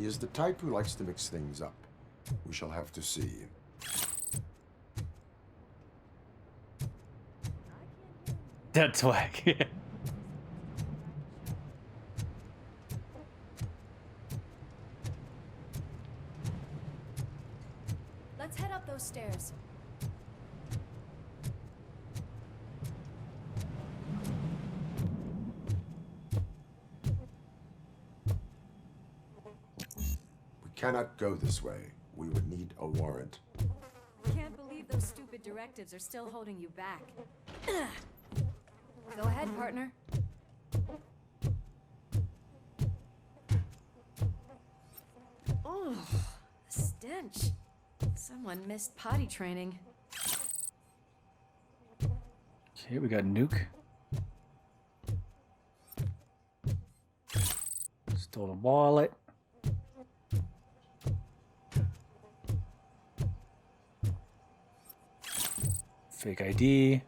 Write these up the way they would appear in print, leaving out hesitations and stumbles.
He is the type who likes to mix things up. We shall have to see. That's whack. Let's head up those stairs. We cannot go this way. We would need a warrant. Can't believe those stupid directives are still holding you back. Go ahead, partner. Oh, the stench. Someone missed potty training. Okay, we got Nuke. Stolen wallet. Fake ID.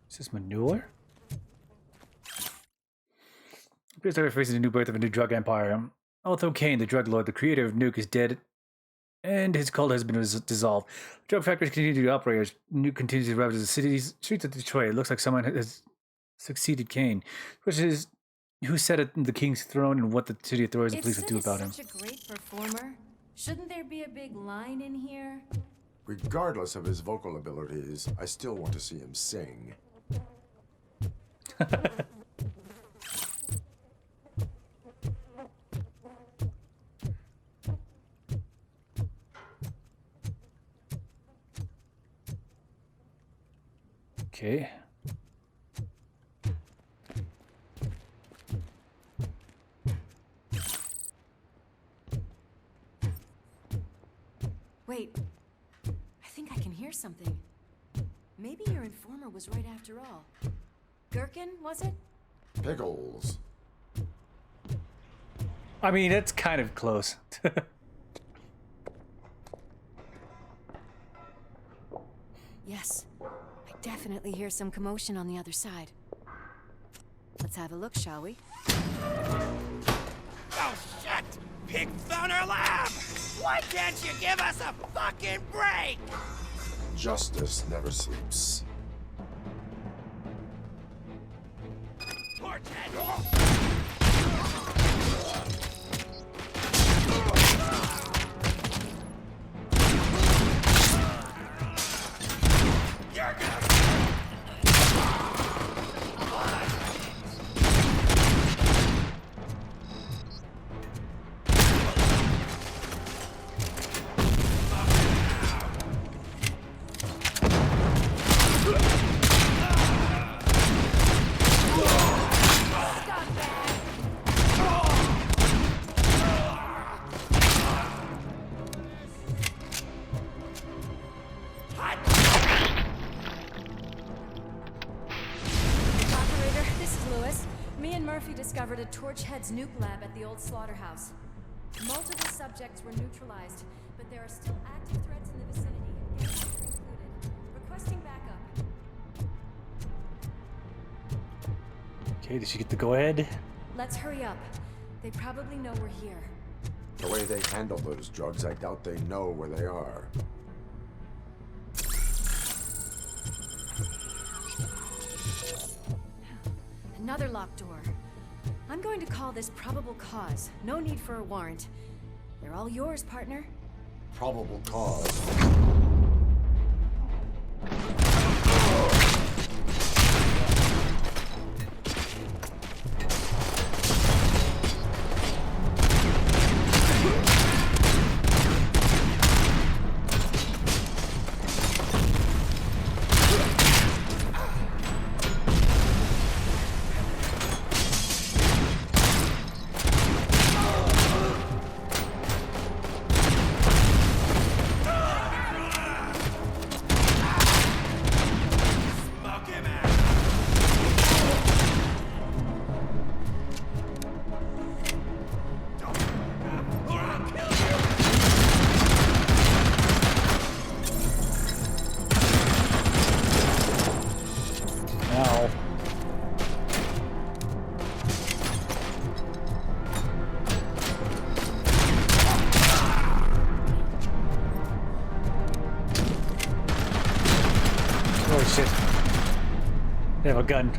Is this manure? Appears to be facing the new birth of a new drug empire. Although Kane, the drug lord, the creator of Nuke, is dead, and his cult has been dissolved. Drug factories continue to operate as Nuke continues to ravage the streets of Detroit. It looks like someone has succeeded Kane. The question is, who sat at the king's throne and what the city authorities and police will do about him. Such a great performer. Shouldn't there be a big line in here? Regardless of his vocal abilities, I still want to see him sing. Okay. Wait, I think I can hear something. Maybe your informer was right after all. Gherkin, was it? Pickles. I mean, it's kind of close. Yes, I definitely hear some commotion on the other side. Let's have a look, shall we? Oh, shit! Pig found our lab! Why can't you give us a fucking break? Justice never sleeps. You're gonna... Discovered a Torchhead's nuke lab at the old slaughterhouse. Multiple subjects were neutralized, but there are still active threats in the vicinity. Getting included. Requesting backup. Okay, did she get the go-ahead? Let's hurry up. They probably know we're here. The way they handle those drugs, I doubt they know where they are. Another locked door. I'm going to call this probable cause. No need for a warrant. They're all yours, partner. Probable cause. Oh shit. They have a gun.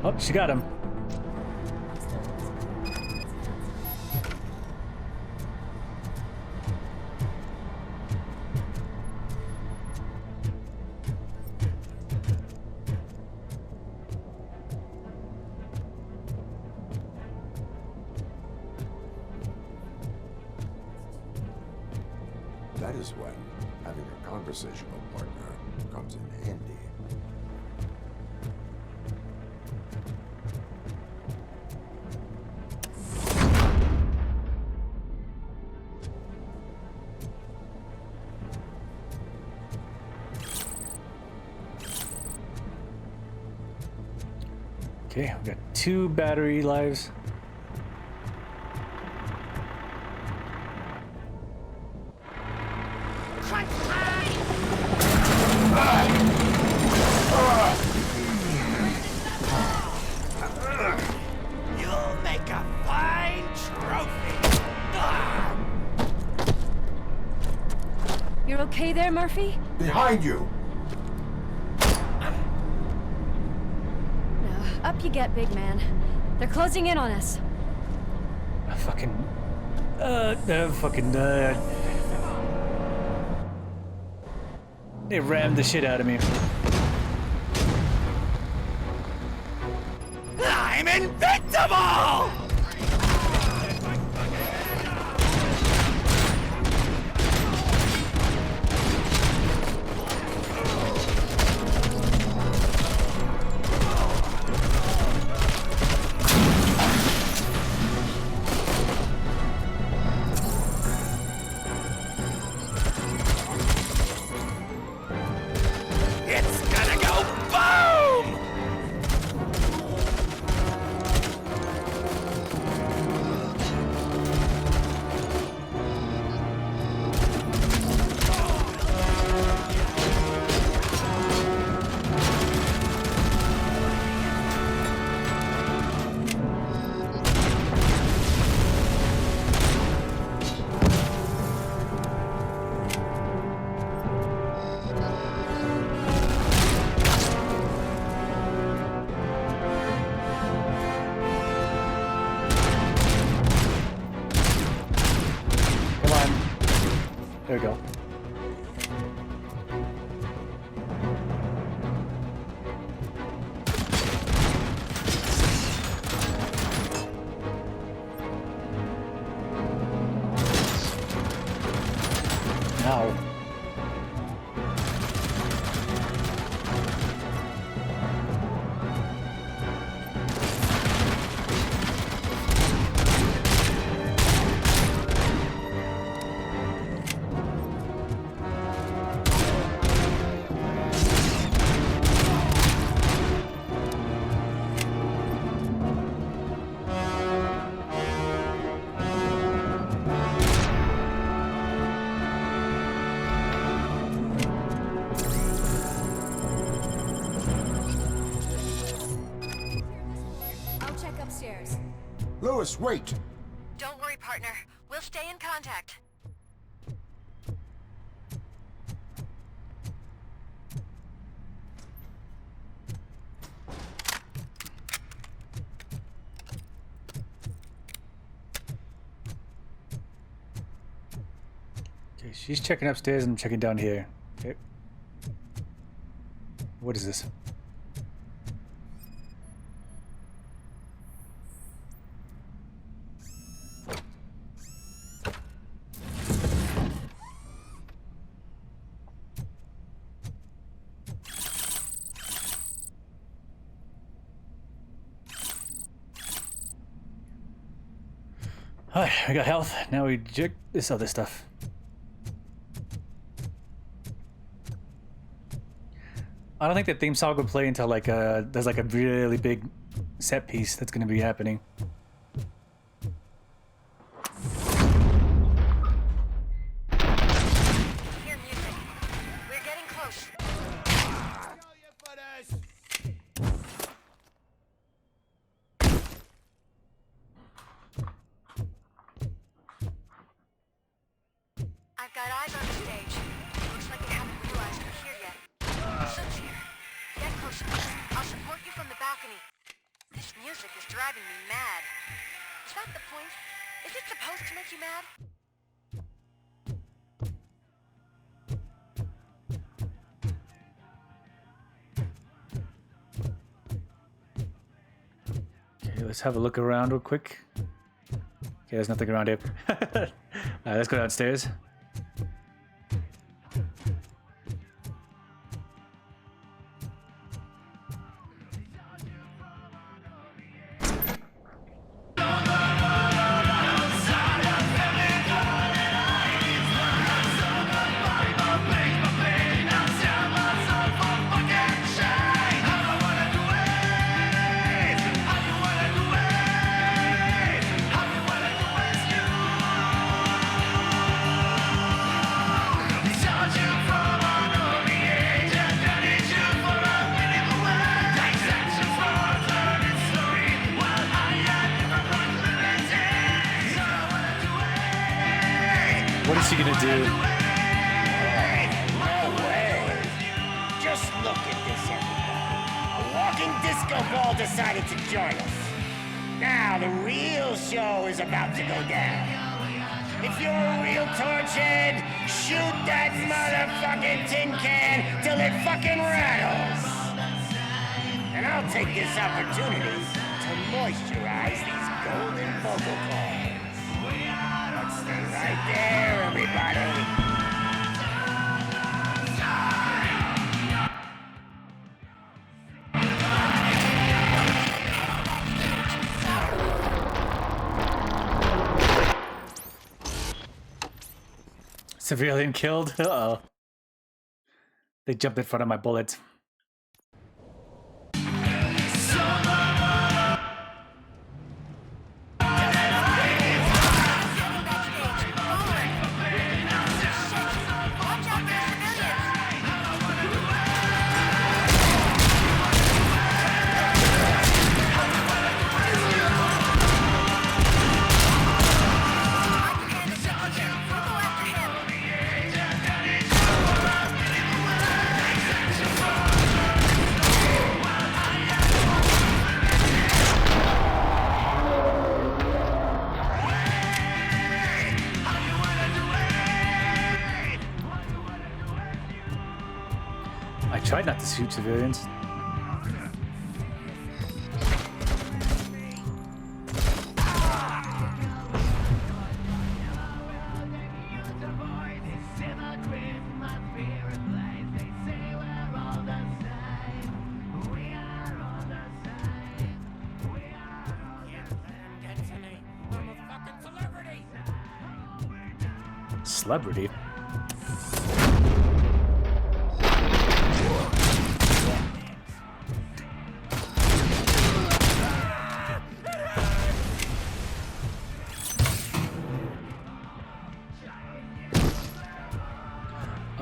Oh, she got him. That is when having a conversational partner comes in handy. Okay, we got 2 battery lives. You'll make a fine trophy. You're okay there, Murphy? Behind you! No. Up you get, big man. They're closing in on us. They rammed the shit out of me. I'm invincible! It's gonna go boom! Come on. There we go. Now. I'll check upstairs. Lewis, wait! Don't worry, partner. We'll stay in contact. Okay, she's checking upstairs and I'm checking down here. Okay. What is this? Alright, we got health. Now we check this other stuff. I don't think that theme song will play until like there's like a really big set piece that's gonna be happening. Hear music. We're getting close. I've got eyes on the stage. Looks like they haven't realized we're here yet. Sook's here. Get closer. I'll support you from the balcony. This music is driving me mad. Is that the point? Is it supposed to make you mad? Okay, let's have a look around real quick. Okay, there's nothing around here. Alright, let's go downstairs. What is she gonna do? No way! Just look at this, everybody. A walking disco ball decided to join us. Now the real show is about to go down. If you're a real torchhead, shoot that motherfucking tin can till it fucking rattles. And I'll take this opportunity to moisturize these golden vocal cords. Let's stay right there, everybody. Civilian killed? Uh-oh. They jumped in front of my bullets. I tried not to shoot civilians. Celebrity?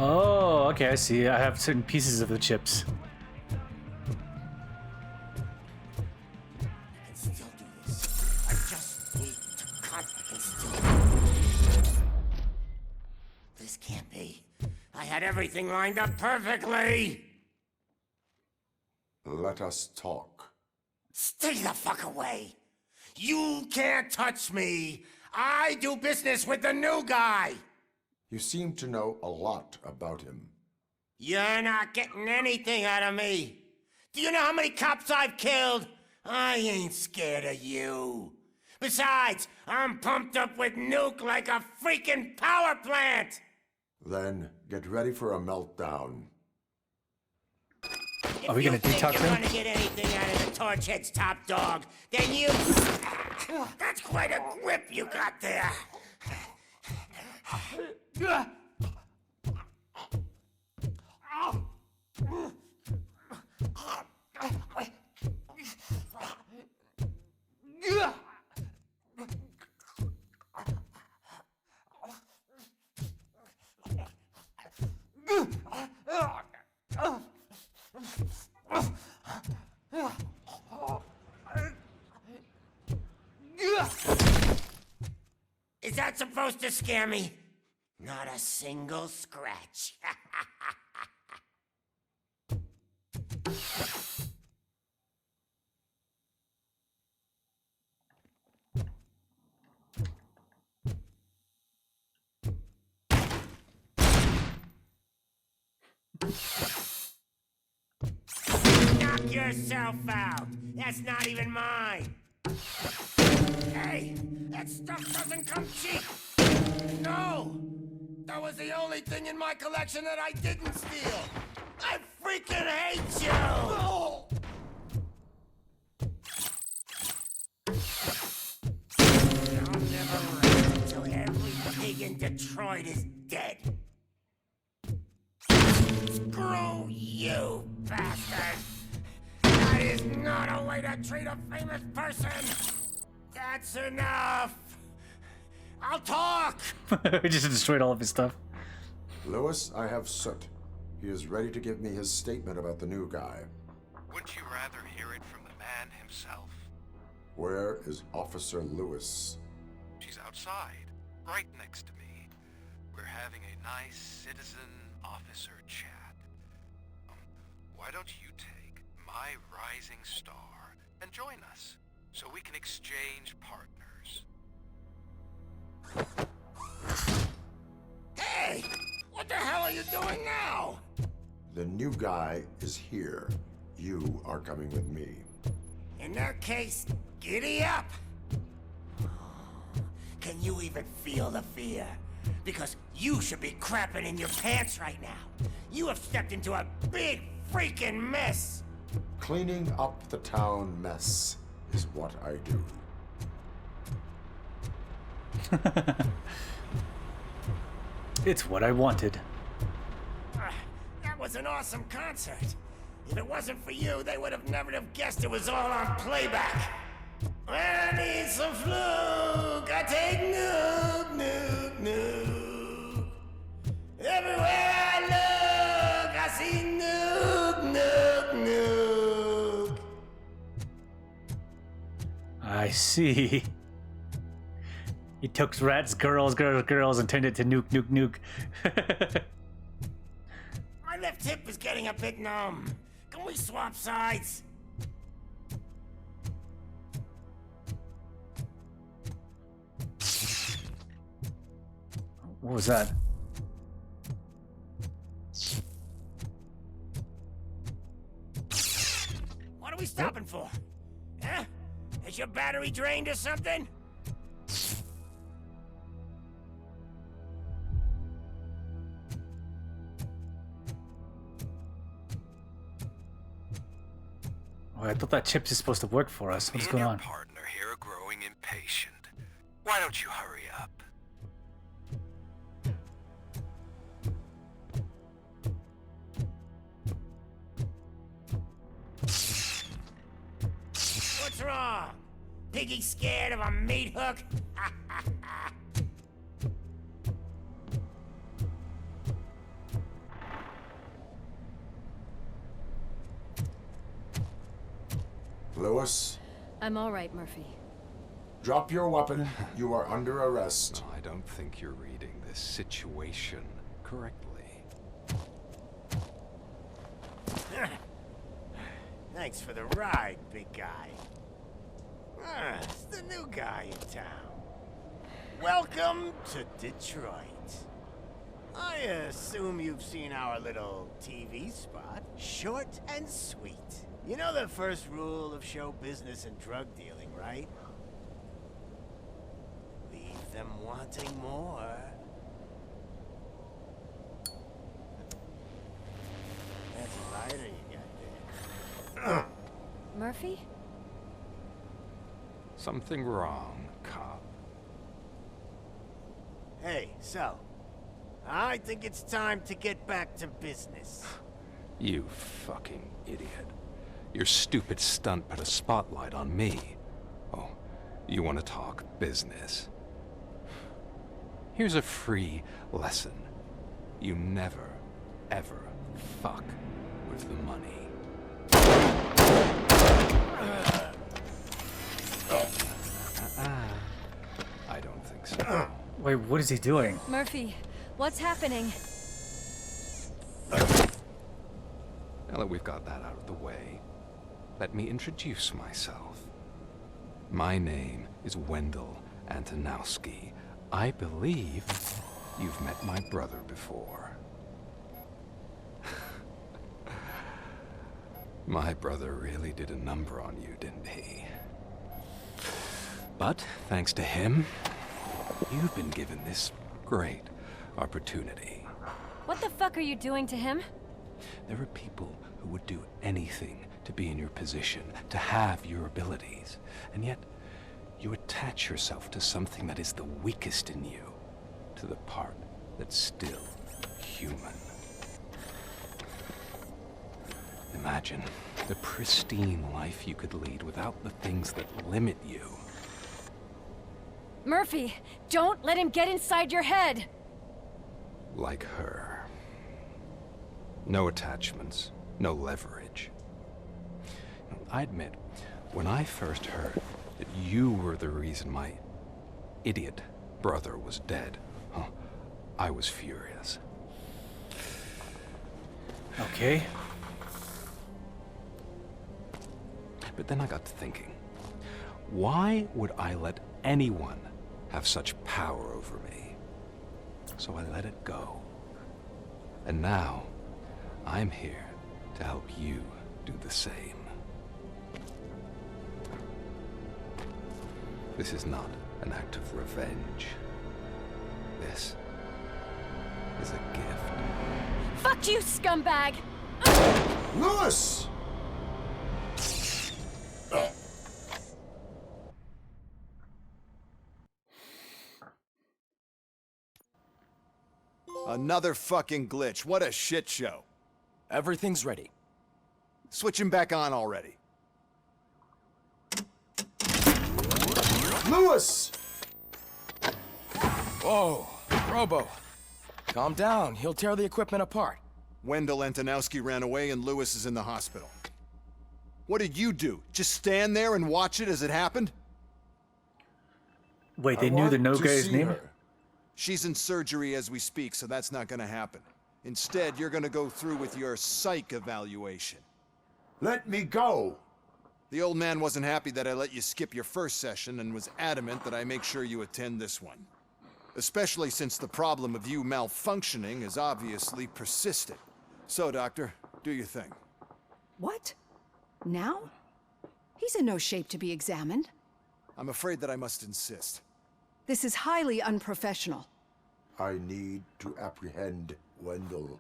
Oh, okay, I see. I have certain pieces of the chips. I can still do this. I just need to This can't be. I had everything lined up perfectly. Let us talk. Stay the fuck away. You can't touch me. I do business with the new guy. You seem to know a lot about him. You're not getting anything out of me. Do you know how many cops I've killed? I ain't scared of you. Besides, I'm pumped up with nuke like a freaking power plant. Then get ready for a meltdown. Are we gonna If you detox think you're him? gonna get anything out of the Torchhead's top dog, then you... That's quite a grip you got there. Is that supposed to scare me? Not a single scratch. Knock yourself out. That's not even mine. Hey, that stuff doesn't come cheap. No, that was the only thing in my collection that I didn't steal. I freaking hate you. Oh. I'll never rest until every pig in Detroit is dead. Screw you, bastard! That is not a way to treat a famous person! That's enough! I'll talk! We just destroyed all of his stuff. Lewis, I have Soot. He is ready to give me his statement about the new guy. Wouldn't you rather hear it from the man himself? Where is Officer Lewis? She's outside, right next to me. We're having a nice citizen-officer chat. Why don't you take my rising star and join us, so we can exchange partners? Hey! What the hell are you doing now? The new guy is here. You are coming with me. In that case, giddy up! Can you even feel the fear? Because you should be crapping in your pants right now. You have stepped into a big freaking mess! Cleaning up the town mess is what I do. It's what I wanted. That was an awesome concert. If it wasn't for you, they would have never have guessed it was all on playback. I need some fluke. I take nuke, nuke, nuke. Everywhere I look, I see nuke, nuke, nuke. I see. He took rats, girls, and turned it to nuke, nuke, nuke. My left hip is getting a bit numb. Can we swap sides? What was that? What are we stopping for? Huh? Is your battery drained or something? Oh, I thought that chips is supposed to work for us. What's going Me on? and your partner here are growing impatient. Why don't you hurry up? What's wrong? Piggy scared of a meat hook? Lewis, I'm all right, Murphy. drop your weapon. You are under arrest. I don't think you're reading this situation correctly. Thanks for the ride, big guy. It's the new guy in town. Welcome to Detroit. I assume you've seen our little TV spot. Short and sweet. You know the first rule of show business and drug dealing, right? Leave them wanting more. That's a lighter you got there. Something wrong, cop. Hey, so, I think it's time to get back to business. You fucking idiot. Your stupid stunt put a spotlight on me. Oh, you want to talk business? Here's a free lesson. You never, ever fuck with the money. I don't think so. Wait, what is he doing? Murphy, what's happening? Now that we've got that out of the way, let me introduce myself. My name is Wendell Antonowski. I believe you've met my brother before. My brother really did a number on you, didn't he? But thanks to him, you've been given this great opportunity. What the fuck are you doing to him? There are people who would do anything to be in your position, to have your abilities, and yet you attach yourself to something that is the weakest in you, to the part that's still human. Imagine the pristine life you could lead without the things that limit you. Murphy, don't let him get inside your head! Like her. No attachments, no leverage. I admit, when I first heard that you were the reason my idiot brother was dead, I was furious. Okay. But then I got to thinking, why would I let anyone have such power over me? So I let it go. And now, I'm here to help you do the same. This is not an act of revenge. This is a gift. Fuck you, scumbag! Lewis! Another fucking glitch. What a shit show. Everything's ready. Switch him back on already. Lewis! Whoa, Robo. Calm down. He'll tear the equipment apart. Wendell Antonowski ran away and Lewis is in the hospital. What did you do? Just stand there and watch it as it happened? Wait, I they knew the want no to guy's see name? her. She's in surgery as we speak, so that's not gonna happen. Instead, you're gonna go through with your psych evaluation. Let me go! The old man wasn't happy that I let you skip your first session and was adamant that I make sure you attend this one. Especially since the problem of you malfunctioning is obviously persistent. So, Doctor, do your thing. What? Now? He's in no shape to be examined. I'm afraid that I must insist. This is highly unprofessional. I need to apprehend Wendell.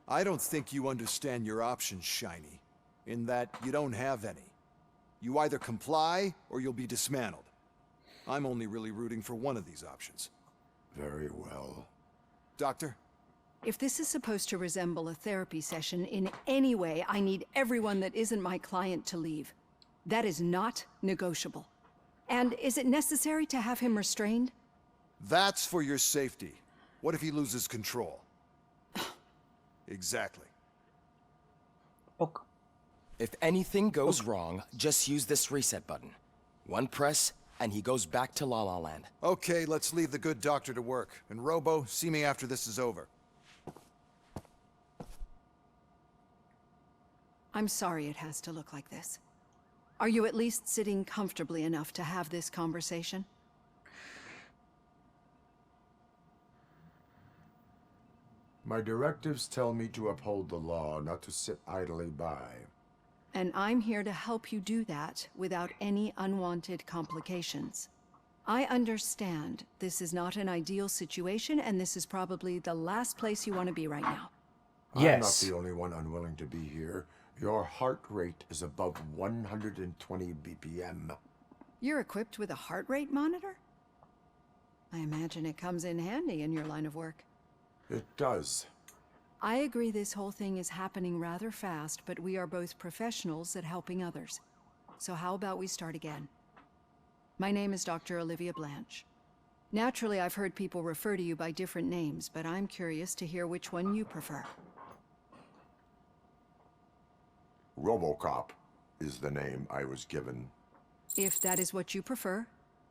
I don't think you understand your options, Shiny. In that you don't have any. You either comply or you'll be dismantled. I'm only really rooting for one of these options. Very well. Doctor? If this is supposed to resemble a therapy session in any way, I need everyone that isn't my client to leave. That is not negotiable. And is it necessary to have him restrained? That's for your safety. What if he loses control? Exactly. Okay. If anything goes wrong, just use this reset button. One press, and he goes back to La La Land. Okay, let's leave the good doctor to work. And Robo, see me after this is over. I'm sorry it has to look like this. Are you at least sitting comfortably enough to have this conversation? My directives tell me to uphold the law, not to sit idly by. And I'm here to help you do that without any unwanted complications. I understand this is not an ideal situation, and this is probably the last place you want to be right now. Yes. I'm not the only one unwilling to be here. Your heart rate is above 120 BPM. You're equipped with a heart rate monitor? I imagine it comes in handy in your line of work. It does. I agree this whole thing is happening rather fast, but we are both professionals at helping others. So how about we start again? My name is Dr. Olivia Blanche. Naturally, I've heard people refer to you by different names, but I'm curious to hear which one you prefer. RoboCop is the name I was given. If that is what you prefer,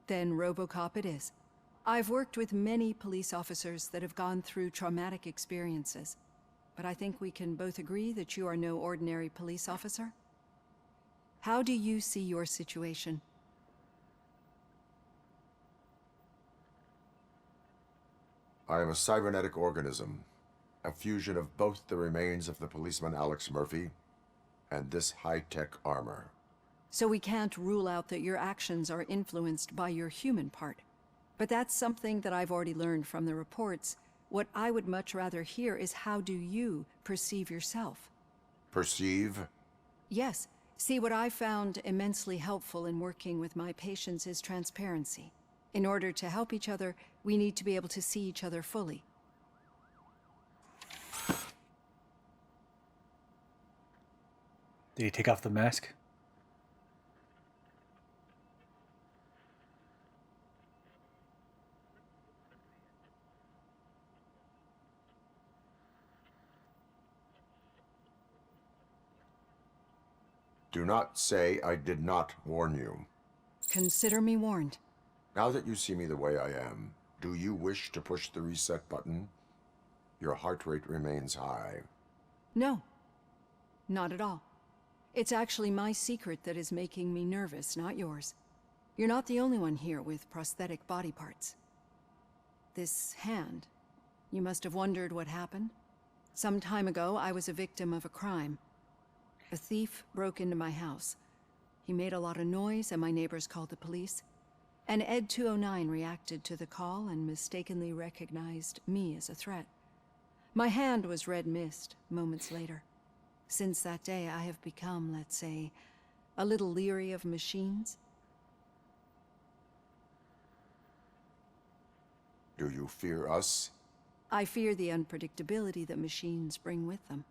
then RoboCop it is. I've worked with many police officers that have gone through traumatic experiences, but I think we can both agree that you are no ordinary police officer. How do you see your situation? I am a cybernetic organism, a fusion of both the remains of the policeman Alex Murphy and this high-tech armor. So we can't rule out that your actions are influenced by your human part. But that's something that I've already learned from the reports. What I would much rather hear is how do you perceive yourself? Perceive? Yes. See, what I found immensely helpful in working with my patients is transparency. In order to help each other, we need to be able to see each other fully. Did he take off the mask? Do not say I did not warn you. Consider me warned. Now that you see me the way I am, do you wish to push the reset button? Your heart rate remains high. No. Not at all. It's actually my secret that is making me nervous, not yours. You're not the only one here with prosthetic body parts. This hand, you must have wondered what happened. Some time ago, I was a victim of a crime. A thief broke into my house. He made a lot of noise and my neighbors called the police. And Ed 209 reacted to the call and mistakenly recognized me as a threat. My hand was red mist moments later. Since that day, I have become, let's say, a little leery of machines. Do you fear us? I fear the unpredictability that machines bring with them.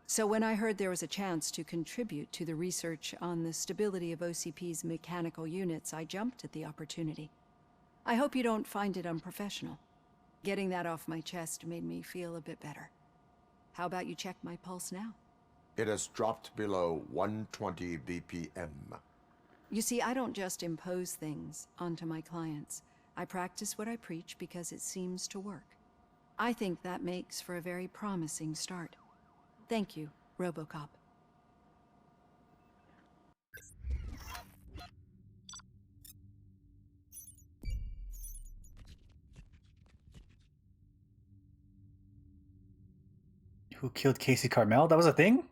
So when I heard there was a chance to contribute to the research on the stability of OCP's mechanical units, I jumped at the opportunity. I hope you don't find it unprofessional. Getting that off my chest made me feel a bit better. How about you check my pulse now? It has dropped below 120 BPM. You see, I don't just impose things onto my clients. I practice what I preach because it seems to work. I think that makes for a very promising start. Thank you, RoboCop. Who killed Casey Carmel? That was a thing?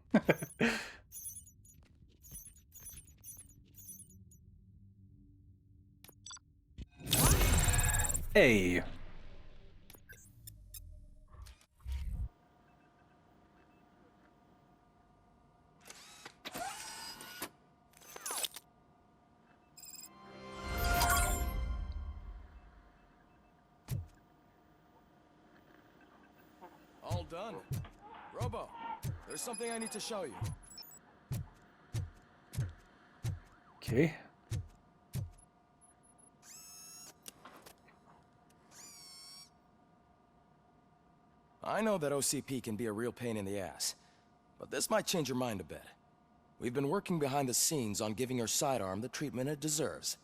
Hey. All done. Robo, there's something I need to show you. Okay. I know that OCP can be a real pain in the ass, but this might change your mind a bit. We've been working behind the scenes on giving your sidearm the treatment it deserves.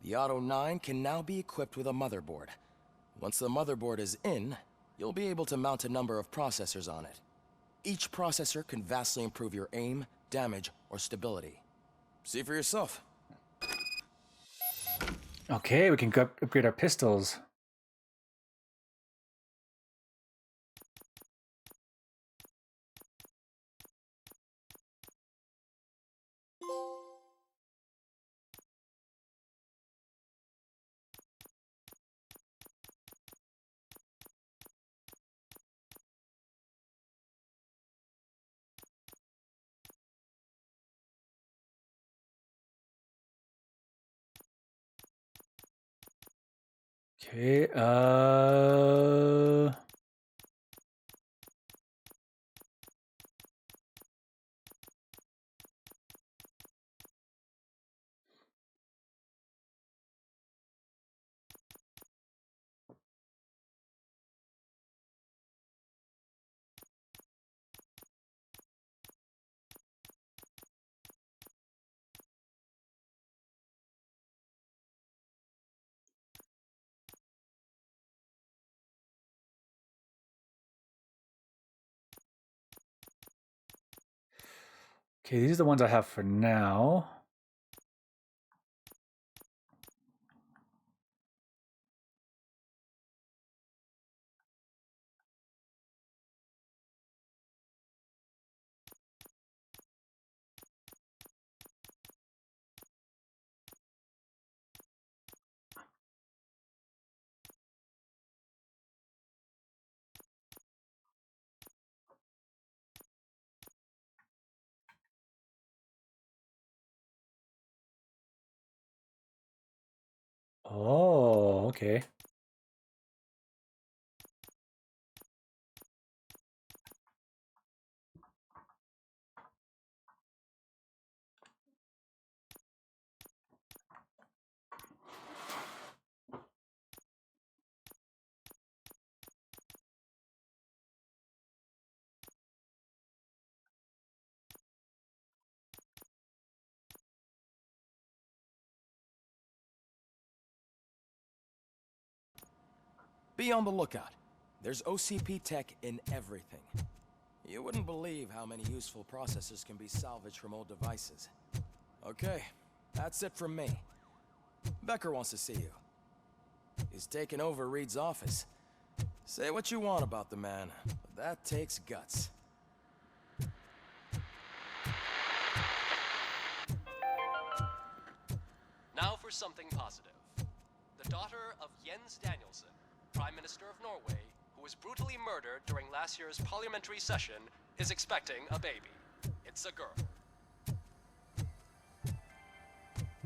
The Auto 9 can now be equipped with a motherboard. Once the motherboard is in, you'll be able to mount a number of processors on it. Each processor can vastly improve your aim, damage, or stability. See for yourself. Okay, we can upgrade our pistols. Okay, okay, these are the ones I have for now. Oh, okay. Be on the lookout. There's OCP tech in everything. You wouldn't believe how many useful processors can be salvaged from old devices. Okay, that's it from me. Becker wants to see you. He's taken over Reed's office. Say what you want about the man, but that takes guts. Now for something positive. The daughter of Jens Danielson, Prime Minister of Norway, who was brutally murdered during last year's parliamentary session, is expecting a baby. It's a girl.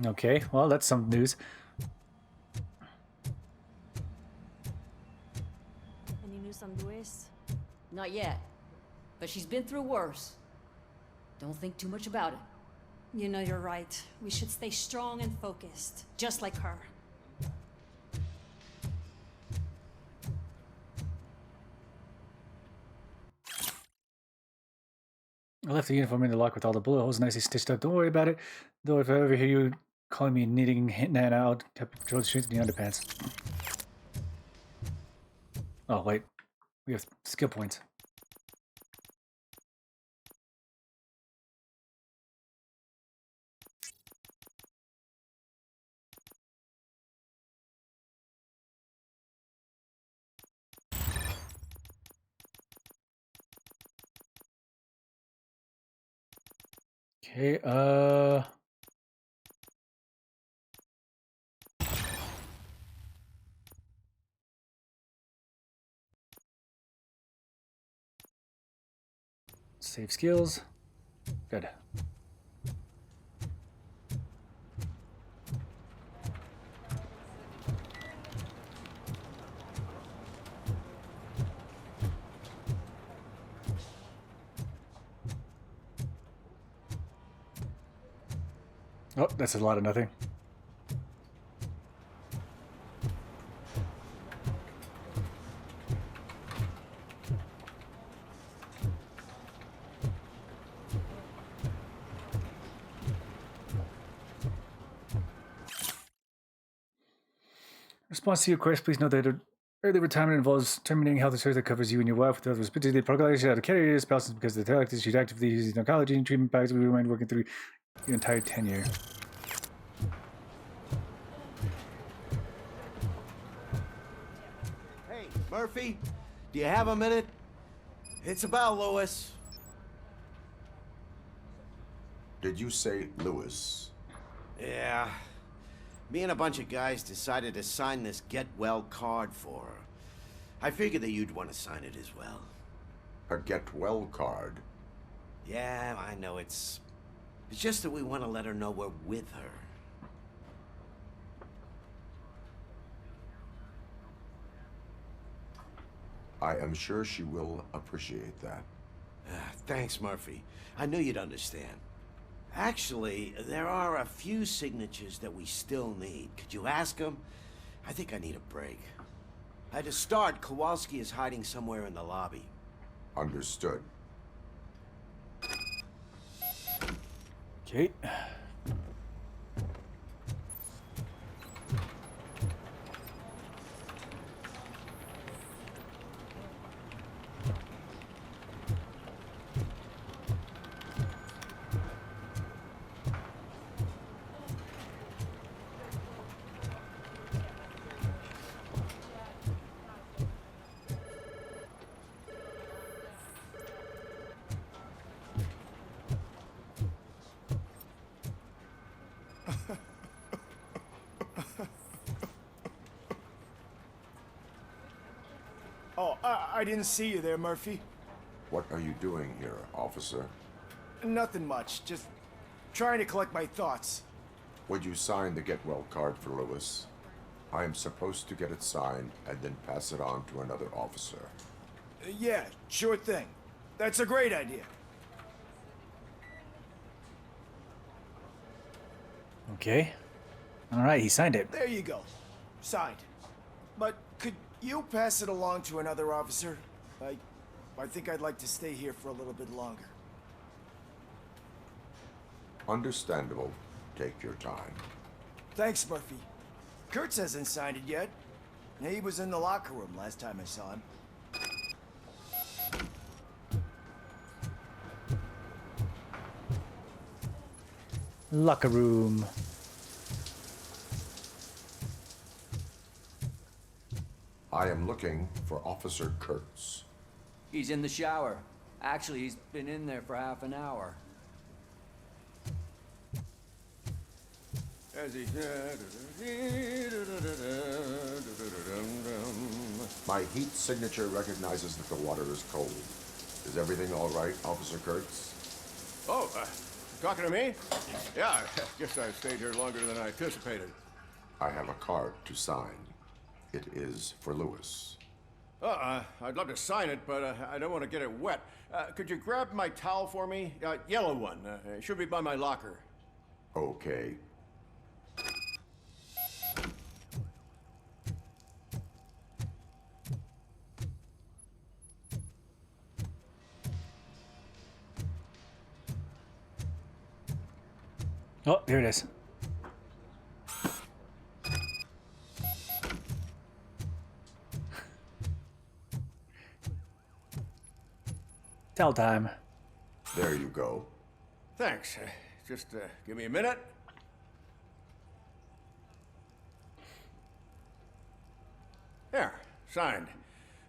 Okay, well, that's some news. Any news on Luis? Not yet. But she's been through worse. Don't think too much about it. You know you're right. We should stay strong and focused, just like her. I left the uniform in the lock with all the bullet holes nicely stitched up. Don't worry about it. Though if I ever hear you calling me knitting Nana out, to patrol the streets in the underpants. Oh, wait. We have skill points. Okay, save skills. Good. Oh, that's a lot of nothing. Response to your request, please note that early retirement involves terminating health insurance that covers you and your wife with others, particularly the proclamation out of carrier spouses because the tele is actively using oncology and treatment packs. We remain working through your entire tenure. Hey, Murphy, do you have a minute? It's about Lewis. Did you say Lewis? Yeah. Me and a bunch of guys decided to sign this get well card for her. I figured that you'd want to sign it as well. A get well card? Yeah, I know it's just that we want to let her know we're with her. I am sure she will appreciate that. Thanks, Murphy. I knew you'd understand. Actually, there are a few signatures that we still need. Could you ask them? I think I need a break. To start, Kowalski is hiding somewhere in the lobby. Understood. Okay. Oh, I didn't see you there, Murphy. What are you doing here, officer? Nothing much, just trying to collect my thoughts. Would you sign the get well card for Lewis? I am supposed to get it signed and then pass it on to another officer. Yeah, sure thing. That's a great idea. Okay. Alright, he signed it. There you go. Signed. But could you pass it along to another officer? I think I'd like to stay here for a little bit longer. Understandable. Take your time. Thanks, Murphy. Kurtz hasn't signed it yet. He was in the locker room last time I saw him. Locker room. I am looking for Officer Kurtz. He's in the shower. Actually, he's been in there for half an hour. As he... My heat signature recognizes that the water is cold. Is everything all right, Officer Kurtz? Oh, talking to me? Yeah, I guess I stayed here longer than I anticipated. I have a card to sign. It is for Lewis. I'd love to sign it, but I don't want to get it wet. Could you grab my towel for me? Yellow one. It should be by my locker. Okay. Oh, here it is. Tell time. There you go. Thanks. Just give me a minute. There, signed.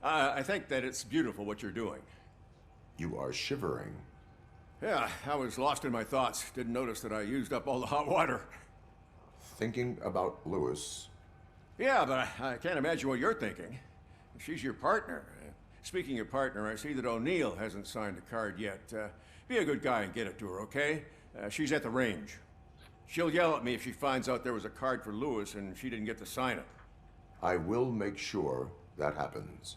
I think that it's beautiful what you're doing. You are shivering. Yeah, I was lost in my thoughts. Didn't notice that I used up all the hot water. Thinking about Lewis. Yeah, but I can't imagine what you're thinking. She's your partner. Speaking of partner, I see that O'Neill hasn't signed the card yet. Be a good guy and get it to her, okay? She's at the range. She'll yell at me if she finds out there was a card for Lewis and she didn't get to sign it. I will make sure that happens.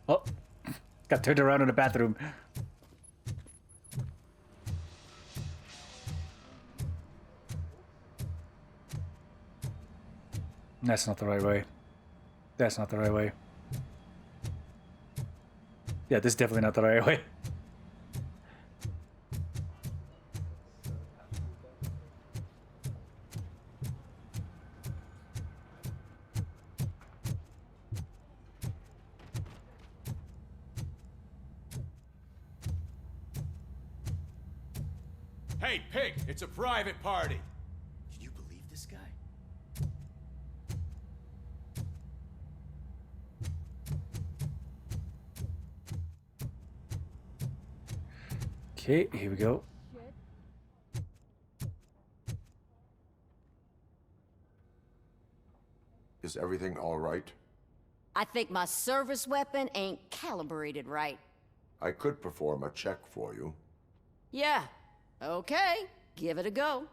Oh, got turned around in the bathroom. That's not the right way. That's not the right way. Yeah, this is definitely not the right way. Hey, Pig, it's a private party. Can you believe this guy? Okay, here we go. Is everything all right? I think my service weapon ain't calibrated right. I could perform a check for you. Yeah, okay, give it a go.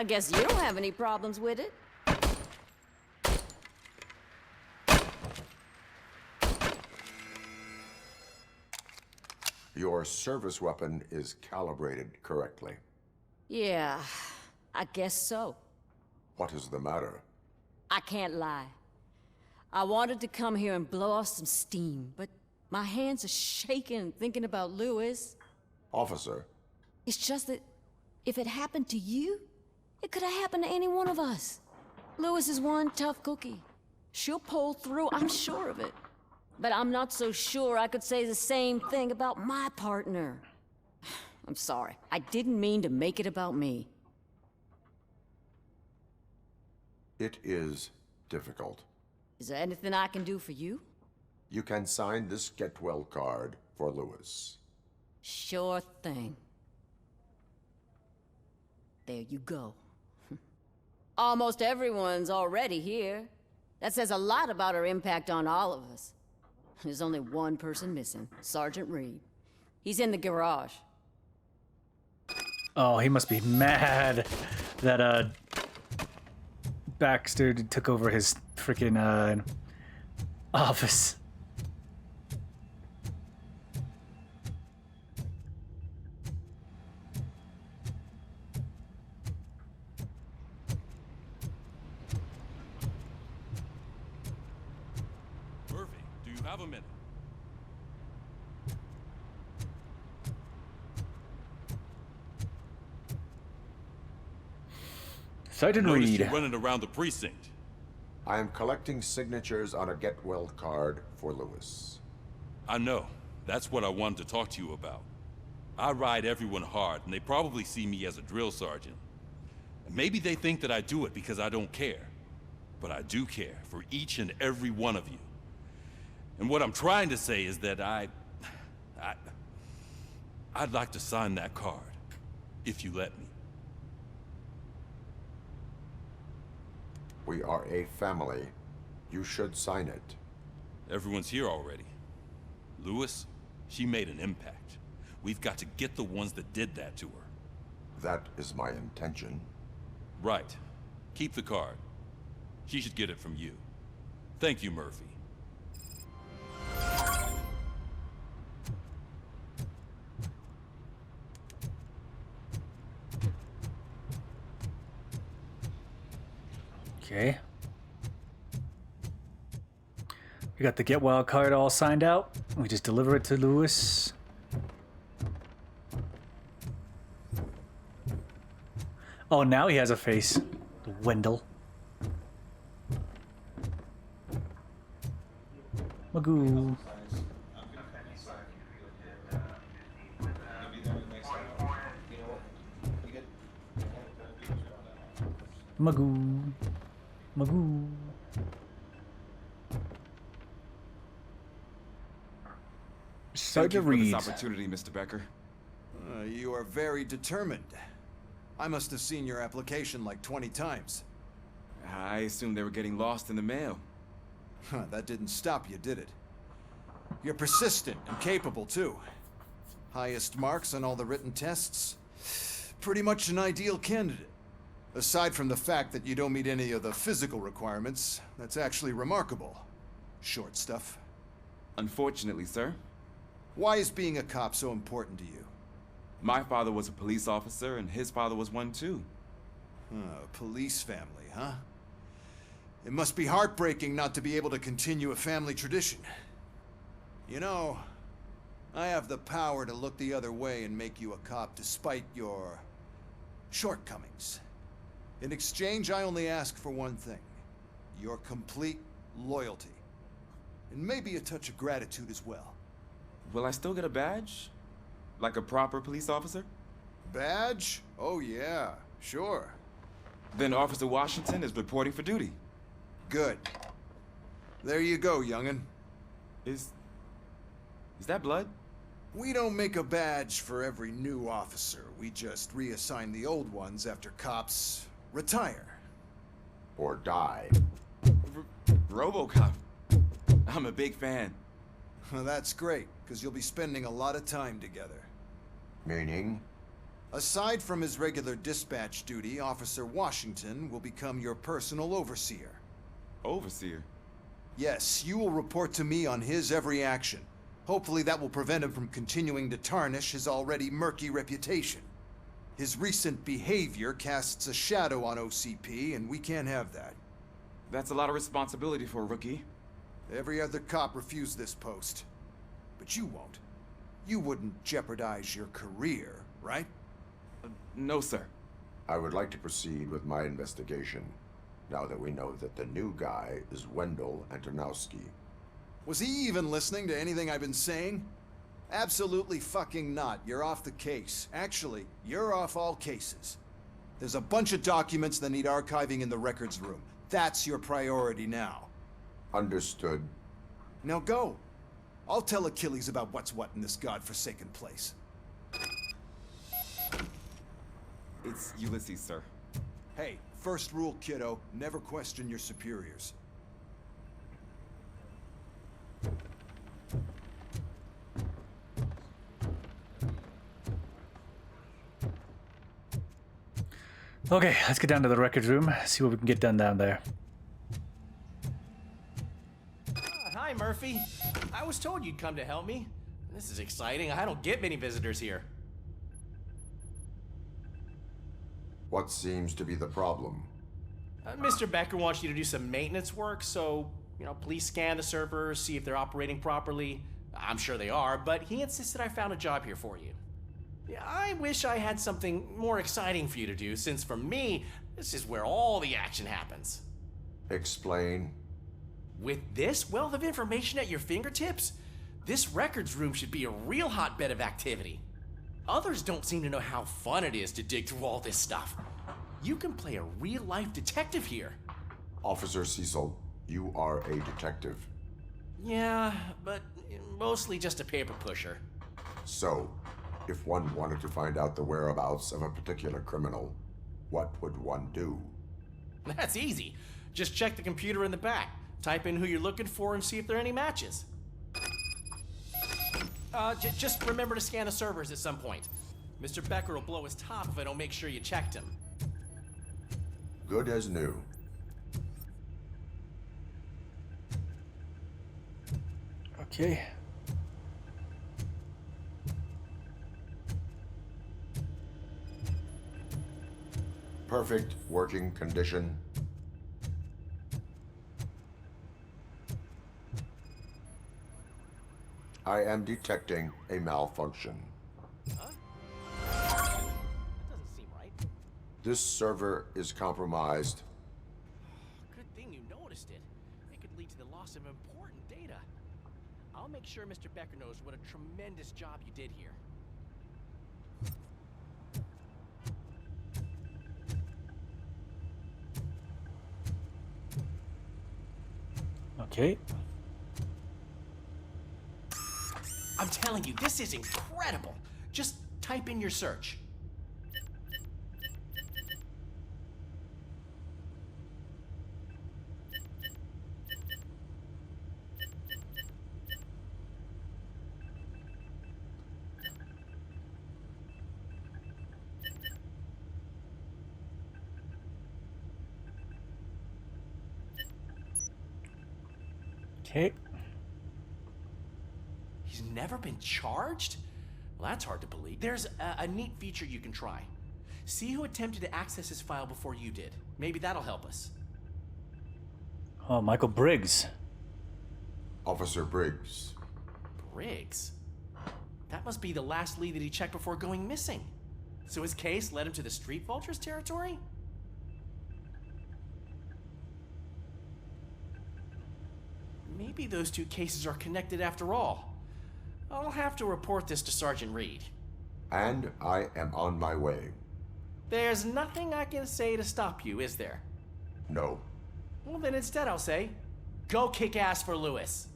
I guess you don't have any problems with it. Your service weapon is calibrated correctly. Yeah, I guess so. What is the matter? I can't lie. I wanted to come here and blow off some steam, but my hands are shaking thinking about Lewis. Officer, It's just that if it happened to you, it could have happened to any one of us. Lewis is one tough cookie. She'll pull through, I'm sure of it. But I'm not so sure I could say the same thing about my partner. I'm sorry. I didn't mean to make it about me. it is difficult. Is there anything I can do for you? You can sign this Get Well card for Lewis. Sure thing. There you go. Almost everyone's already here. That says a lot about her impact on all of us. There's only one person missing, Sergeant Reed. He's in the garage. Oh, he must be mad that Baxter took over his freaking office. Murphy, do you have a minute? Sergeant Noticed Reed. you running around the precinct. I am collecting signatures on a Get Well card for Lewis. I know. That's what I wanted to talk to you about. I ride everyone hard, and they probably see me as a drill sergeant. And maybe they think that I do it because I don't care. But I do care for each and every one of you. And what I'm trying to say is that I'd like to sign that card, if you let me. We are a family. You should sign it. Everyone's here already. Lewis, she made an impact. We've got to get the ones that did that to her. That is my intention. Right. Keep the card. She should get it from you. Thank you, Murphy. Okay. We got the Get Well card all signed out. We just deliver it to Lewis. Oh, now he has a face. Wendell. Magoo. Magoo. Magoo. Sergeant Thank you Reed. for this opportunity, Mr. Becker. You are very determined. I must have seen your application like 20 times. I assumed they were getting lost in the mail. That didn't stop you, did it? You're persistent and capable, too. Highest marks on all the written tests. Pretty much an ideal candidate. Aside from the fact that you don't meet any of the physical requirements, that's actually remarkable. Short stuff. Unfortunately, sir. Why is being a cop so important to you? My father was a police officer, and his father was one, too. Police family, huh? It must be heartbreaking not to be able to continue a family tradition. You know, I have the power to look the other way and make you a cop despite your shortcomings. In exchange, I only ask for one thing. Your complete loyalty. And maybe a touch of gratitude as well. Will I still get a badge? Like a proper police officer? Badge? Oh yeah, sure. Then Officer Washington is reporting for duty. Good. There you go, young'un. Is that blood? We don't make a badge for every new officer. We just reassign the old ones after cops retire. Or die. RoboCop. I'm a big fan. Well, that's great, because you'll be spending a lot of time together. Meaning? Aside from his regular dispatch duty, Officer Washington will become your personal overseer. Overseer? Yes, you will report to me on his every action. Hopefully that will prevent him from continuing to tarnish his already murky reputation. His recent behavior casts a shadow on OCP, and we can't have that. That's a lot of responsibility for a rookie. Every other cop refused this post. But you won't. You wouldn't jeopardize your career, right? No, sir. I would like to proceed with my investigation, now that we know that the new guy is Wendell Antonowski. Was he even listening to anything I've been saying? Absolutely fucking not. You're off the case. Actually, you're off all cases. There's a bunch of documents that need archiving in the records room. That's your priority now. Understood. Now go. I'll tell Achilles about what's what in this godforsaken place. It's Ulysses, sir. Hey, first rule, kiddo, never question your superiors. Okay, let's get down to the records room, see what we can get done down there. Hi, Murphy. I was told you'd come to help me. This is exciting. I don't get many visitors here. What seems to be the problem? Mr. Becker wants you to do some maintenance work, so, please scan the servers, see if they're operating properly. I'm sure they are, but he insisted I found a job here for you. Yeah, I wish I had something more exciting for you to do, since for me, this is where all the action happens. Explain. With this wealth of information at your fingertips, this records room should be a real hotbed of activity. Others don't seem to know how fun it is to dig through all this stuff. You can play a real-life detective here. Officer Cecil, you are a detective. Yeah, but mostly just a paper pusher. So, if one wanted to find out the whereabouts of a particular criminal, what would one do? That's easy. Just check the computer in the back. Type in who you're looking for and see if there are any matches. Just remember to scan the servers at some point. Mr. Becker will blow his top if I don't make sure you checked him. Good as new. Okay. Perfect working condition. I am detecting a malfunction. Huh? That doesn't seem right. This server is compromised. Good thing you noticed it. It could lead to the loss of important data. I'll make sure Mr. Becker knows what a tremendous job you did here. Okay. I'm telling you, this is incredible. Just type in your search. Okay. He's never been charged? Well, that's hard to believe. There's a neat feature you can try. See who attempted to access his file before you did. Maybe that'll help us. Oh, Michael Briggs. Officer Briggs. Briggs? That must be the last lead that he checked before going missing. So his case led him to the Street Vultures territory? Maybe those two cases are connected after all. I'll have to report this to Sergeant Reed. And I am on my way. There's nothing I can say to stop you, is there? No. Well, then instead I'll say, go kick ass for Lewis.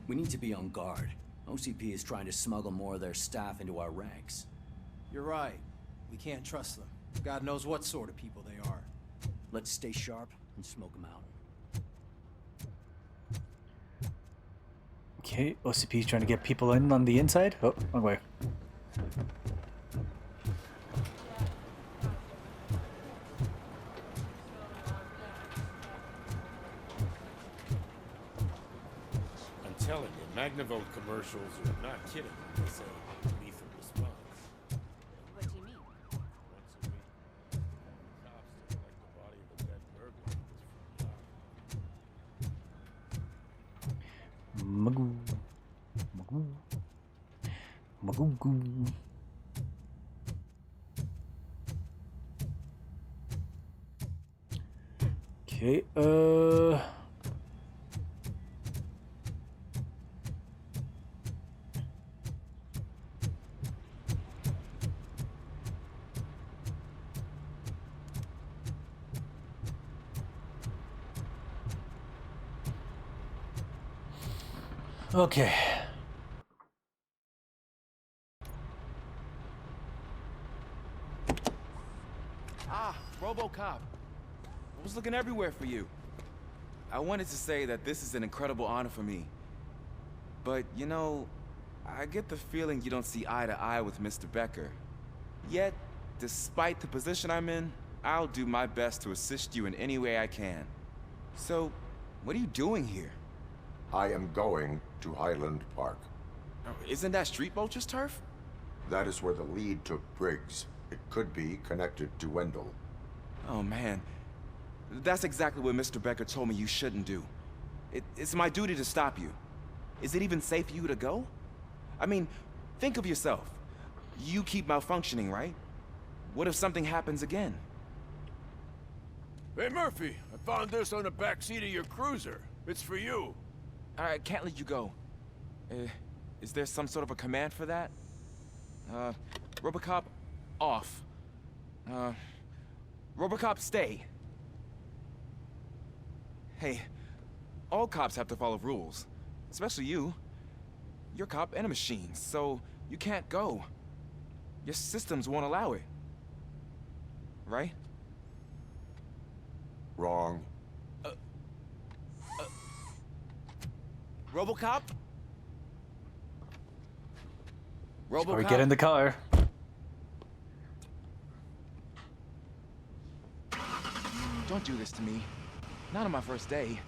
We need to be on guard. OCP is trying to smuggle more of their staff into our ranks. You're right. We can't trust them. God knows what sort of people they are. Let's stay sharp and smoke them out. Okay, OCP's trying to get people in on the inside. Oh, wrong way. I'm telling you, Magnavolt commercials are not kidding when they say lethal response. What do you mean? Once a week, cops collect the body of a dead burglar in this front yard. Magoo. Magoo. Magoo. Okay, okay. Ah, RoboCop. I was looking everywhere for you. I wanted to say that this is an incredible honor for me. But, you know, I get the feeling you don't see eye to eye with Mr. Becker. Yet, despite the position I'm in, I'll do my best to assist you in any way I can. So, what are you doing here? I am going to Highland Park. Oh, isn't that Street Vulture's turf? That is where the lead took Briggs. It could be connected to Wendell. Oh, man. That's exactly what Mr. Becker told me you shouldn't do. It's my duty to stop you. Is it even safe for you to go? I mean, think of yourself. You keep malfunctioning, right? What if something happens again? Hey, Murphy, I found this on the back seat of your cruiser. It's for you. I can't let you go. Is there some sort of a command for that? RoboCop, off. RoboCop, stay. Hey, all cops have to follow rules. Especially you. You're a cop and a machine, so you can't go. Your systems won't allow it. Right? Wrong. RoboCop? Or we get in the car. Don't do this to me. Not on my first day.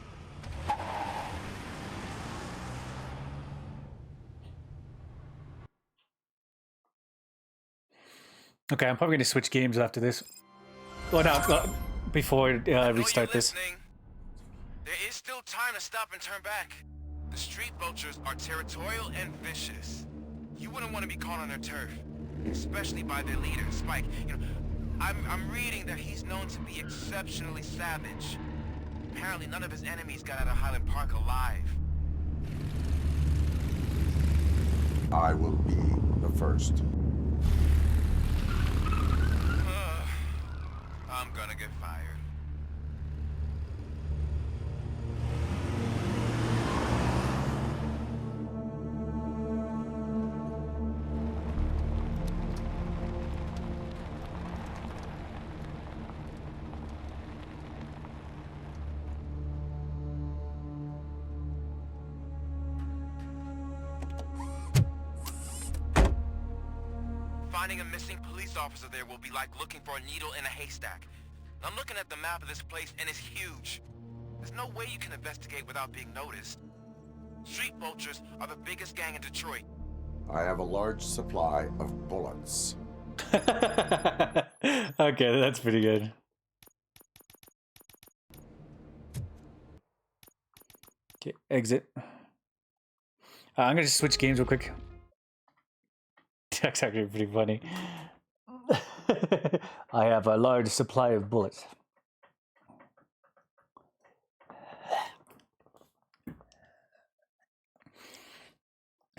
Okay, I'm probably going to switch games after this. Well, no, before I restart this. There is still time to stop and turn back. The Street Vultures are territorial and vicious. You wouldn't want to be caught on their turf, especially by their leader, Spike. You know, I'm reading that he's known to be exceptionally savage. Apparently, none of his enemies got out of Highland Park alive. I will be the first. I'm gonna get fired. Finding a missing police officer there will be like looking for a needle in a haystack. I'm looking at the map of this place, and it's huge. There's no way you can investigate without being noticed. Street Vultures are the biggest gang in Detroit. I have a large supply of bullets. Okay, that's pretty good. Okay, exit. I'm gonna just switch games real quick. That's actually pretty funny. I have a large supply of bullets.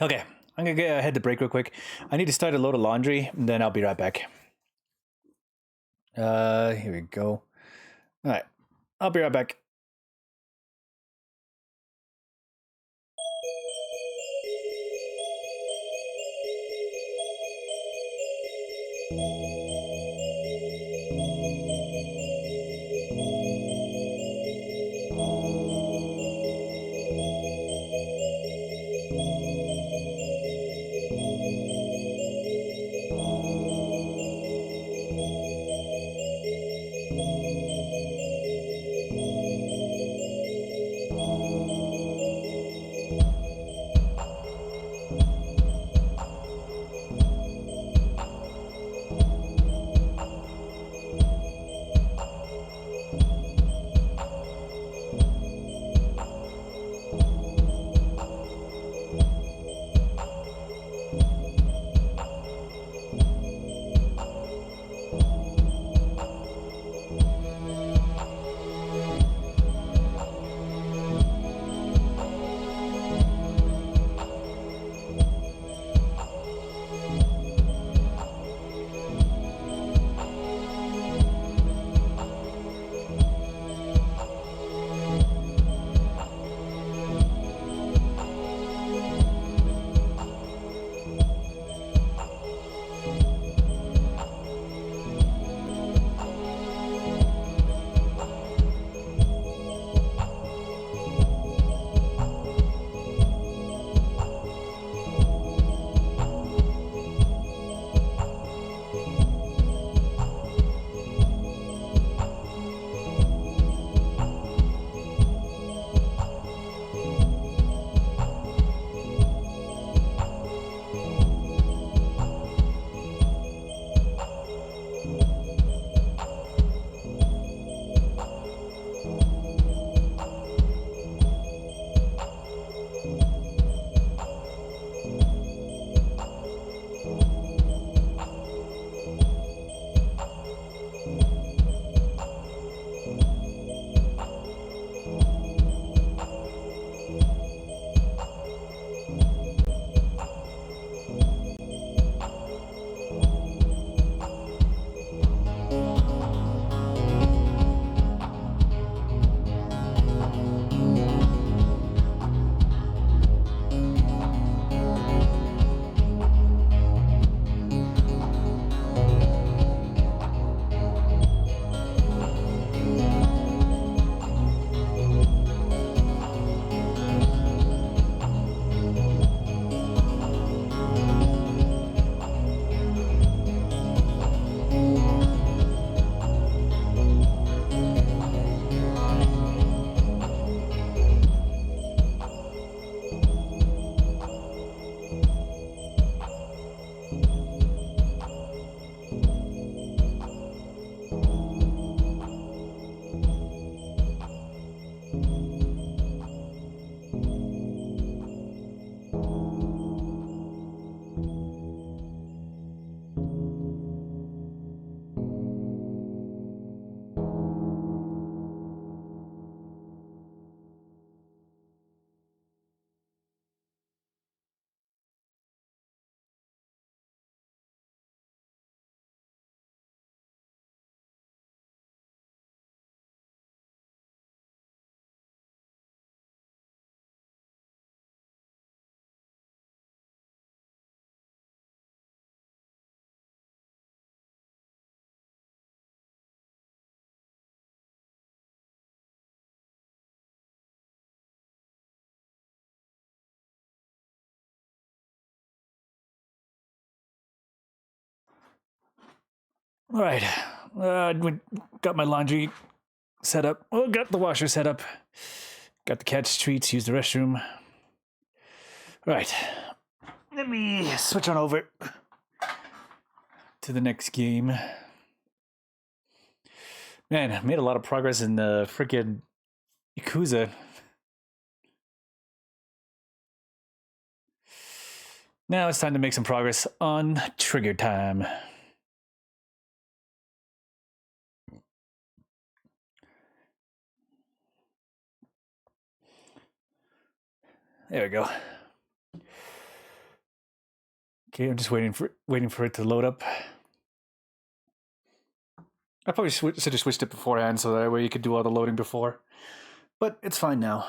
Okay, I'm gonna head to break real quick. I need to start a load of laundry, and then I'll be right back. Here we go. All right, I'll be right back. All right. Got my laundry set up. Oh, got the washer set up. Got the cat's treats. Use the restroom. All right. Let me switch on over to the next game. Man, I made a lot of progress in the freaking Yakuza. Now it's time to make some progress on Trigger Time. There we go. Okay, I'm just waiting for it to load up. I probably should have switched it beforehand so that way you could do all the loading before. But it's fine now.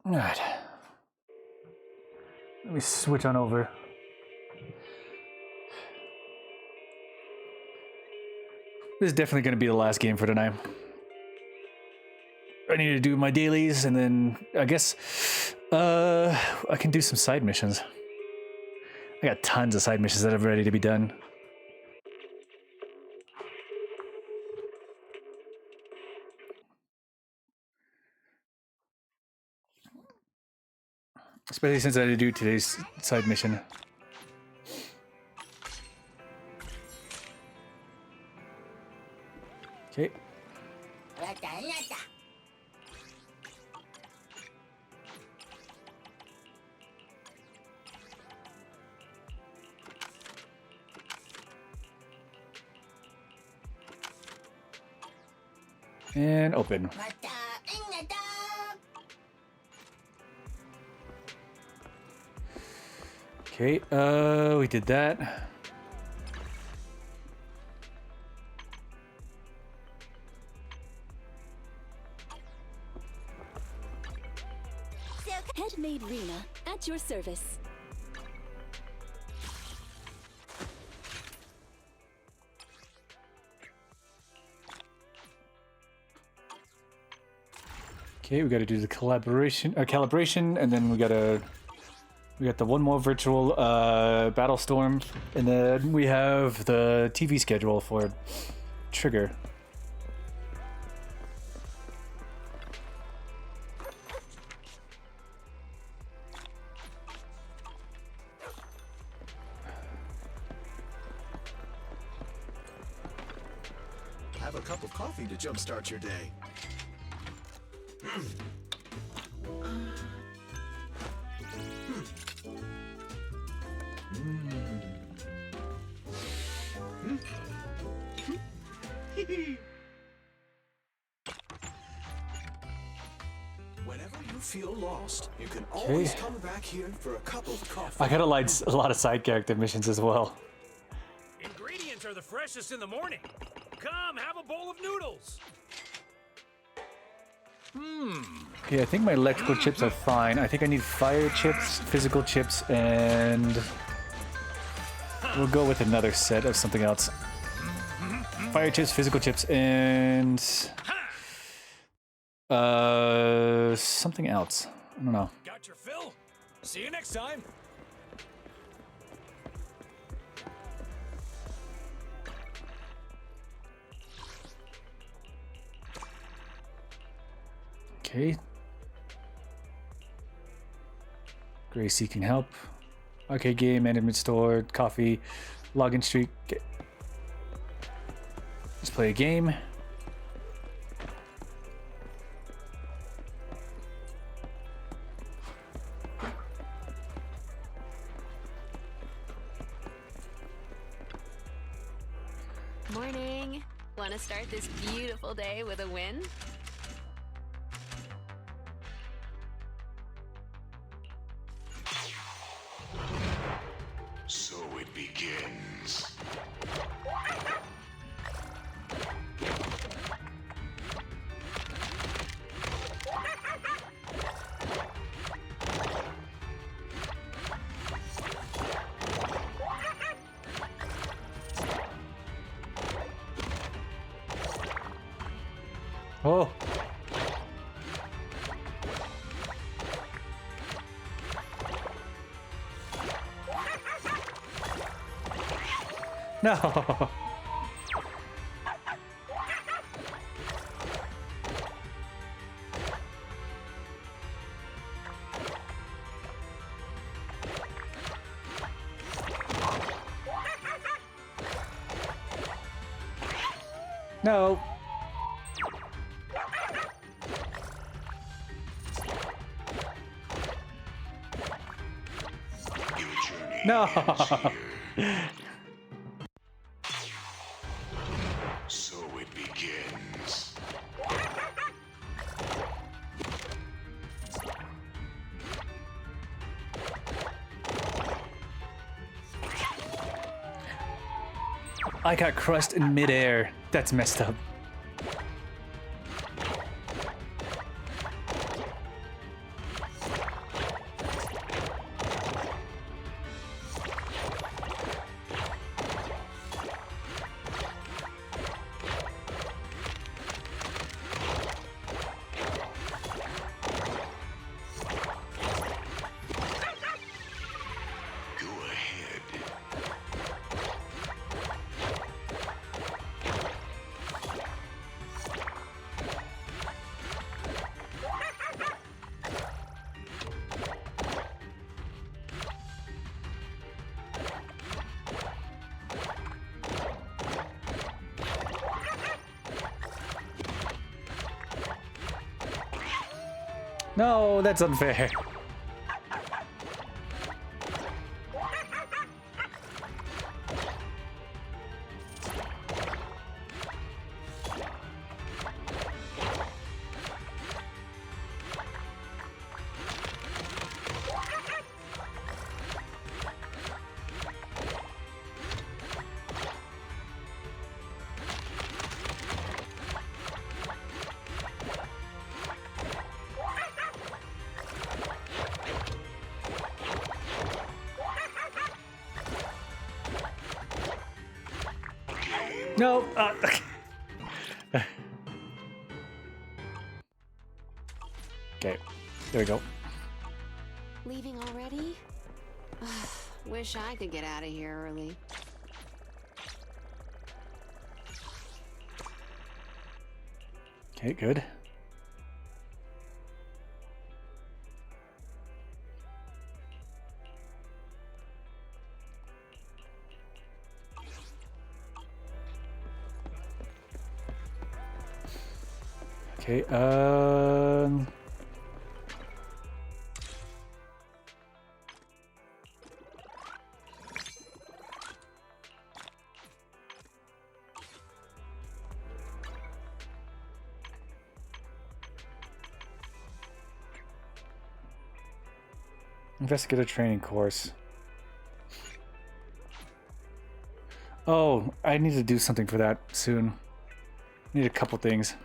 All right. Let me switch on over. This is definitely going to be the last game for tonight. I need to do my dailies, and then I guess I can do some side missions. I got tons of side missions that are ready to be done. Especially since I had to do today's side mission. Okay. And open. Okay, we did that. Handmade Rena, at your service. Okay, we got to do the calibration, and then we got the one more virtual battle storm, and then we have the TV schedule for Trigger. Have a cup of coffee to jumpstart your day. Whenever you feel lost, you can always come back here for a cup of coffee. I got a lot of side character missions as well. Ingredients are the freshest in the morning. Come, have a bowl of noodles. Okay, I think my electrical chips are fine. I think I need fire chips, physical chips, and we'll go with another set of something else. Fire chips, physical chips, and something else. I don't know. Got your fill. See you next time. Okay. Gracie can help. Okay, game, management store, coffee, login streak. Okay. Let's play a game. Morning. Want to start this beautiful day with a win? So it begins. Oh. No. No. No. So it begins. I got crushed in midair. That's messed up. No, that's unfair. No. Okay, there we go. Leaving already? Wish I could get out of here early. Okay, good. Okay, investigator training course. Oh, I need to do something for that soon. Need a couple things.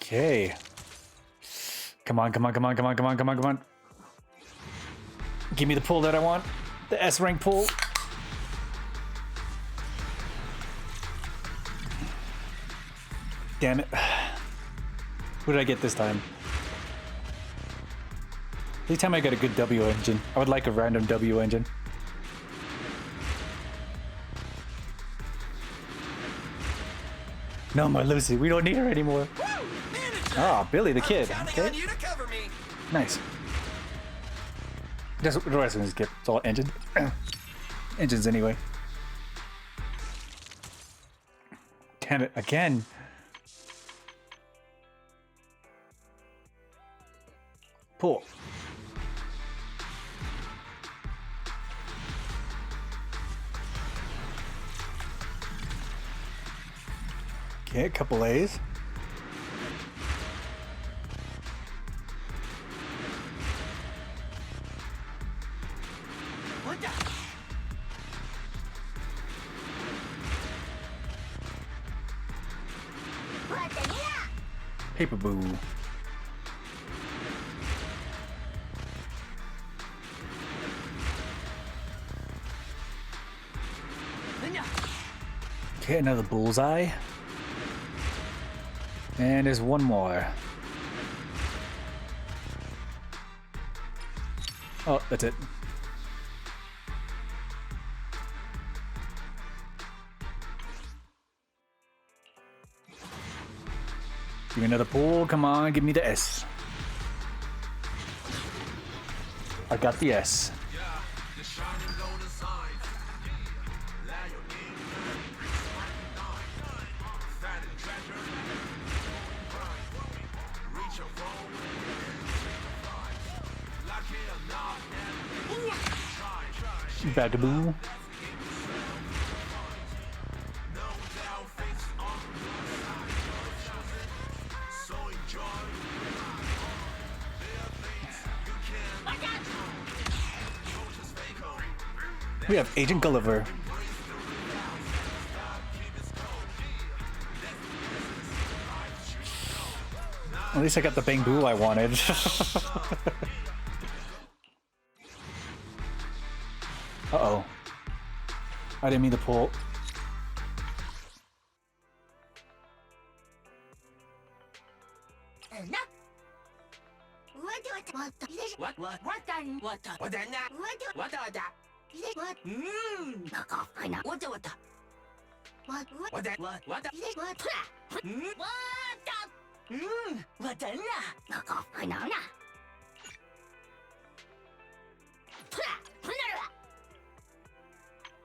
Okay. Come on, come on, come on, come on, come on, come on, come on. Give me the pull that I want. The S rank pull. Damn it. Who did I get this time? Every time I get a good W engine. I would like a random W engine. No more Lucy. We don't need her anymore. Ah, Billy the Kid. Okay. Nice. That's what the rest of them skip. It's all engine. Engines anyway. Damn it, again. Pull. Okay, a couple A's. Paper boo. Okay, another bullseye. And there's one more. Oh, that's it. Give me another pull. Come on, give me the S. I got the S. Bagaboo. We have Agent Gulliver. At least I got the Bang-Boo I wanted. Uh-oh. I didn't mean to pull.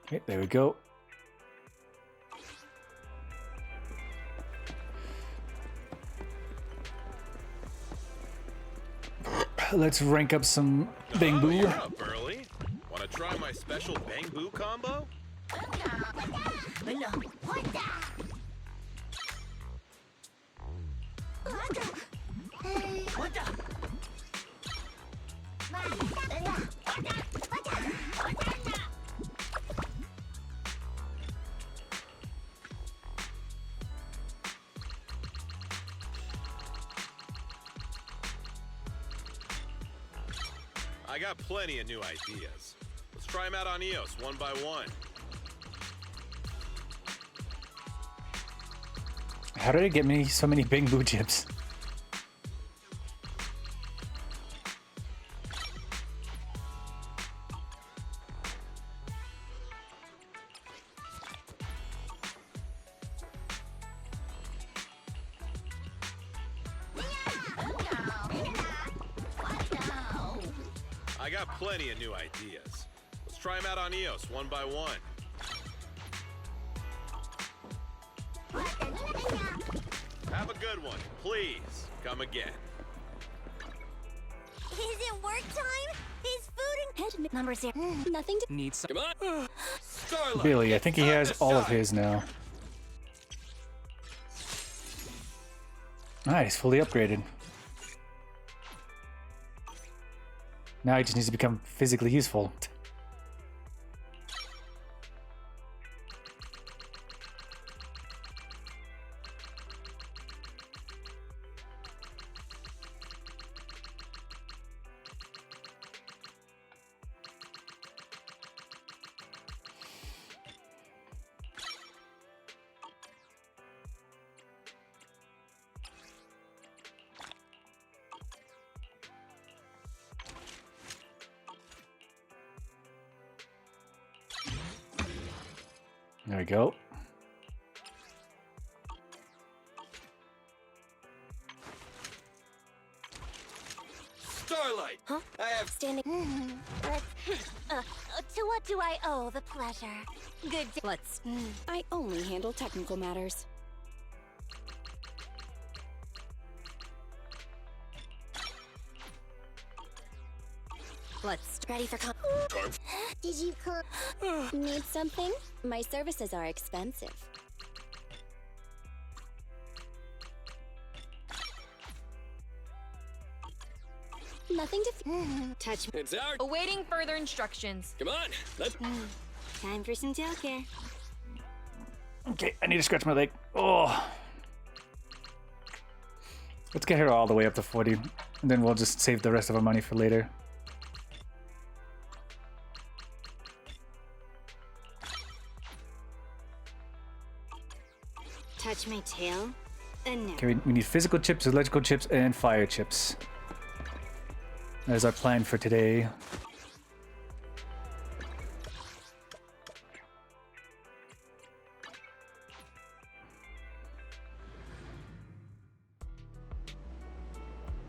Okay, there we go. Let's rank up some Bang-Boo. You're up early. Want to try my special Bang-Boo combo? I got plenty of new ideas. Let's try them out on EOS one by one. How did it get me so many Bang-Boo chips? I got plenty of new ideas. Let's try them out on EOS one by one. Have a good one. Please, come again. Is it work time? Is food and head numbers here? Nothing to need some. Come on. Starlight. Billy, I think he has all of his now. Nice, fully upgraded. Now he just needs to become physically useful. There we go. Starlight! Huh? I have standing. To what do I owe the pleasure? Good day. Let's. I only handle technical matters. Let's. Ready for Did you call? Need something? My services are expensive. Nothing to touch. It's our. Awaiting further instructions. Come on, let's. Time for some childcare. Okay, I need to scratch my leg. Oh. Let's get her all the way up to 40, and then we'll just save the rest of our money for later. touch my tail? No. Okay, we need physical chips, electrical chips, and fire chips. That is our plan for today.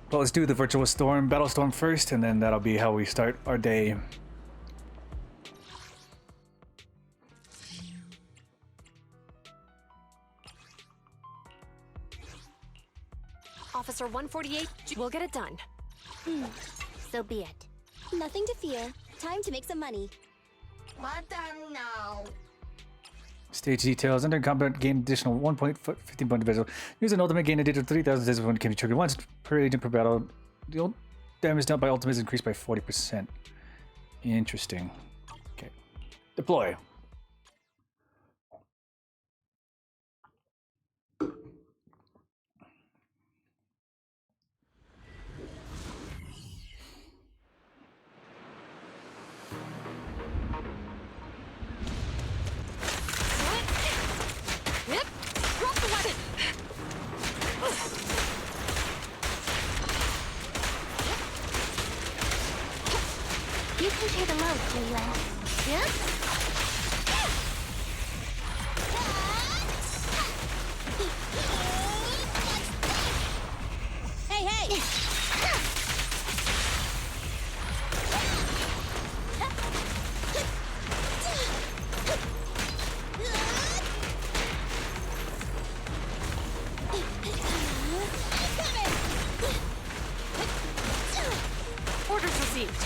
Well, let's do the virtual storm, battle storm first, and then that'll be how we start our day. Officer 148, we'll get it done. So be it. Nothing to fear. Time to make some money. No. Stage details. Under combat, gain additional 1.15 point visual. Use an ultimate, gain additional 3,000 discipline when can be triggered once per agent per battle. The old damage dealt by ultimate is increased by 40%. Interesting. Okay. Deploy. You can share the load, Julia. Yeah? Hey, hey! Orders received.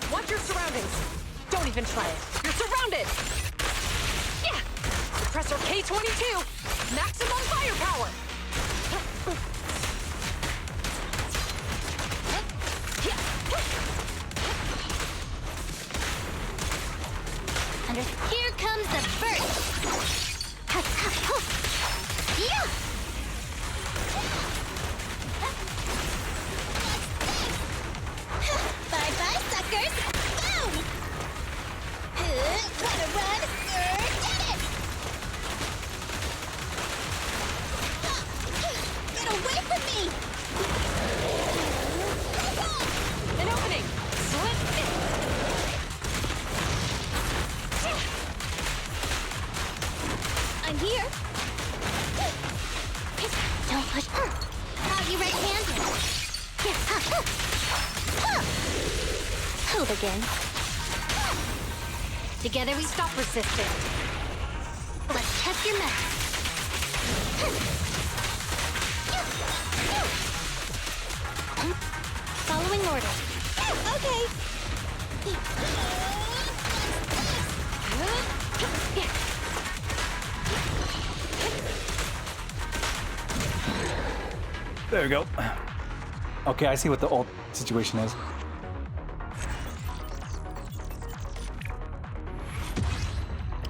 Watch your surroundings. Don't even try it. You're surrounded. Yeah. Suppressor K-22. Maximum firepower. And here comes the burst. Yeah. Bye-bye, suckers. Boom. Wanna run? Get it. Get away from me. An opening. Slip in. I'm here. Don't push. How you right-handed? Hold again. Together we stop resistance. Let's test your mettle. Following orders. There we go. Okay, I see what the ult situation is.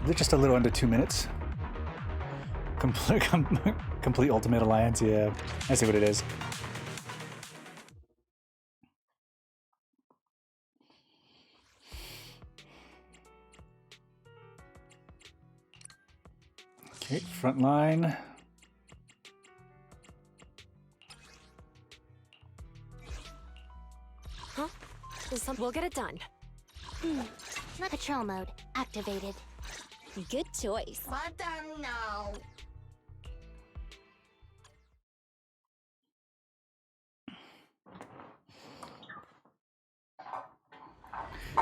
They're just a little under 2 minutes. Complete Ultimate Alliance, yeah. I see what it is. Okay, front line. Huh? We'll get it done. Patrol mode activated. Good choice. No.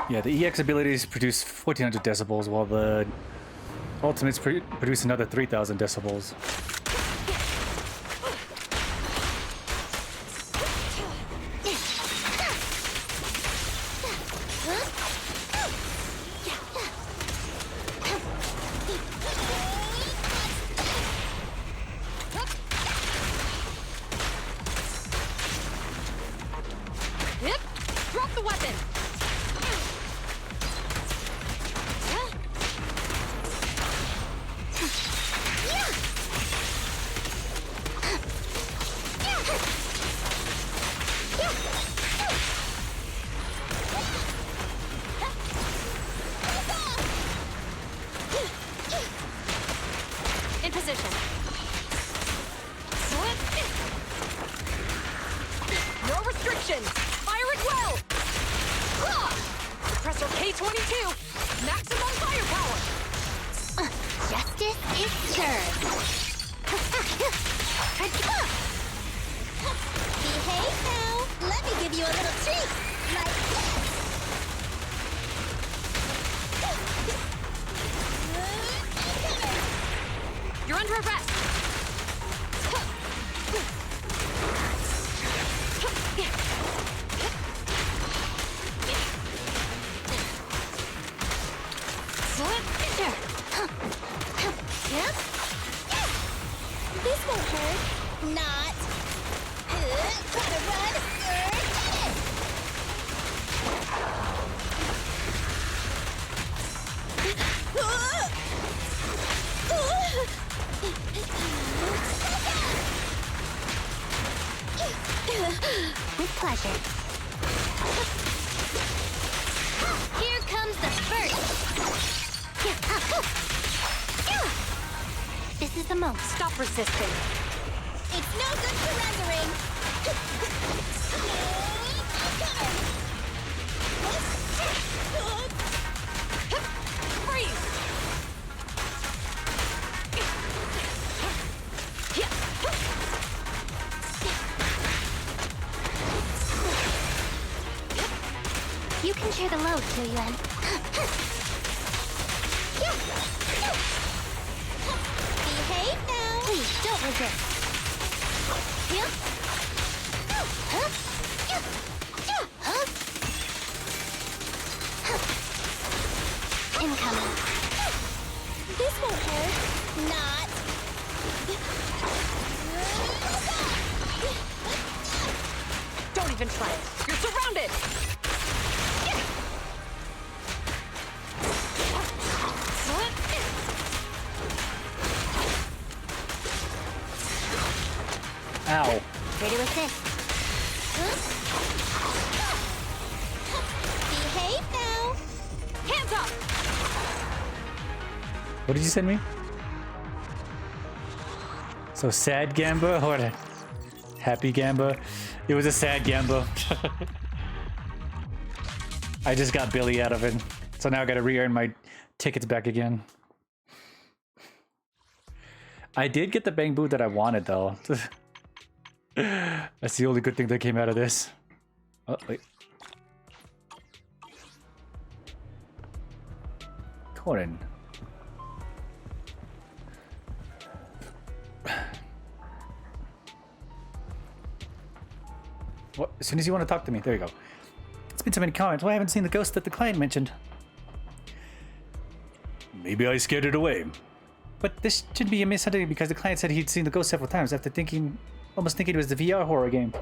Yeah, the EX abilities produce 1400 decibels, while the ultimates produce another 3000 decibels. Yep. Drop the weapon. B-22! Maximum firepower! Justice is served. Behave now. Let me give you a little treat. Like this. You're under arrest! This won't hurt. Not. Gotta run. Get it. With pleasure. Here comes the first. This is the moment. Stop resisting. It's no good surrendering. Freeze! You can share the load, Tuyuan. Behave now. Please, don't resist. Incoming. This won't hurt. Not. Don't even try it. You're surrounded! Ow. Ready to assist. Behave now. Hands up! What did you send me? So sad Gamba or happy Gamba? It was a sad Gamba. I just got Billy out of it. So now I gotta re-earn my tickets back again. I did get the Bang Boo that I wanted though. That's the only good thing that came out of this. Oh, wait. Corin. What? As soon as you want to talk to me, there you go. It's been so many comments. Why I haven't seen the ghost that the client mentioned? Maybe I scared it away. But this should be a misunderstanding because the client said he'd seen the ghost several times after almost thinking it was the VR horror game.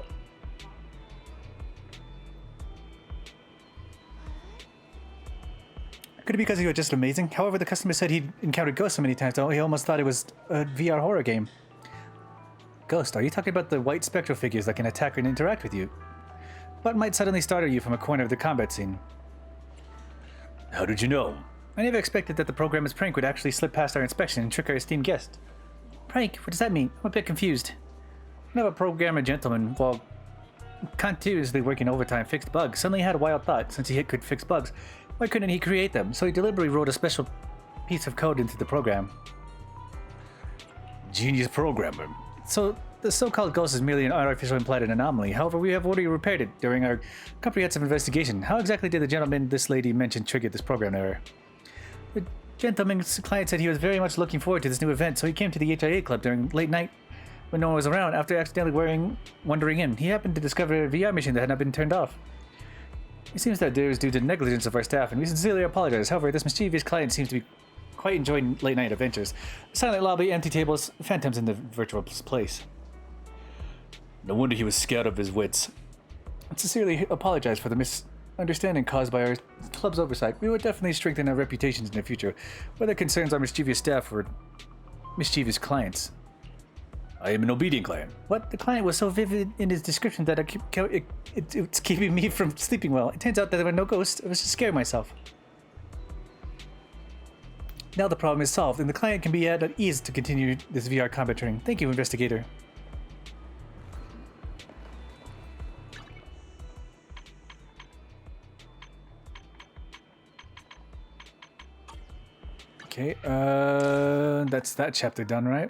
Could it be because he was just amazing? However, the customer said he'd encountered ghosts so many times, though he almost thought it was a VR horror game. Ghost, are you talking about the white spectral figures that can attack and interact with you? What might suddenly startle you from a corner of the combat scene? How did you know? I never expected that the programmer's prank would actually slip past our inspection and trick our esteemed guest. Prank? What does that mean? I'm a bit confused. Whenever a programmer gentleman, while continuously working overtime, fixed bugs, suddenly had a wild thought. Since he could fix bugs, why couldn't he create them? So he deliberately wrote a special piece of code into the program. Genius programmer. So the so-called ghost is merely an artificial implanted anomaly. However, we have already repaired it during our comprehensive investigation. How exactly did the gentleman this lady mentioned trigger this program error? The gentleman's client said he was very much looking forward to this new event, so he came to the HIA club during late night when no one was around. After accidentally wandering in, he happened to discover a VR machine that had not been turned off. It seems that it was due to negligence of our staff, and we sincerely apologize. However, this mischievous client seems to be quite enjoying late night adventures. Silent lobby, empty tables, phantoms in the virtual place. No wonder he was scared of his wits. I sincerely apologize for the misunderstanding caused by our club's oversight. We will definitely strengthen our reputations in the future, whether it concerns our mischievous staff or mischievous clients. I am an obedient client. What? The client was so vivid in his description that it's keeping me from sleeping well. It turns out that there were no ghosts. I was just scaring myself. Now the problem is solved, and the client can be at ease to continue this VR combat training. Thank you, investigator. Okay, that's that chapter done, right?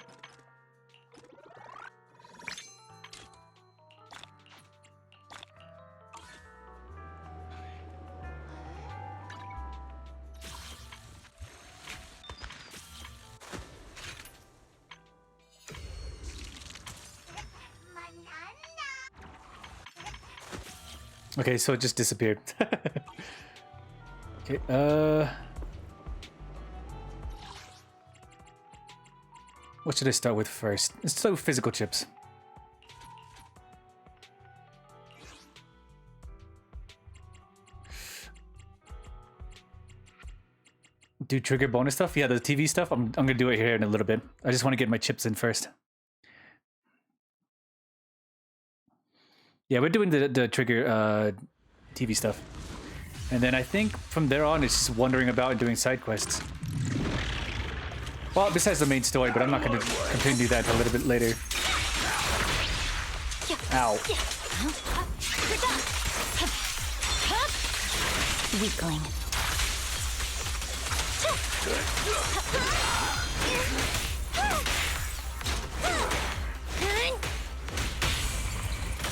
Okay, so it just disappeared. Okay, what should I start with first? Let's start with physical chips. Do trigger bonus stuff? Yeah, the TV stuff. I'm gonna do it here in a little bit. I just want to get my chips in first. Yeah, we're doing the trigger TV stuff. And then I think from there on, it's just wandering about and doing side quests. Well, besides the main story, but I'm not going to continue that a little bit later. Ow. Weakling.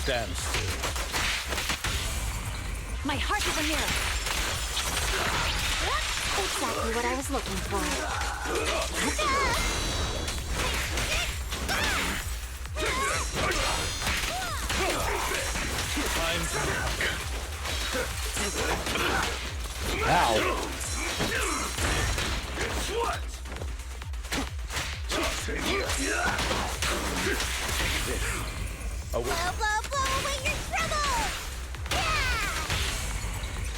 Stand still. My heart is a mirror. Exactly what I was looking for. Time to rock. Ow. Blow, blow, blow away your trouble! Yeah!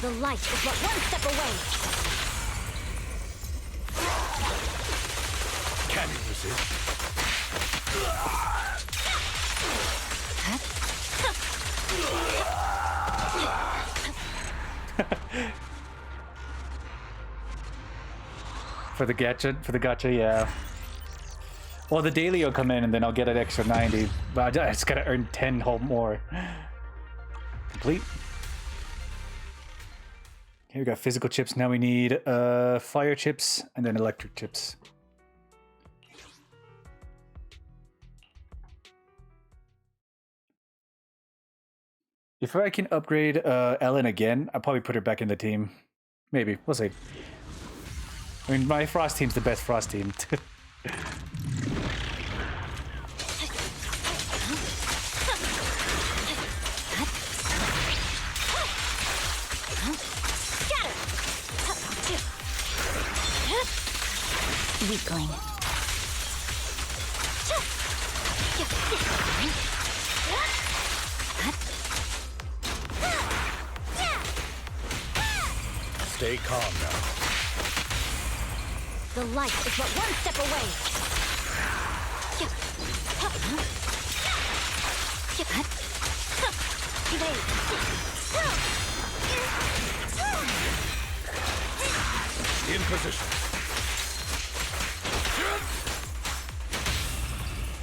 The light is but one step away. Can you resist? For the gacha, yeah. Well, the daily will come in and then I'll get an extra 90. But I just gotta earn 10 whole more. Complete. Okay, we got physical chips. Now we need fire chips and then electric chips. If I can upgrade Ellen again, I'll probably put her back in the team. Maybe. We'll see. I mean, my Frost team's the best Frost team. Weakling. Stay calm now. The light is but one step away. In position.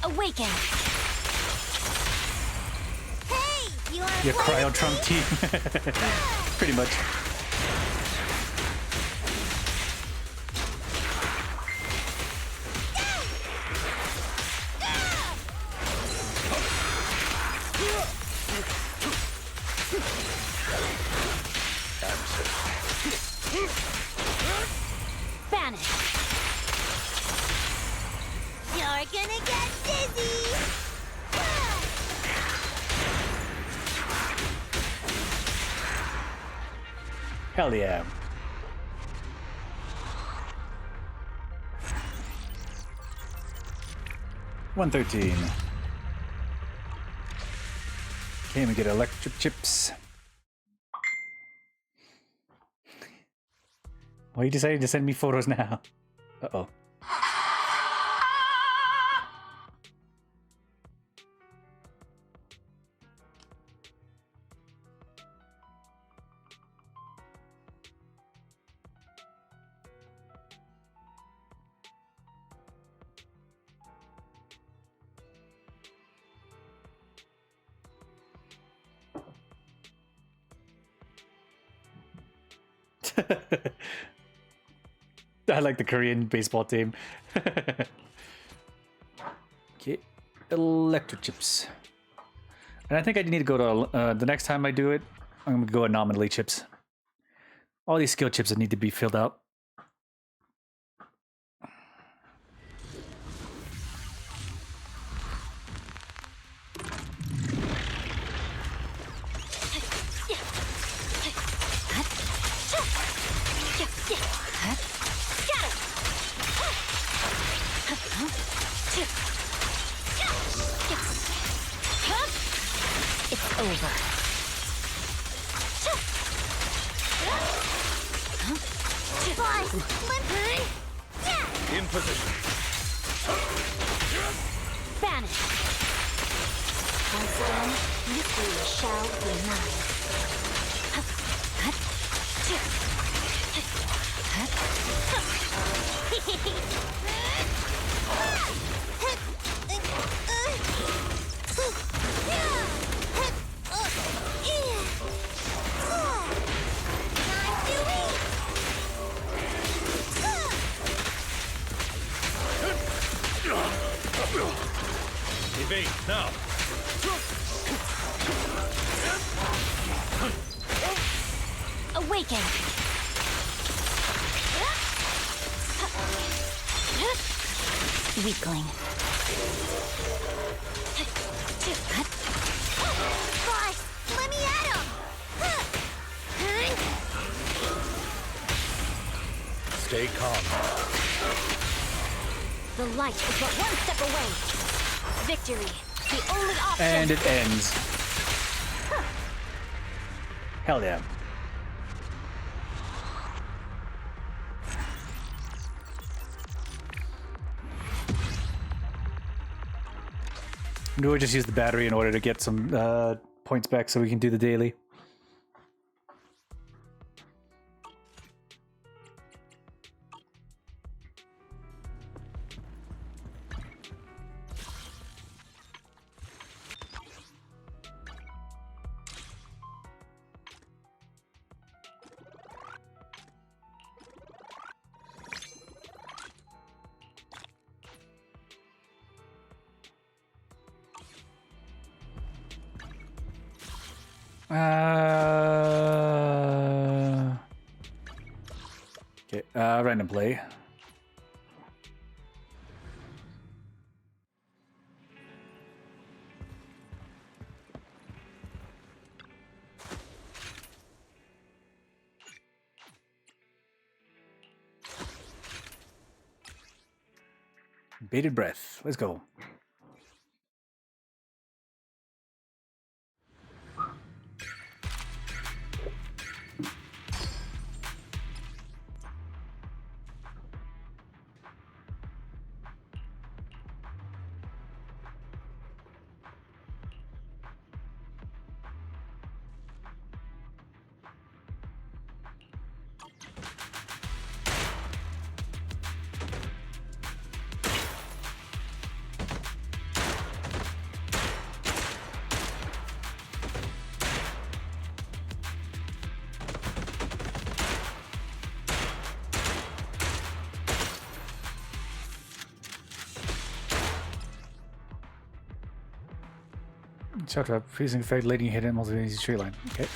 Awaken. Hey, you want to Your Cryo Trump team. Pretty much. Vanish. You're gonna get dizzy. Hell yeah. $113. Okay, we get electric chips. Why are you deciding to send me photos now? Uh-oh. I like the Korean baseball team. Okay, electro chips. And I think I need to go to the next time I do it. I'm gonna go anomaly chips. All these skill chips that need to be filled out. It's over. Fly, limp. In position. Vanish. Once again, mystery shall be mine. Evade, now. Awaken. Weakling. Boss, let me at him. Stay calm. The light is but one step away. Victory, the only option. And it ends. Hell yeah. Do I just use the battery in order to get some points back so we can do the daily? Okay, random play. Bated breath. Let's go. Shout out, freezing effect, letting you hit him multiple easy straight line. Okay.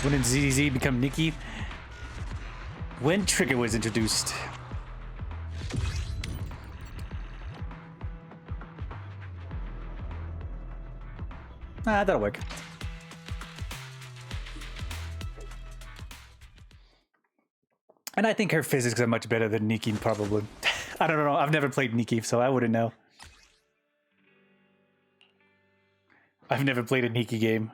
When did ZZ become Nikki? When Trigger was introduced. Ah, that'll work. And I think her physics are much better than Nikki, probably. I don't know. I've never played Nikki, so I wouldn't know. I've never played a Nikki game.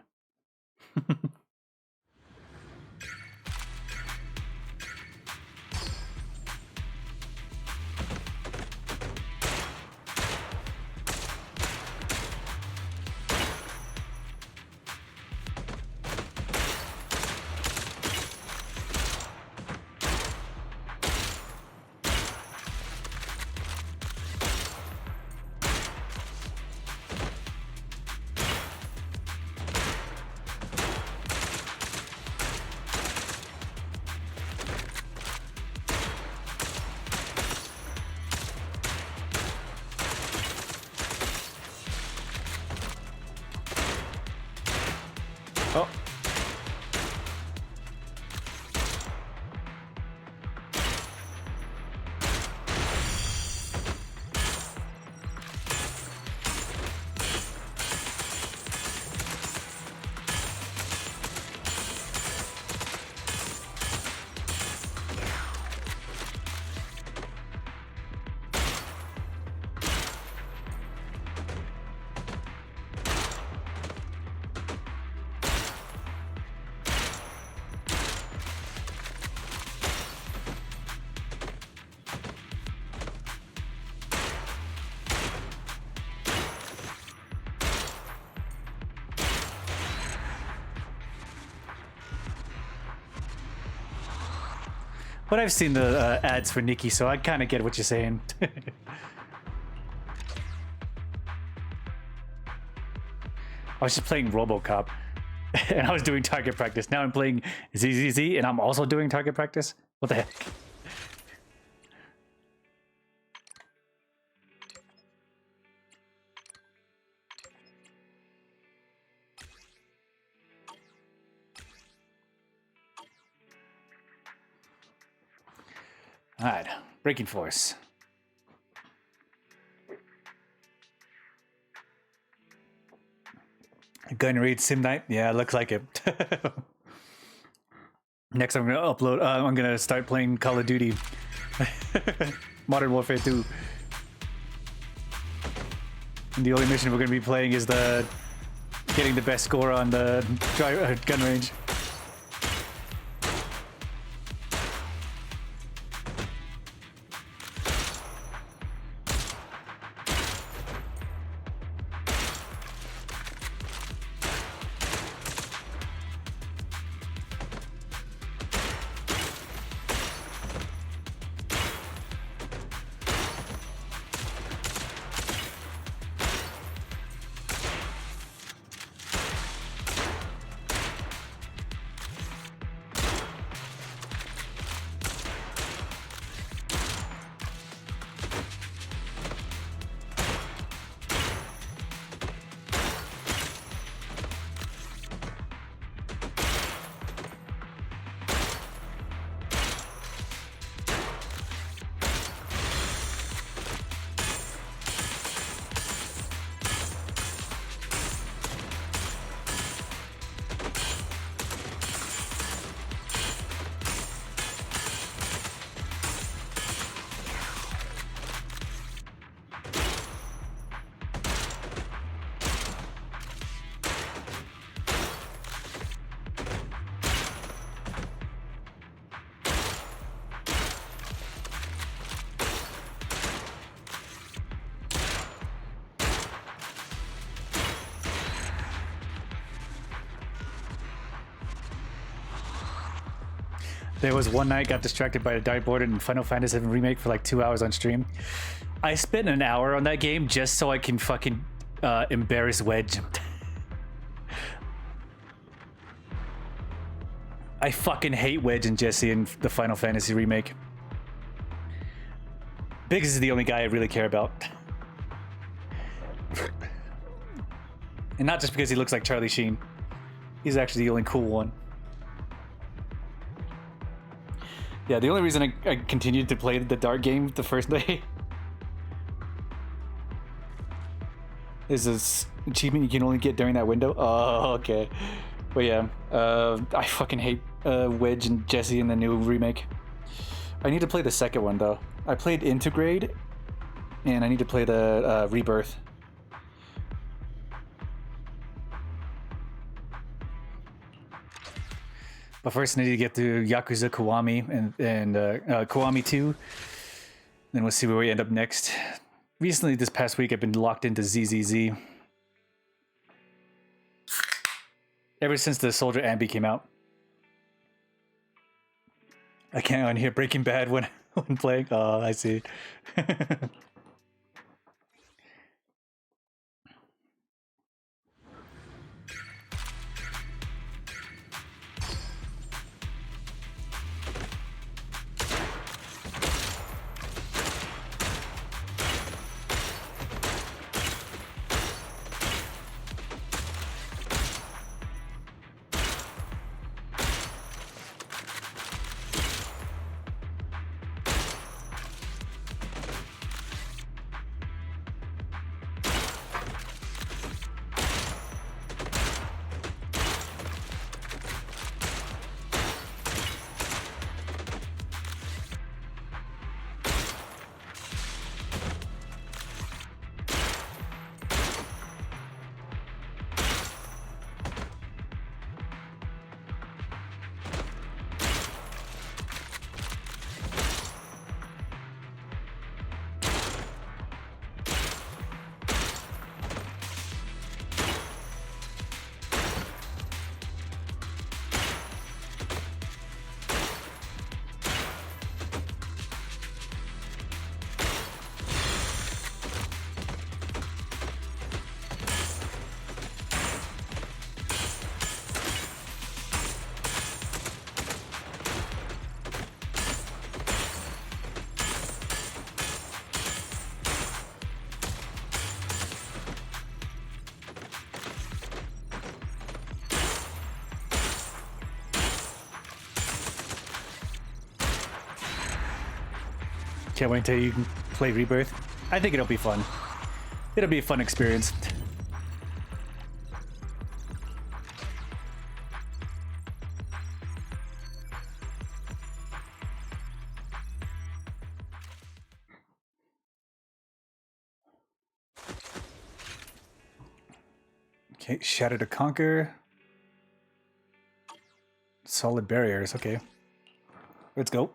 Oh. But I've seen the ads for Nikki, so I kind of get what you're saying. I was just playing RoboCop, and I was doing target practice. Now I'm playing ZZZ, and I'm also doing target practice? What the heck? All right, Breaking Force. Gun Raid Sim Night? Yeah, looks like it. Next, I'm gonna upload. I'm gonna start playing Call of Duty, Modern Warfare 2. And the only mission we're gonna be playing is the getting the best score on the gun range. There was one night, got distracted by a dartboard in Final Fantasy VII Remake for like 2 hours on stream. I spent an hour on that game just so I can fucking embarrass Wedge. I fucking hate Wedge and Jesse in the Final Fantasy Remake. Biggs is the only guy I really care about. And not just because he looks like Charlie Sheen. He's actually the only cool one. Yeah, the only reason I continued to play the dart game the first day is this achievement you can only get during that window. Oh, okay. But yeah, I fucking hate Wedge and Jesse in the new remake. I need to play the second one though. I played Intergrade, and I need to play the Rebirth. But first I need to get to Yakuza Kiwami and Kiwami 2. Then we'll see where we end up next. Recently, this past week, I've been locked into ZZZ. Ever since the Soldier Ambi came out. I can't unhear Breaking Bad when playing. Oh, I see. Can't wait until you can play Rebirth. I think it'll be fun. It'll be a fun experience. Okay, Shatter to Conquer. Solid barriers, okay. Let's go.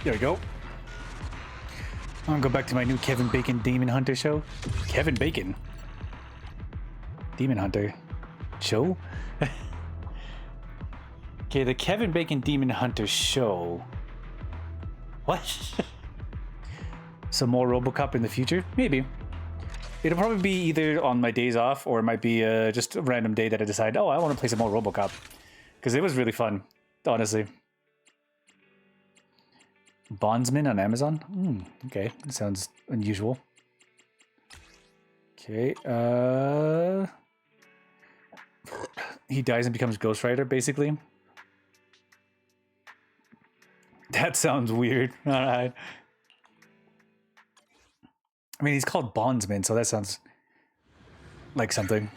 There we go. I'm gonna go back to my new Kevin Bacon Demon Hunter show. Kevin Bacon? Demon Hunter show? Okay, the Kevin Bacon Demon Hunter show. What? Some more RoboCop in the future? Maybe. It'll probably be either on my days off, or it might be just a random day that I decide, oh, I want to play some more RoboCop. Because it was really fun, honestly. Bondsman on Amazon? Okay, that sounds unusual. Okay, he dies and becomes Ghost Rider, basically. That sounds weird. Alright. I mean, he's called Bondsman, so that sounds like something.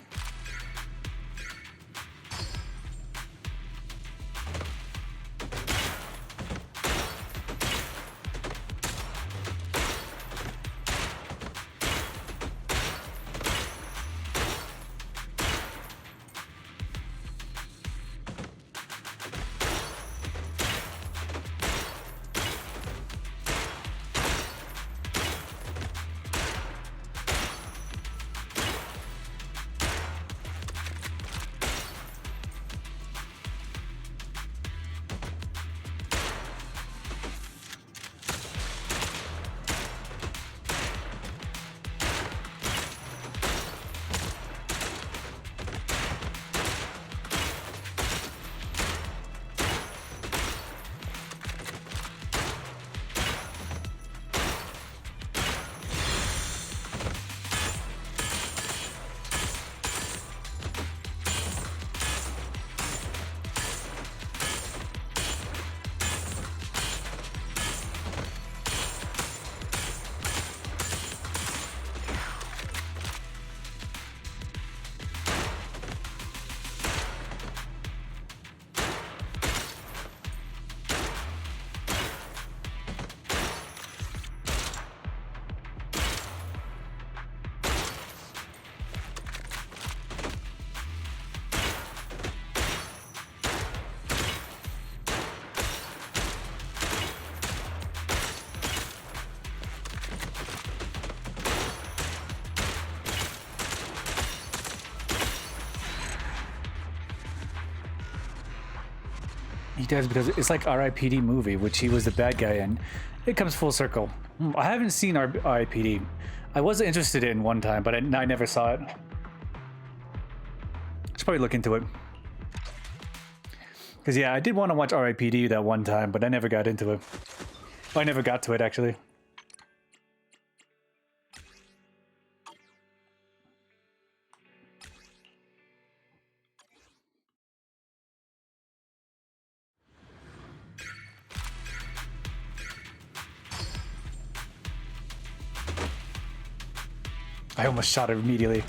He does, because it's like R.I.P.D. movie, which he was the bad guy in. It comes full circle. I haven't seen R.I.P.D. I was interested in one time, but I never saw it. Should probably look into it. Because yeah, I did want to watch R.I.P.D. that one time, but I never got into it. I never got to it, actually. I almost shot her immediately.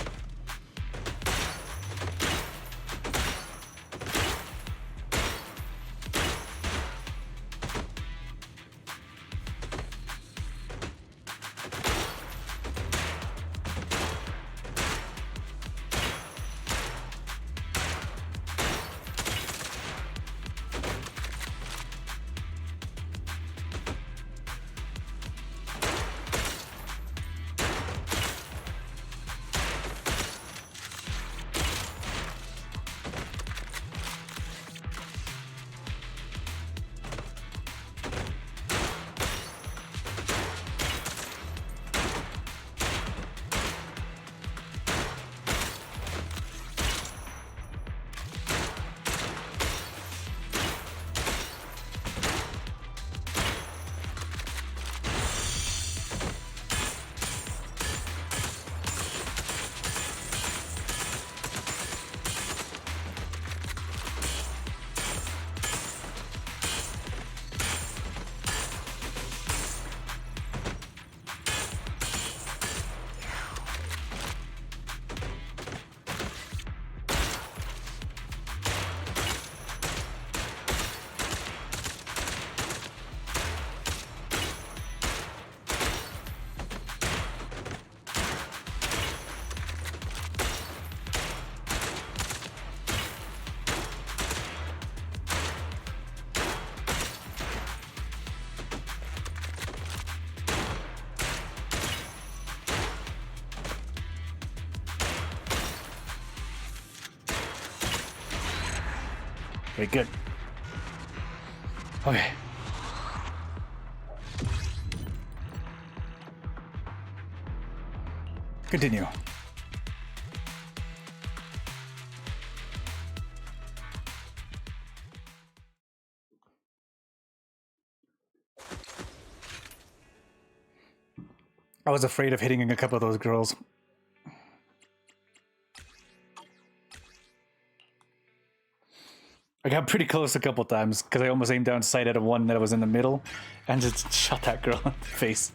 Okay, good. Okay. Continue. I was afraid of hitting a couple of those girls. I got pretty close a couple times because I almost aimed down sight at one that was in the middle and just shot that girl in the face.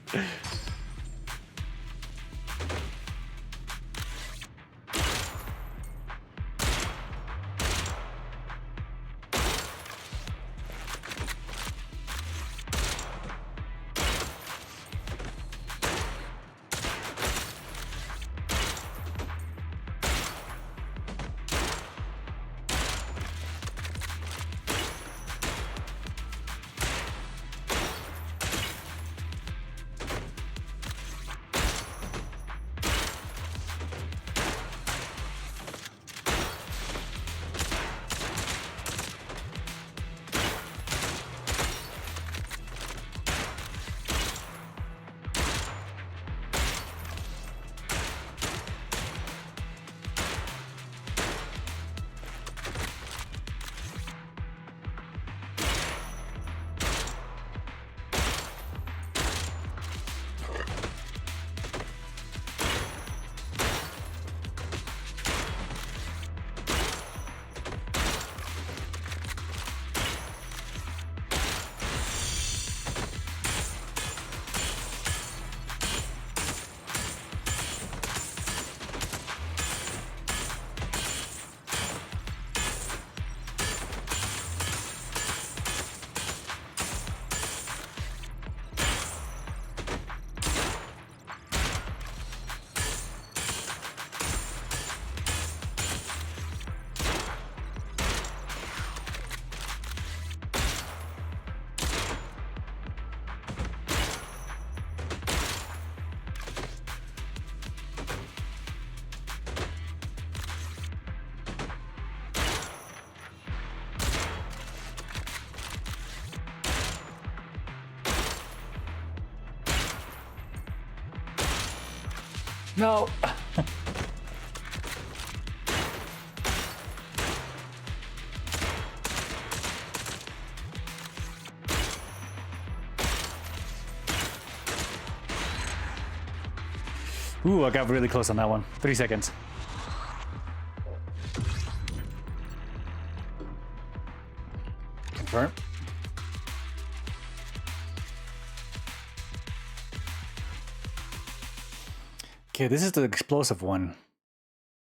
No. Ooh, I got really close on that one. 3 seconds. Confirm. Okay, this is the explosive one,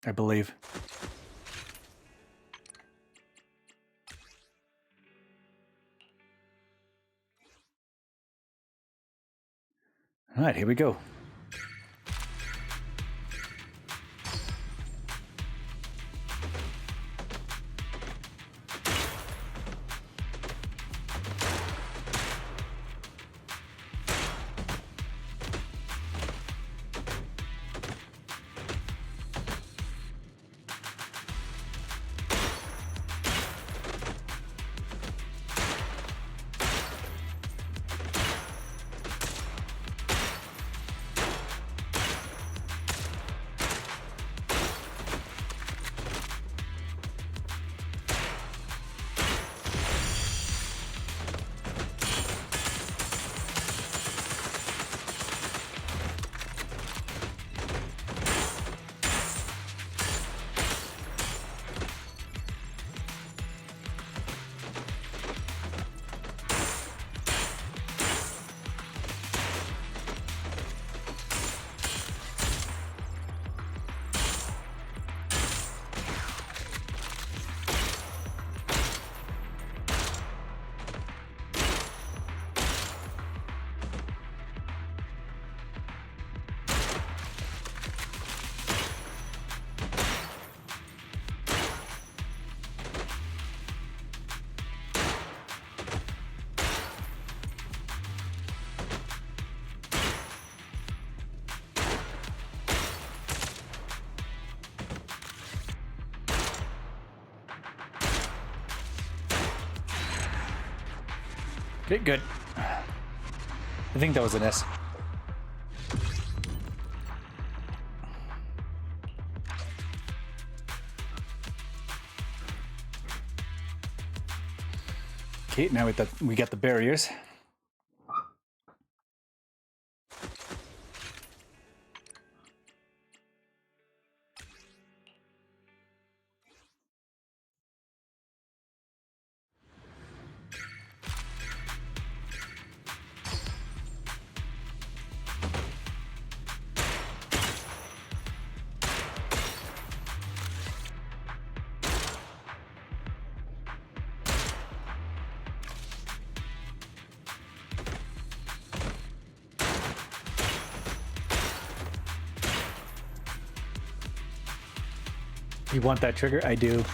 I believe. All right, here we go. Okay, good. I think that was an S. Okay, now we got the barriers. You want that trigger? I do.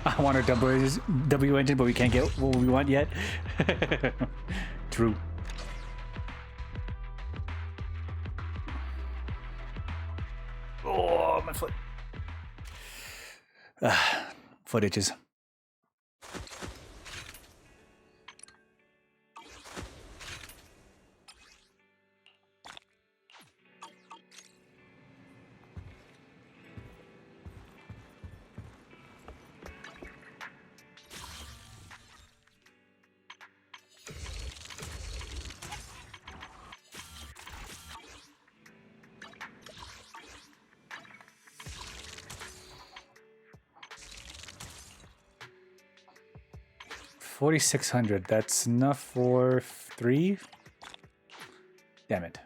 I want our W engine, but we can't get what we want yet. True. Oh, my foot. Foot itches. $4,600. That's enough for 3. Damn it.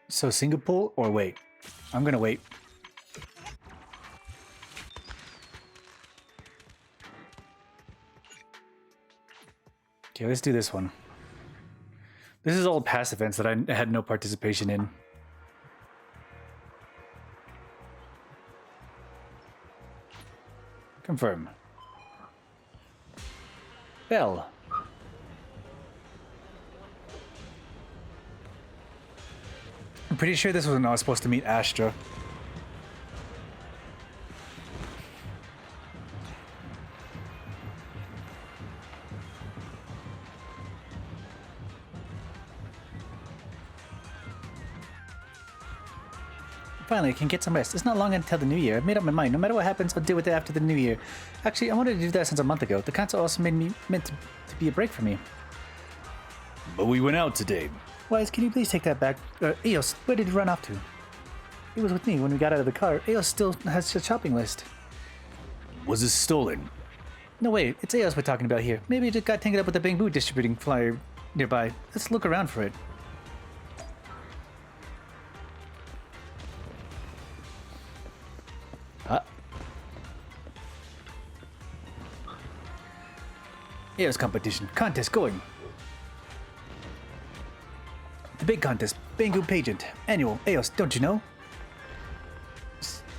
So Singapore or wait? I'm gonna wait. Okay, let's do this one. This is all past events that I had no participation in. Confirm. Bell. I'm pretty sure this was when I was supposed to meet Astra. Finally, I can get some rest. It's not long until the new year. I've made up my mind. No matter what happens, I'll deal with it after the new year. Actually, I wanted to do that since a month ago. The council also meant to be a break for me. But we went out today. Wise, can you please take that back? Eos, where did he run off to? He was with me when we got out of the car. Eos still has a shopping list. Was it stolen? No way, it's Eos we're talking about here. Maybe it just got tangled up with the Bamboo distributing flyer nearby. Let's look around for it. Eos competition. Contest going. The big contest. Bamboo pageant. Annual. Eos, don't you know?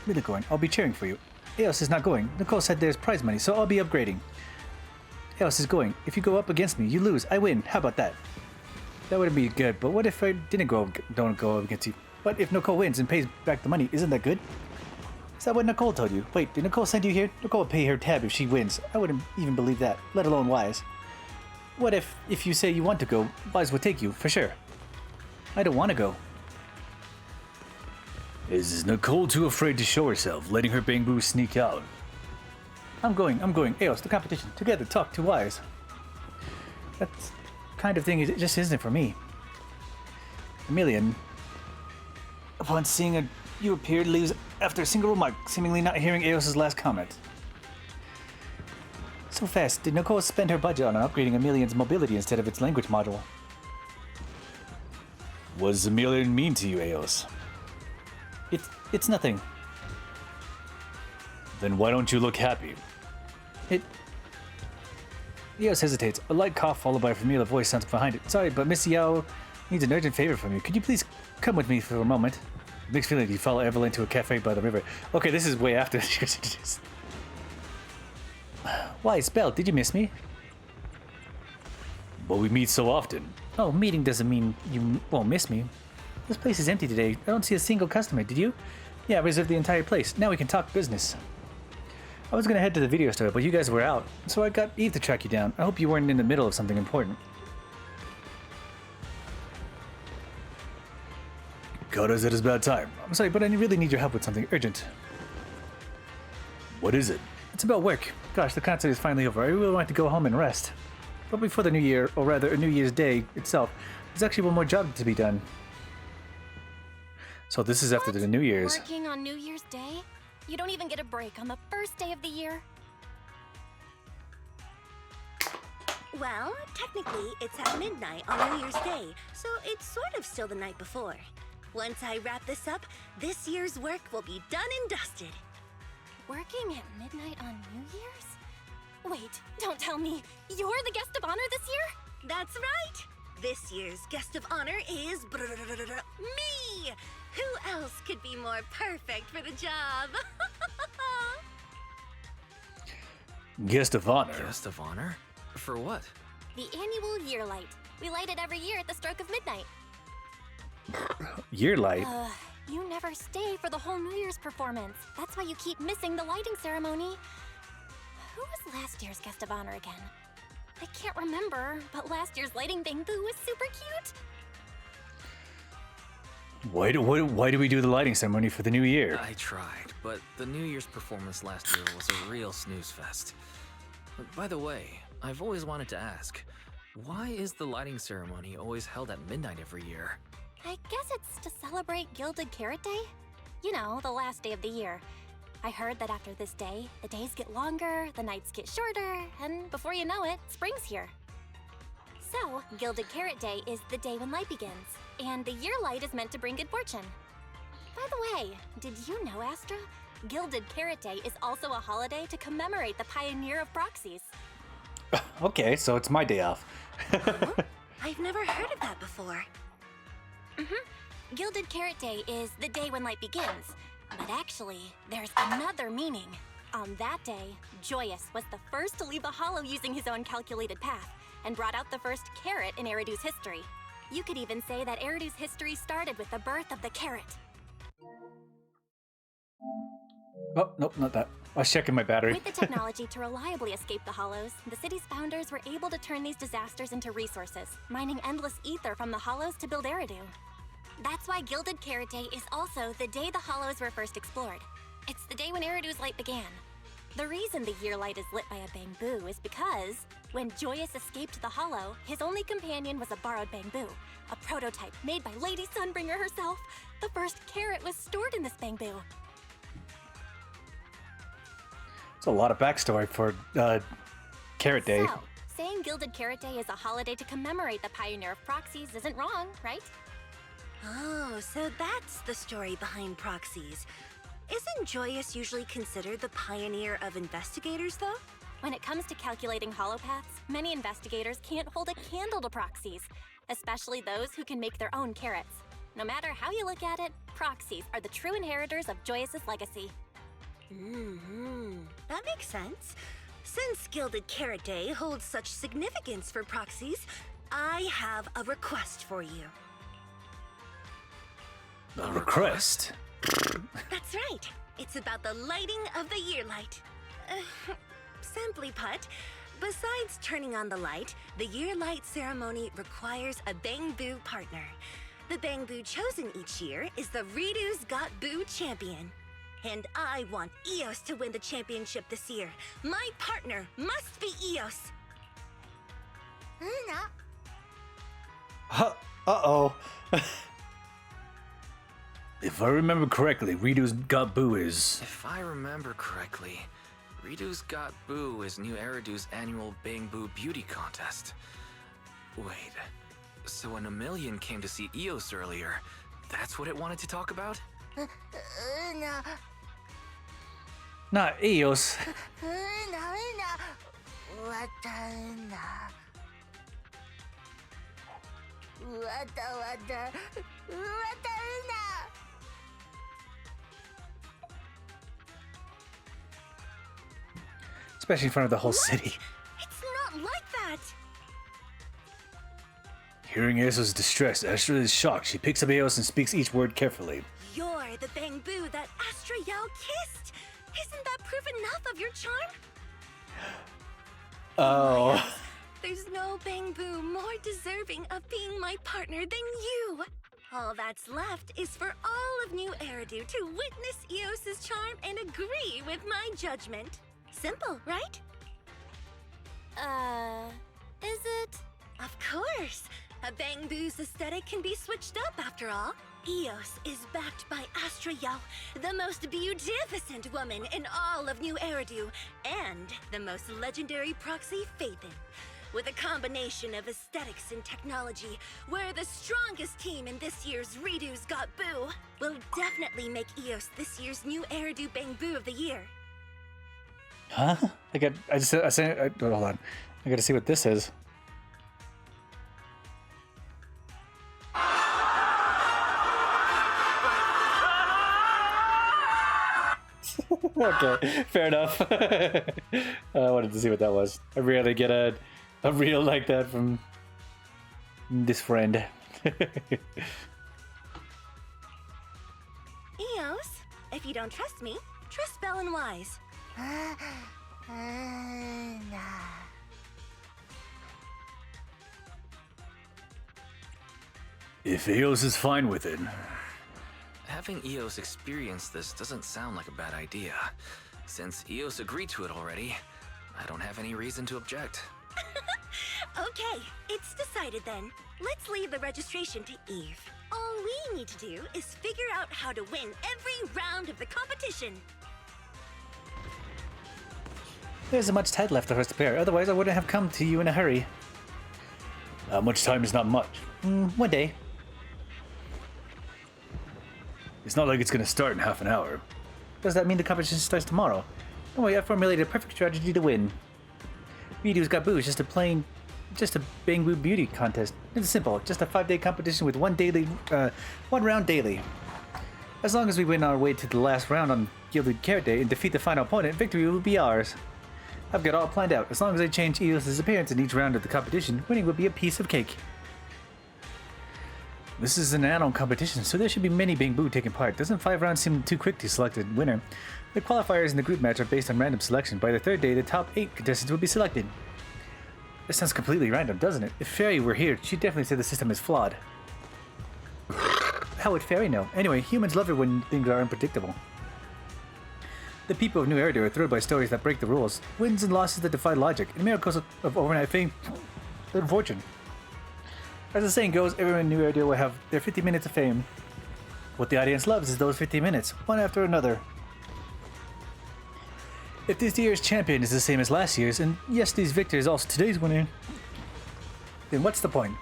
Really going. I'll be cheering for you. Eos is not going. Nicole said there's prize money, so I'll be upgrading. Eos is going. If you go up against me, you lose. I win. How about that? That wouldn't be good, but what if I don't go up against you? But if Nicole wins and pays back the money, isn't that good? Is that what Nicole told you? Wait, did Nicole send you here? Nicole would pay her tab if she wins. I wouldn't even believe that, let alone Wise. What if you say you want to go, Wise will take you, for sure. I don't want to go. Is Nicole too afraid to show herself, letting her Bamboo sneak out? I'm going. Eos, the competition. Together, talk to Wise. That kind of thing it just isn't for me. Emilian, upon seeing you appeared, leaves after a single remark, seemingly not hearing Eos's last comment. So fast, did Nicole spend her budget on upgrading Emilian's mobility instead of its language module? What does Emilian mean to you, Eos? It's nothing. Then why don't you look happy? Eos hesitates. A light cough followed by a familiar voice sounds behind it. Sorry, but Miss Yao needs an urgent favor from you. Could you please come with me for a moment? Mixed feeling, you follow Evelyn to a cafe by the river. Okay, this is way after. Why, Spell, did you miss me? But we meet so often. Oh, meeting doesn't mean you won't miss me. This place is empty today. I don't see a single customer, did you? Yeah, I reserved the entire place. Now we can talk business. I was gonna head to the video store, but you guys were out, so I got Eve to track you down. I hope you weren't in the middle of something important. Caught us at his bad time. I'm sorry, but I really need your help with something urgent. What is it? It's about work. Gosh, the concert is finally over. I really want to go home and rest. But before the new year, or rather a New Year's Day itself, there's actually one more job to be done. So this is after the New Year's. Working on New Year's Day? You don't even get a break on the first day of the year? Well, technically, it's at midnight on New Year's Day, so it's sort of still the night before. Once I wrap this up, this year's work will be done and dusted. Working at midnight on New Year's? Wait, don't tell me. You're the guest of honor this year? That's right! This year's guest of honor is me! Who else could be more perfect for the job? Guest of honor? Guest of honor? For what? The annual Year Light. We light it every year at the stroke of midnight. Year Light? You never stay for the whole New Year's performance. That's why you keep missing the lighting ceremony. Who was last year's guest of honor again? I can't remember, but last year's lighting Bamboo was super cute. Why do we do the lighting ceremony for the new year? I tried, but the New Year's performance last year was a real snooze fest. By the way, I've always wanted to ask, why is the lighting ceremony always held at midnight every year? I guess it's to celebrate Gilded Carrot Day? You know, the last day of the year. I heard that after this day, the days get longer, the nights get shorter, and before you know it, spring's here. So, Gilded Carrot Day is the day when light begins, and the year light is meant to bring good fortune. By the way, did you know, Astra? Gilded Carrot Day is also a holiday to commemorate the pioneer of proxies. Okay, so it's my day off. I've never heard of that before. Gilded Carrot Day is the day when light begins. But actually, there's another meaning. On that day, Joyous was the first to leave the Hollow using his own calculated path, and brought out the first carrot in Eridu's history. You could even say that Eridu's history started with the birth of the carrot. Oh, nope, not that. I was checking my battery. With the technology to reliably escape the hollows, the city's founders were able to turn these disasters into resources, mining endless ether from the hollows to build Eridu. That's why Gilded Carrot Day is also the day the hollows were first explored. It's the day when Eridu's light began. The reason the year light is lit by a bamboo is because when Joyous escaped the hollow, his only companion was a borrowed bamboo, a prototype made by Lady Sunbringer herself. The first carrot was stored in this bamboo. It's a lot of backstory for Carrot Day. So, saying Gilded Carrot Day is a holiday to commemorate the pioneer of proxies isn't wrong, right? Oh, so that's the story behind proxies. Isn't Joyous usually considered the pioneer of investigators, though? When it comes to calculating holopaths, many investigators can't hold a candle to proxies, especially those who can make their own carrots. No matter how you look at it, proxies are the true inheritors of Joyous's legacy. That makes sense. Since Gilded Carrot Day holds such significance for proxies, I have a request for you. A request? That's right. It's about the lighting of the year light. Simply put, besides turning on the light, the year light ceremony requires a Bangbu partner. The Bangbu chosen each year is the Ridu's Got Boo champion. And I want Eos to win the championship this year. My partner must be Eos. Uh-oh. If I remember correctly, Ridu's Got Boo is... If I remember correctly, Ridu's Got Boo is New Eridu's annual Bangbu Beauty Contest. Wait, so when Emilion came to see Eos earlier, that's what it wanted to talk about? Not Eos. Especially in front of the whole city. It's not like that. Hearing Eos' distress, Astra is shocked. She picks up Eos and speaks each word carefully. You're the Bangbu that Astra Yao kissed. Isn't that proof enough of your charm? Oh. There's no Bangbu more deserving of being my partner than you. All that's left is for all of New Eridu to witness Eos's charm and agree with my judgment. Simple, right? Is it? Of course. A Bangbu's aesthetic can be switched up after all. Eos is backed by Astra Yao, the most beautificent woman in all of New Eridu, and the most legendary proxy, Phaethon. With a combination of aesthetics and technology, we're the strongest team in this year's Ridu's Got Boo. We'll definitely make Eos this year's New Eridu Bangbu of the Year. Huh? Hold on. I gotta see what this is. Okay, fair enough. I wanted to see what that was. I rarely get a reel like that from this friend. Eos, if you don't trust me, trust Bell and Wise. If Eos is fine with it. Having Eos experience this doesn't sound like a bad idea. Since Eos agreed to it already, I don't have any reason to object. Okay, it's decided then. Let's leave the registration to Eve. All we need to do is figure out how to win every round of the competition. There isn't much time left for us to prepare, otherwise I wouldn't have come to you in a hurry. Much time is not much. One day. It's not like it's gonna start in half an hour. Does that mean the competition starts tomorrow? Don't worry, I formulated a perfect strategy to win. Ridu's Got Boo is just a Bangbu beauty contest. It's simple, just a 5-day competition with one round daily. As long as we win our way to the last round on Gilded Carrot Day and defeat the final opponent, victory will be ours. I've got it all planned out. As long as I change Eos' appearance in each round of the competition, winning will be a piece of cake. This is an add-on competition, so there should be many Bangbu taking part. Doesn't 5 rounds seem too quick to select a winner? The qualifiers in the group match are based on random selection. By the third day, the top 8 contestants will be selected. This sounds completely random, doesn't it? If Fairy were here, she'd definitely say the system is flawed. How would Fairy know? Anyway, humans love it when things are unpredictable. The people of New Eridu are thrilled by stories that break the rules, wins and losses that defy logic, and miracles of overnight fame and fortune. As the saying goes, everyone in New Eridu will have their 50 minutes of fame. What the audience loves is those 50 minutes, one after another. If this year's champion is the same as last year's, and yesterday's victor is also today's winner, then what's the point?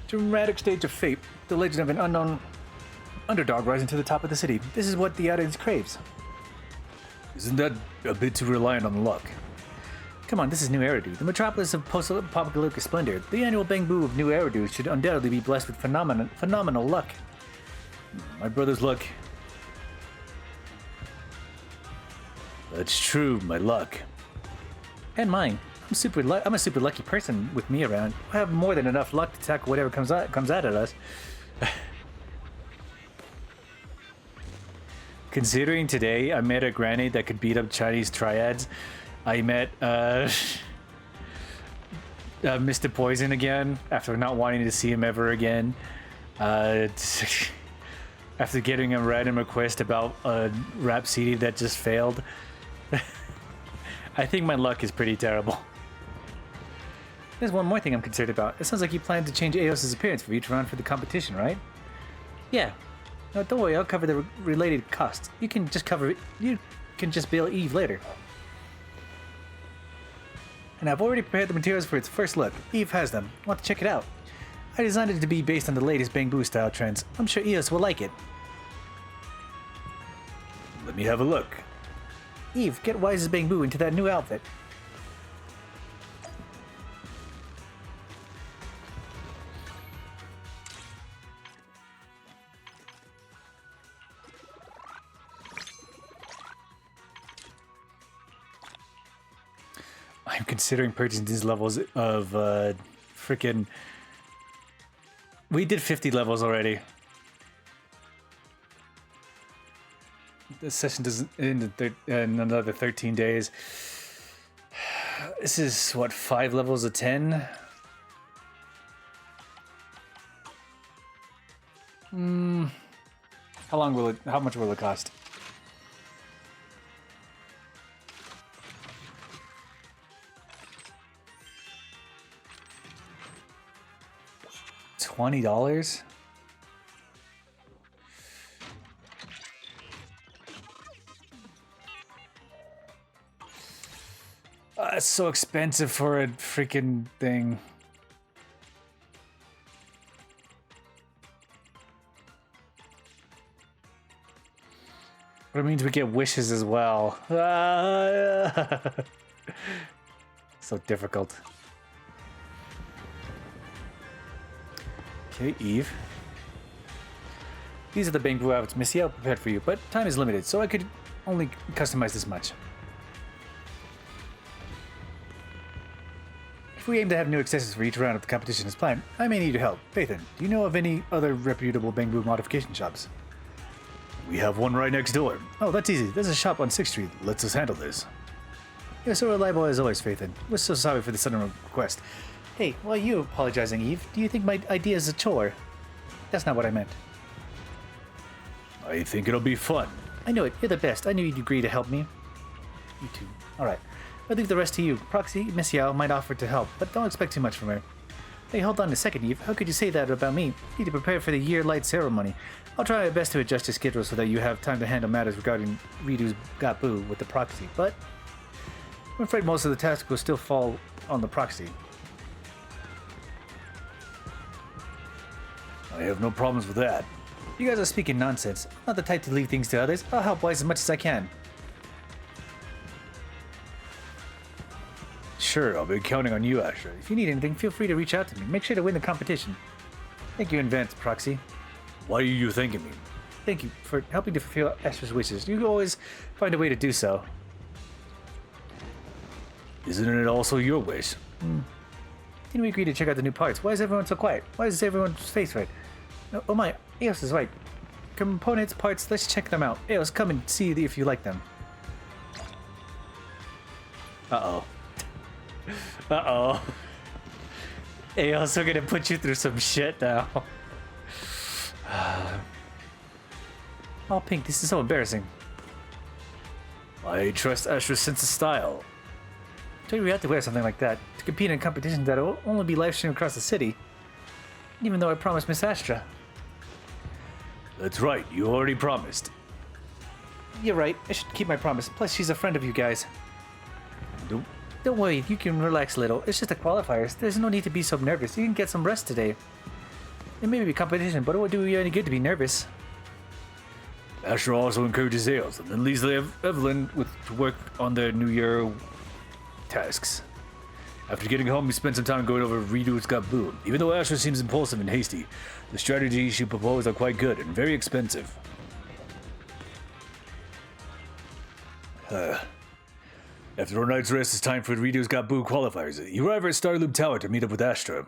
Dramatic stage of fate, the legend of an unknown underdog rising to the top of the city. This is what the audience craves. Isn't that a bit too reliant on luck? Come on, this is New Eridu, the metropolis of post-apocalyptic splendor. The annual Bangbu of New Eridu should undoubtedly be blessed with phenomenal luck. My brother's luck. That's true, my luck. And mine. I'm a super lucky person with me around. I have more than enough luck to tackle whatever comes out at us. Considering today I met a granny that could beat up Chinese triads, I met Mr. Poison again after not wanting to see him ever again. After getting a random request about a rap CD that just failed. I think my luck is pretty terrible. There's one more thing I'm concerned about. It sounds like you plan to change Eos's appearance for each round for the competition, right? Yeah. No, don't worry, I'll cover the related costs. You can just cover it. You can just bill Eve later. And I've already prepared the materials for its first look. Eve has them. Want to check it out? I designed it to be based on the latest Bangbu style trends. I'm sure Eos will like it. Let me have a look. Eve, get Wise's Bangbu into that new outfit. I'm considering purchasing these levels of freaking. We did 50 levels already. The session doesn't end in another 13 days. This is what, 5 levels of 10? How much will it cost? $20? It's so expensive for a freaking thing. But it means we get wishes as well. So difficult. Okay, Eve. These are the Bangbu outfits Miss Yao prepared for you, but time is limited, so I could only customize this much. If we aim to have new accessories for each round of the competition as planned, I may need your help. Phaethon, do you know of any other reputable Bangbu modification shops? We have one right next door. Oh, that's easy. There's a shop on 6th Street. Let's us handle this. You're so reliable as always, Phaethon. We're so sorry for the sudden request. Hey, why are you apologizing, Eve? Do you think my idea is a chore? That's not what I meant. I think it'll be fun. I knew it. You're the best. I knew you'd agree to help me. You too. Alright. I'll leave the rest to you. Proxy, Miss Yao might offer to help, but don't expect too much from her. Hey, hold on a second, Eve. How could you say that about me? You need to prepare for the year light ceremony. I'll try my best to adjust your schedule so that you have time to handle matters regarding Ridu's Gabu with the proxy, but I'm afraid most of the tasks will still fall on the proxy. I have no problems with that. You guys are speaking nonsense. I'm not the type to leave things to others. I'll help Wise as much as I can. Sure, I'll be counting on you, Asher. If you need anything, feel free to reach out to me. Make sure to win the competition. Thank you in advance, Proxy. Why are you thanking me? Thank you for helping to fulfill Asher's wishes. You always find a way to do so. Isn't it also your wish? Didn't we agree to check out the new parts? Why is everyone so quiet? Why is everyone's face red? Oh my, Eos is right. Components, parts, let's check them out. Eos, come and see if you like them. Uh-oh. Uh-oh. Eos, we're gonna put you through some shit now. Oh, Pink, this is so embarrassing. I trust Astra's sense of style. So we have to wear something like that to compete in a competition that'll only be live streamed across the city. Even though I promised Miss Astra. That's right, you already promised. You're right, I should keep my promise. Plus, she's a friend of you guys. Don't worry, you can relax a little. It's just the qualifiers. There's no need to be so nervous. You can get some rest today. It may be a competition, but it won't do you any good to be nervous. Astra also encourages Eos, and then leaves Evelyn to work on their New Year tasks. After getting home, we spent some time going over Redo's Got Boo. Even though Astra seems impulsive and hasty, the strategies she proposed are quite good and very expensive. After our night's rest, it's time for Redo's Got Boo qualifiers. You arrive at Starloop Tower to meet up with Astra.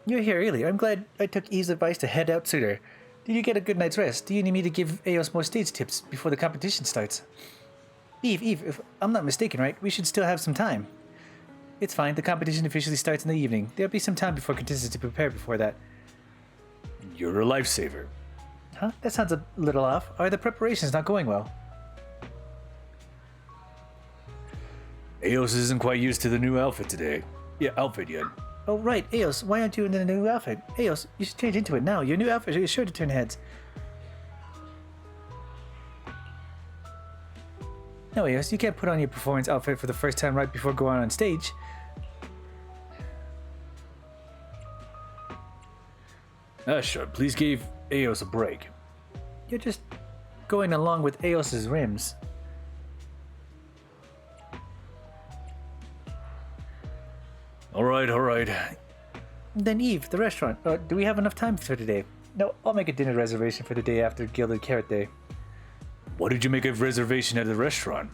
You're here early. I'm glad I took Eve's advice to head out sooner. Did you get a good night's rest? Do you need me to give Eos more stage tips before the competition starts? Eve, if I'm not mistaken, right? We should still have some time. It's fine. The competition officially starts in the evening. There'll be some time before contestants to prepare before that. You're a lifesaver. Huh? That sounds a little off. Are the preparations not going well? Eos isn't quite used to the new outfit today. Yeah, outfit yet. Oh, right. Eos, why aren't you in the new outfit? Eos, you should change into it now. Your new outfit is sure to turn heads. No, Eos, you can't put on your performance outfit for the first time right before going on stage. Sure. Please give Eos a break. You're just going along with Eos's rims. All right. Then Eve, the restaurant. Do we have enough time for today? No, I'll make a dinner reservation for the day after Gilded Carrot Day. Why did you make a reservation at the restaurant?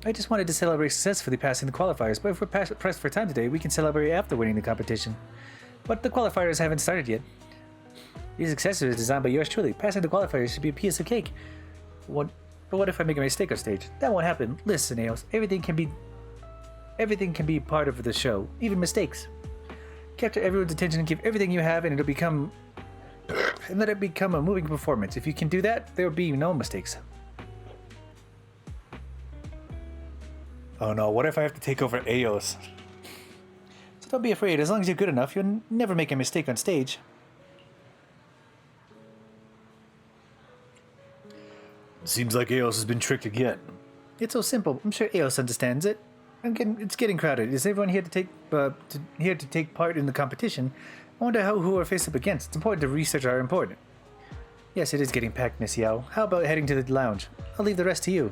I just wanted to celebrate successfully passing the qualifiers, but if we're pressed for time today, we can celebrate after winning the competition. But the qualifiers haven't started yet. These accessories designed by yours truly. Passing the qualifiers should be a piece of cake. But what if I make a mistake on stage? That won't happen. Listen, Eos, everything can be part of the show, even mistakes. Capture everyone's attention and give everything you have, and let it become a moving performance. If you can do that, there will be no mistakes. Oh no, what if I have to take over Eos? So don't be afraid, as long as you're good enough, you'll never make a mistake on stage. Seems like Eos has been tricked again. It's so simple. I'm sure Eos understands it. It's getting crowded. Is everyone here to take part in the competition? I wonder who we're faced up against. It's important to research our important. Yes, it is getting packed, Miss Yao. How about heading to the lounge? I'll leave the rest to you.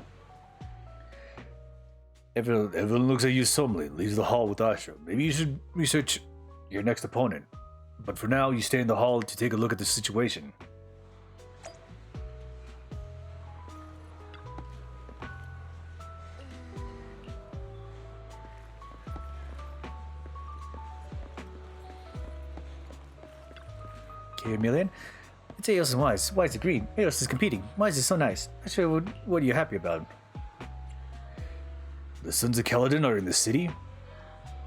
Everyone looks at you solemnly and leaves the hall with Astra. Maybe you should research your next opponent. But for now, you stay in the hall to take a look at the situation. Okay, Emilian. It's Eos and Wise. Wise agreed. Eos is competing. Wise is so nice. Actually, what are you happy about? The Sons of Kaladin are in the city?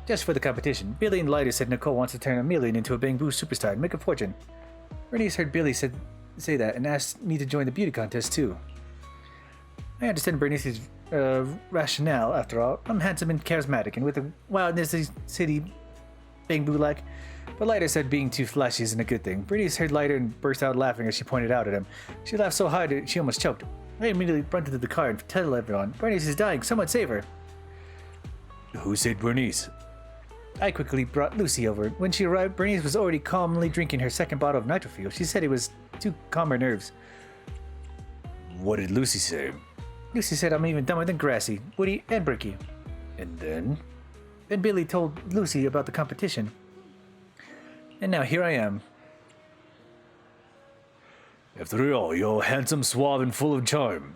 Just for the competition. Billy and Lighter said Nicole wants to turn Emilian into a Bang Boo superstar and make a fortune. Bernice heard Billy say that and asked me to join the beauty contest too. I understand Bernice's rationale, after all. I'm handsome and charismatic, and with a wildness of city Bang Boo-like. But Lighter said being too flashy isn't a good thing. Bernice heard Lighter and burst out laughing as she pointed out at him. She laughed so hard that she almost choked. I immediately runted to the car and told everyone, Bernice is dying, someone save her. Who saved Bernice? I quickly brought Lucy over. When she arrived, Bernice was already calmly drinking her second bottle of nitrofuel. She said it was to calm her nerves. What did Lucy say? Lucy said I'm even dumber than Grassy, Woody, and Bricky. And then? Then Billy told Lucy about the competition. And now here I am. After all, you're handsome, suave, and full of charm.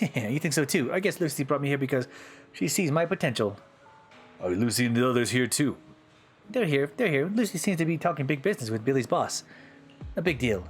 You think so too? I guess Lucy brought me here because she sees my potential. Are Lucy and the others here too? They're here. They're here. Lucy seems to be talking big business with Billy's boss. A big deal.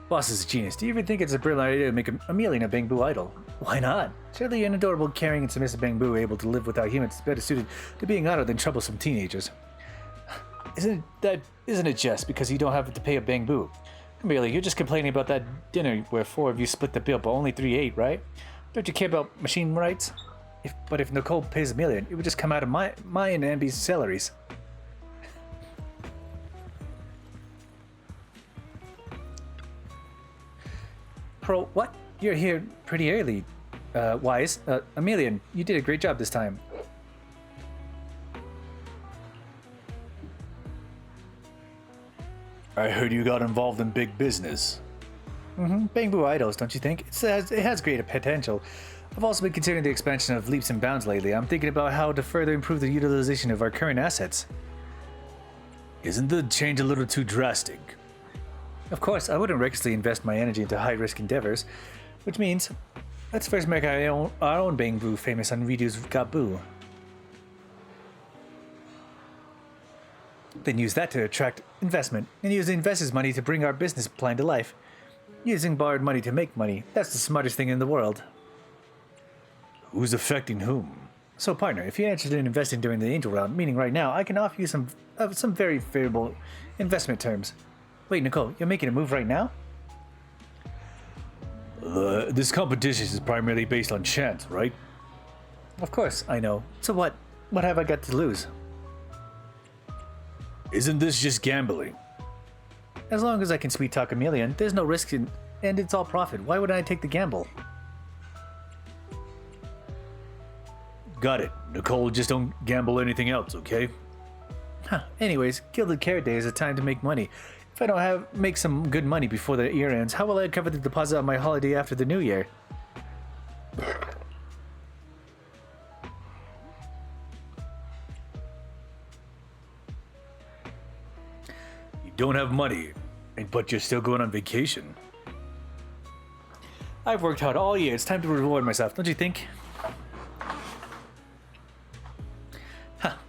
Boss is a genius. Do you even think it's a brilliant idea to make a million of Bangbu idol? Why not? Surely an adorable, caring, and submissive Bangbu able to live without humans is better suited to being idle than troublesome teenagers. Isn't it just because you don't have to pay a Bangbu? Really, you're just complaining about that dinner where 4 of you split the bill, but only 3 ate, right? Don't you care about machine rights? But if Nicole pays $1 million, it would just come out of my and Ambi's salaries. Pro, what? You're here pretty early, Wise. $1 million. You did a great job this time. I heard you got involved in big business. Bangbu Idols, don't you think? It has great potential. I've also been considering the expansion of leaps and bounds lately. I'm thinking about how to further improve the utilization of our current assets. Isn't the change a little too drastic? Of course, I wouldn't recklessly invest my energy into high-risk endeavors, which means let's first make our own Bangbu famous on Redo's Gabu. Then use that to attract investment, and use the investors' money to bring our business plan to life. Using borrowed money to make money, that's the smartest thing in the world. Who's affecting whom? So, partner, if you're interested in investing during the angel round, meaning right now, I can offer you some very favorable investment terms. Wait, Nicole, you're making a move right now? This competition is primarily based on chance, right? Of course, I know. So what? What have I got to lose? Isn't this just gambling? As long as I can sweet talk $1 million, there's no risk and it's all profit. Why would I take the gamble? Got it. Nicole, just don't gamble anything else, okay? Anyways, Gilded Carrot Day is a time to make money. If I don't make some good money before the year ends, how will I cover the deposit on my holiday after the new year? You don't have money, but you're still going on vacation. I've worked hard all year. It's time to reward myself, don't you think?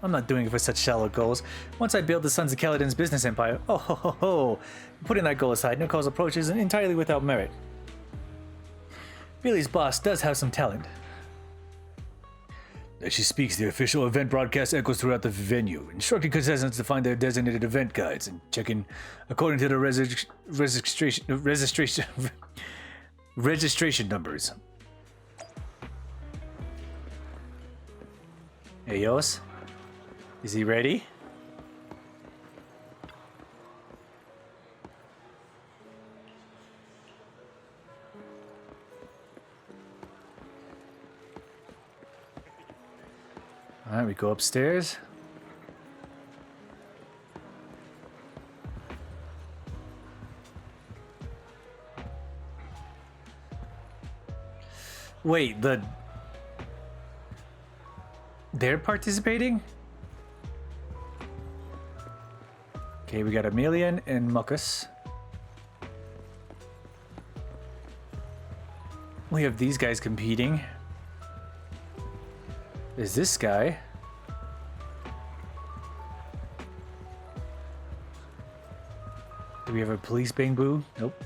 I'm not doing it for such shallow goals. Once I build the Sons of Kaladin's business empire, putting that goal aside, Nicole's approach is entirely without merit. Billy's boss does have some talent. As she speaks, the official event broadcast echoes throughout the venue, instructing contestants to find their designated event guides and check in according to the registration numbers. Hey, Yos. Is he ready? Alright, we go upstairs. Wait, they're participating? Okay, we got Emilian and Muckus. We have these guys competing. There's this guy. Do we have a police Bangbu? Nope.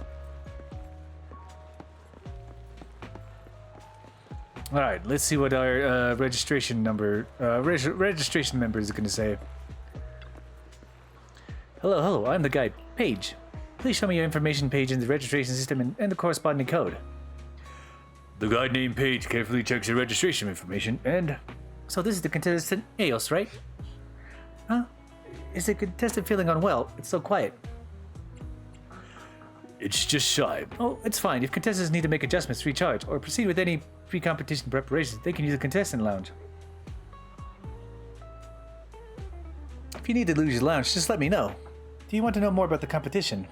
All right, let's see what our registration number, registration member is going to say. Hello, I'm the guide, Paige. Please show me your information page in the registration system and the corresponding code. The guide named Paige carefully checks your registration information and... So this is the contestant Eos, right? Huh? Is the contestant feeling unwell? It's so quiet. It's just shy. Oh, it's fine. If contestants need to make adjustments to recharge or proceed with any pre-competition preparations, they can use the contestant lounge. If you need to lose your lounge, just let me know. Do you want to know more about the competition?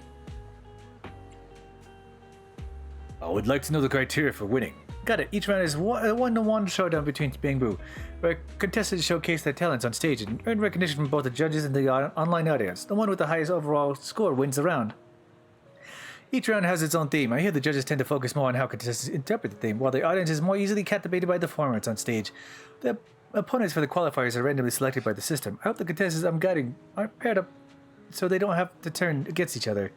I would like to know the criteria for winning. Got it. Each round is a one-to-one showdown between Bangbu, where contestants showcase their talents on stage and earn recognition from both the judges and the online audience. The one with the highest overall score wins the round. Each round has its own theme. I hear the judges tend to focus more on how contestants interpret the theme, while the audience is more easily captivated by the performance on stage. The opponents for the qualifiers are randomly selected by the system. I hope the contestants I'm guiding aren't paired up so they don't have to turn against each other.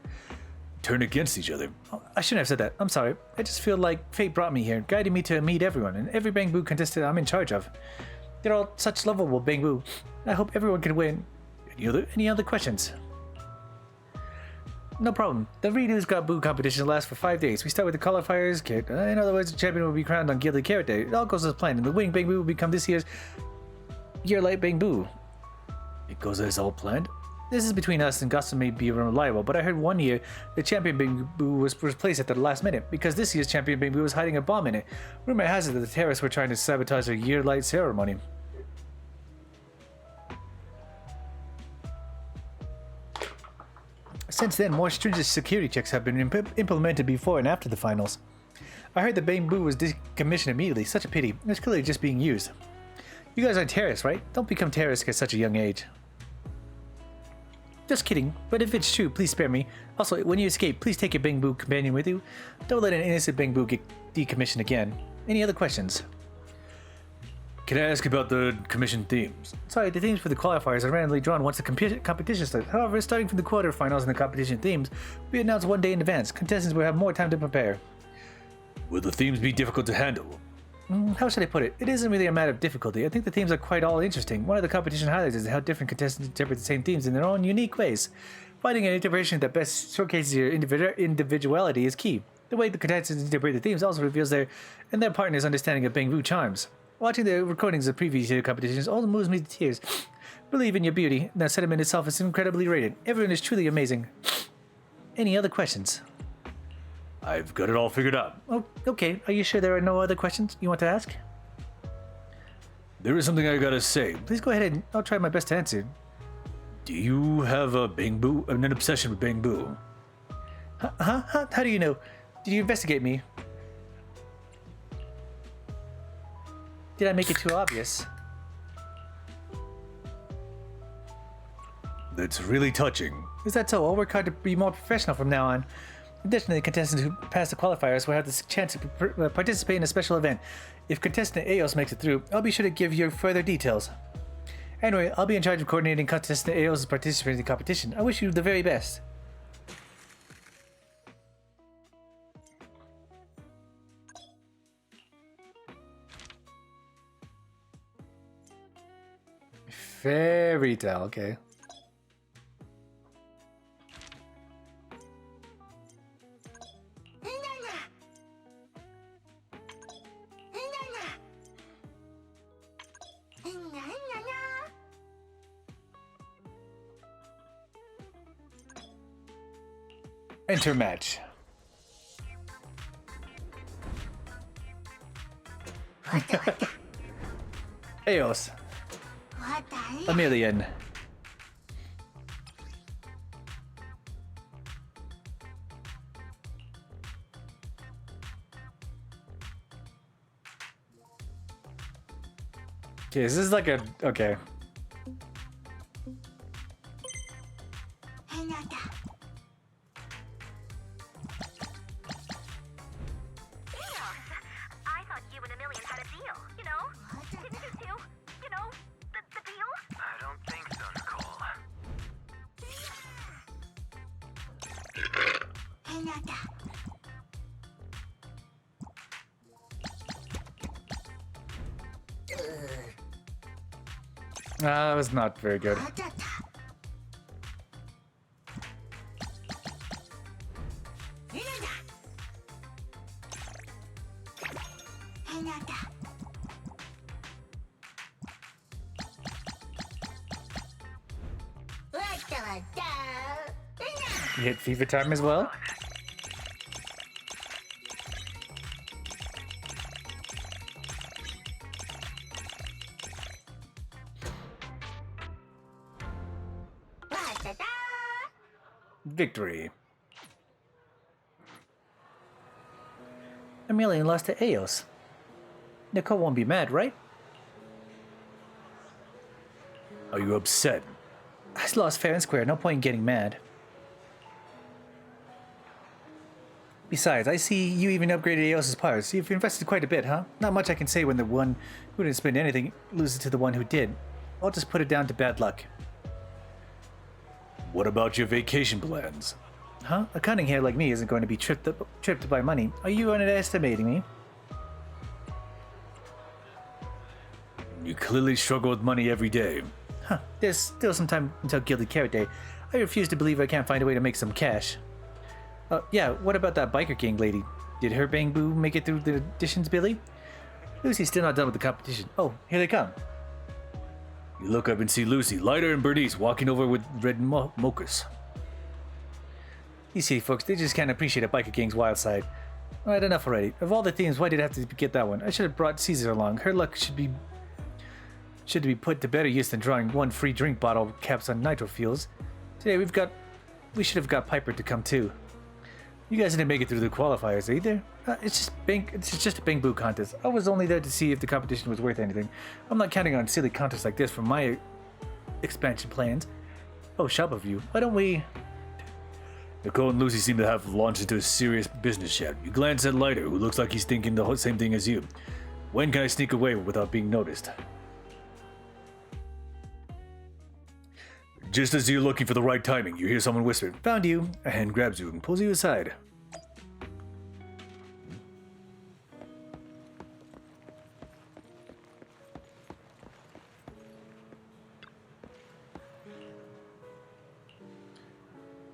Turn against each other? Oh, I shouldn't have said that. I'm sorry. I just feel like fate brought me here, guiding me to meet everyone, and every Bangbu contestant I'm in charge of. They're all such lovable Bangbu. I hope everyone can win. Any other questions? No problem. The Redo's Got Boo competition lasts for 5 days. We start with the qualifiers. In other words, the champion will be crowned on Gilded Carrot Day. It all goes as planned, and the winning Bangbu will become this year's Year-Light Bangbu. It goes as all planned? This is between us, and gossip may be unreliable, but I heard one year the champion Bangbu was replaced at the last minute because this year's champion Bangbu was hiding a bomb in it. Rumor has it that the terrorists were trying to sabotage their Year-Light ceremony. Since then, more stringent security checks have been implemented before and after the finals. I heard the Bangbu was decommissioned immediately. Such a pity. It's clearly just being used. You guys aren't terrorists, right? Don't become terrorists at such a young age. Just kidding, but if it's true, please spare me. Also, when you escape, please take your Bangbu companion with you. Don't let an innocent Bangbu get decommissioned again. Any other questions? Can I ask about the commission themes? Sorry, the themes for the qualifiers are randomly drawn once the competition starts. However, starting from the quarterfinals and the competition themes, we announce 1 day in advance. Contestants will have more time to prepare. Will the themes be difficult to handle? How should I put it? It isn't really a matter of difficulty. I think the themes are quite all interesting. One of the competition highlights is how different contestants interpret the same themes in their own unique ways. Finding an interpretation that best showcases your individuality is key. The way the contestants interpret the themes also reveals their partner's understanding of Bangbu charms. Watching the recordings of previous year competitions also moves me to tears. Believe in your beauty. That sentiment itself is incredibly rated. Everyone is truly amazing. Any other questions? I've got it all figured out. Oh, okay. Are you sure there are no other questions you want to ask? There is something I gotta say. Please go ahead and I'll try my best to answer. Do you have a Bangbu, an obsession with Bangbu? Huh? How do you know? Did you investigate me? Did I make it too obvious? That's really touching. Is that so? I'll work hard to be more professional from now on. Additionally, contestants who pass the qualifiers will have the chance to participate in a special event. If contestant Eos makes it through, I'll be sure to give you further details. Anyway, I'll be in charge of coordinating contestant Eos' participation in the competition. I wish you the very best. Fairy tale, okay. Enter match. Eos. Emilian. Okay, this is like a... okay. That was not very good. You hit fever time as well? Victory. Emilian lost to Eos. Nicole won't be mad, right? Are you upset? I lost fair and square. No point in getting mad. Besides, I see you even upgraded Eos's powers. You've invested quite a bit, huh? Not much I can say when the one who didn't spend anything loses to the one who did. I'll just put it down to bad luck. What about your vacation plans? Huh? A cunning hair like me isn't going to be tripped by money. Are you underestimating me? You clearly struggle with money every day. Huh. There's still some time until Gilded Carrot Day. I refuse to believe I can't find a way to make some cash. Yeah, what about that biker gang lady? Did her Bang Boo make it through the auditions, Billy? Lucy's still not done with the competition. Oh, here they come. You look up and see Lucy, Lighter, and Bernice walking over with red mochas. You see, folks, they just can't appreciate a biker gang's wild side. Alright, enough already. Of all the themes, why did I have to get that one? I should have brought Caesar along. Her luck should be put to better use than drawing one free drink bottle caps on nitro fuels. Today we should have got Piper to come too. You guys didn't make it through the qualifiers either. It's just a Bang Boo contest. I was only there to see if the competition was worth anything. I'm not counting on silly contests like this for my expansion plans. Oh, shop of you. Why don't we... Nicole and Lucy seem to have launched into a serious business chat. You glance at Lighter, who looks like he's thinking the same thing as you. When can I sneak away without being noticed? Just as you're looking for the right timing, you hear someone whisper, "Found you." A hand grabs you and pulls you aside.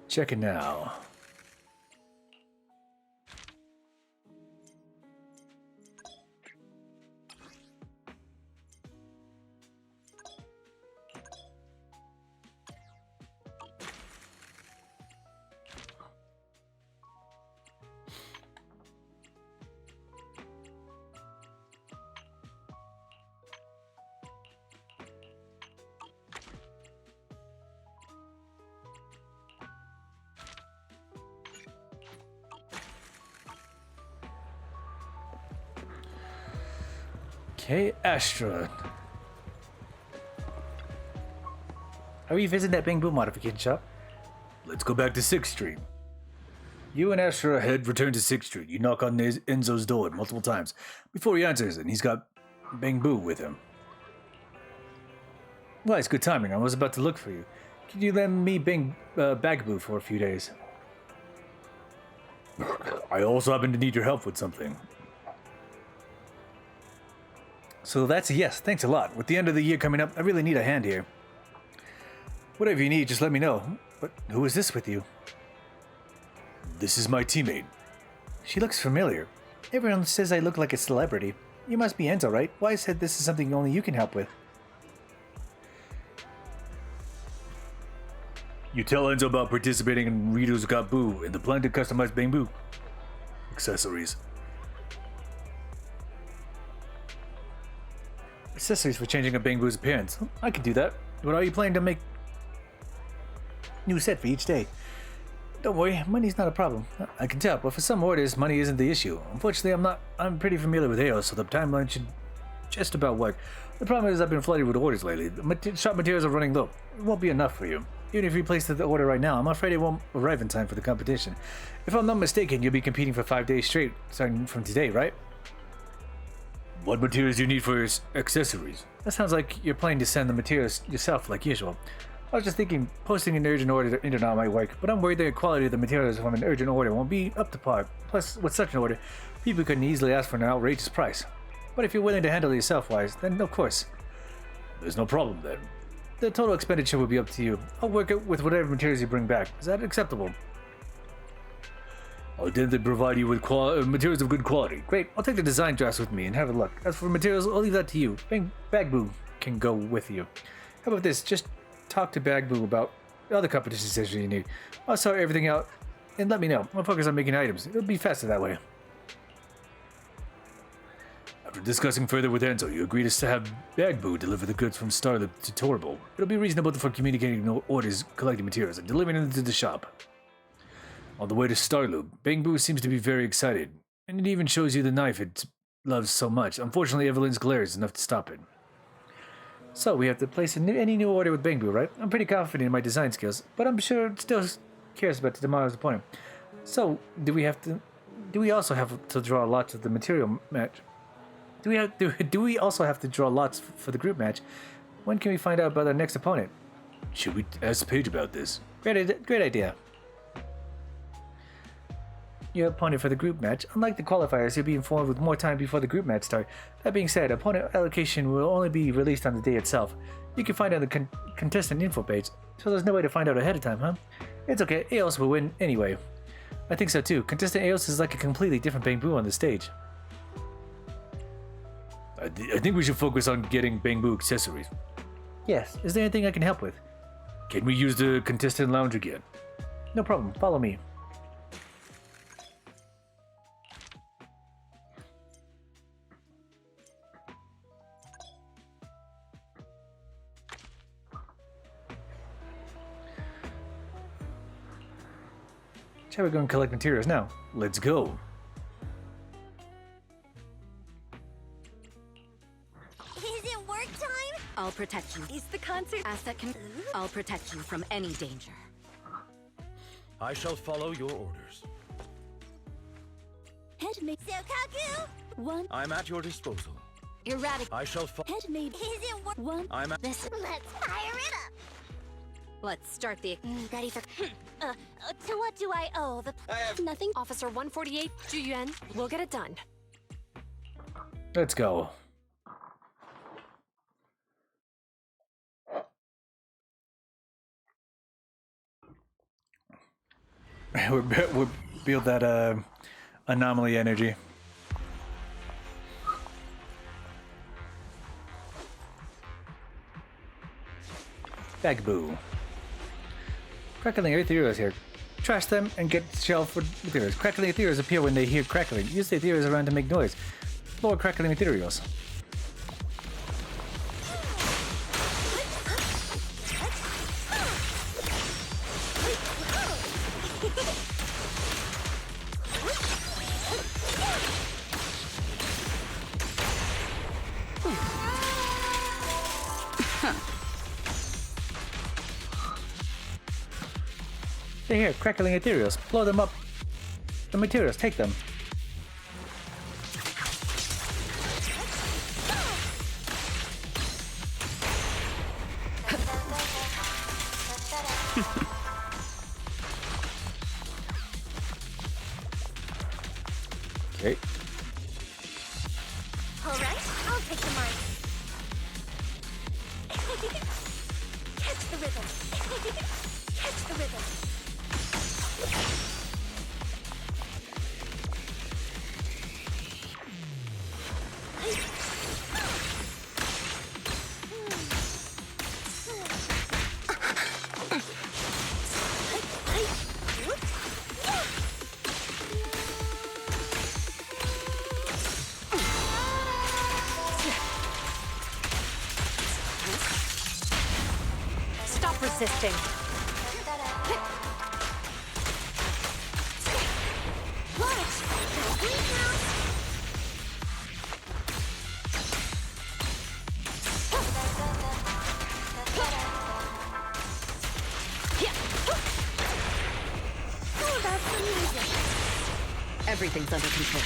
Check it now. Okay, Astra. Are we visiting that Bang Boo modification shop? Let's go back to 6th Street. You and Astra head return to 6th Street. You knock on Enzo's door multiple times before he answers, and he's got Bang Boo with him. Well, it's good timing. I was about to look for you. Could you lend me Bag Boo for a few days? I also happen to need your help with something. So that's a yes. Thanks a lot. With the end of the year coming up, I really need a hand here. Whatever you need, just let me know. But who is this with you? This is my teammate. She looks familiar. Everyone says I look like a celebrity. You must be Enzo, right? Why said this is something only you can help with? You tell Enzo about participating in Rito's Got Boo and the plan to customize Bang Boo accessories. Accessories for changing a Bang Boo's appearance. I could do that. But are you planning to make new set for each day? Don't worry, money's not a problem. I can tell, but for some orders, money isn't the issue. Unfortunately, I'm pretty familiar with Eos, so the timeline should just about work. The problem is I've been flooded with orders lately. The shop materials are running low. It won't be enough for you. Even if you place the order right now, I'm afraid it won't arrive in time for the competition. If I'm not mistaken, you'll be competing for 5 days straight, starting from today, right? What materials do you need for your accessories? That sounds like you're planning to send the materials yourself, like usual. I was just thinking posting an urgent order to internet might work, but I'm worried the quality of the materials from an urgent order won't be up to par. Plus, with such an order, people couldn't easily ask for an outrageous price. But if you're willing to handle it yourself-wise, then of course. There's no problem then. The total expenditure will be up to you. I'll work it with whatever materials you bring back. Is that acceptable? I'll attempt to provide you with materials of good quality. Great, I'll take the design drafts with me and have a look. As for materials, I'll leave that to you. Bag Boo can go with you. How about this? Just talk to Bag Boo about other competition sessions you need. I'll sort everything out and let me know. I'll focus on making items. It'll be faster that way. After discussing further with Enzo, you agree to have Bag Boo deliver the goods from Starloop to Torbo. It'll be reasonable for communicating orders, collecting materials, and delivering them to the shop. On the way to Starloop, Bang Boo seems to be very excited, and it even shows you the knife loves so much. Unfortunately, Evelyn's glare is enough to stop it. So we have to place any new order with Bangbu, right? I'm pretty confident in my design skills, but I'm sure it still cares about tomorrow's opponent. So do we also have to draw lots of the material match? Do we also have to draw lots for the group match? When can we find out about our next opponent? Should we ask Paige about this? Great idea. Your opponent for the group match. Unlike the qualifiers, you'll be informed with more time before the group match start. That being said, opponent allocation will only be released on the day itself. You can find out the contestant info page, so there's no way to find out ahead of time, huh? It's okay, Eos will win anyway. I think so too. Contestant Eos is like a completely different Bangbu on the stage. I think we should focus on getting Bangbu accessories. Yes, is there anything I can help with? Can we use the contestant lounge again? No problem, follow me. Shall we go and collect materials now? Let's go. Is it work time? I'll protect you. Is the concert Asset can. I'll protect you from any danger. I shall follow your orders. Headmate Sokaku? One. I'm at your disposal. Erratic. I shall follow. Headmate. Is it work? One. I'm at. This. Let's fire it up. Let's start the. Ready for. To what do I owe? I have nothing. Officer 148, Zhu Yuan. We'll get it done. Let's go. We'll build that anomaly energy. Bangbu. Crackling ethereals here. Trash them and get shell for ethereals. Crackling ethereals appear when they hear crackling. Use the ethereals around to make noise. Lower crackling ethereals. They're here, crackling ethereals. Blow them up. The materials, take them. Okay. All right, I'll take the mark. Catch the rhythm. Catch the rhythm. Stop resisting. Everything's under control.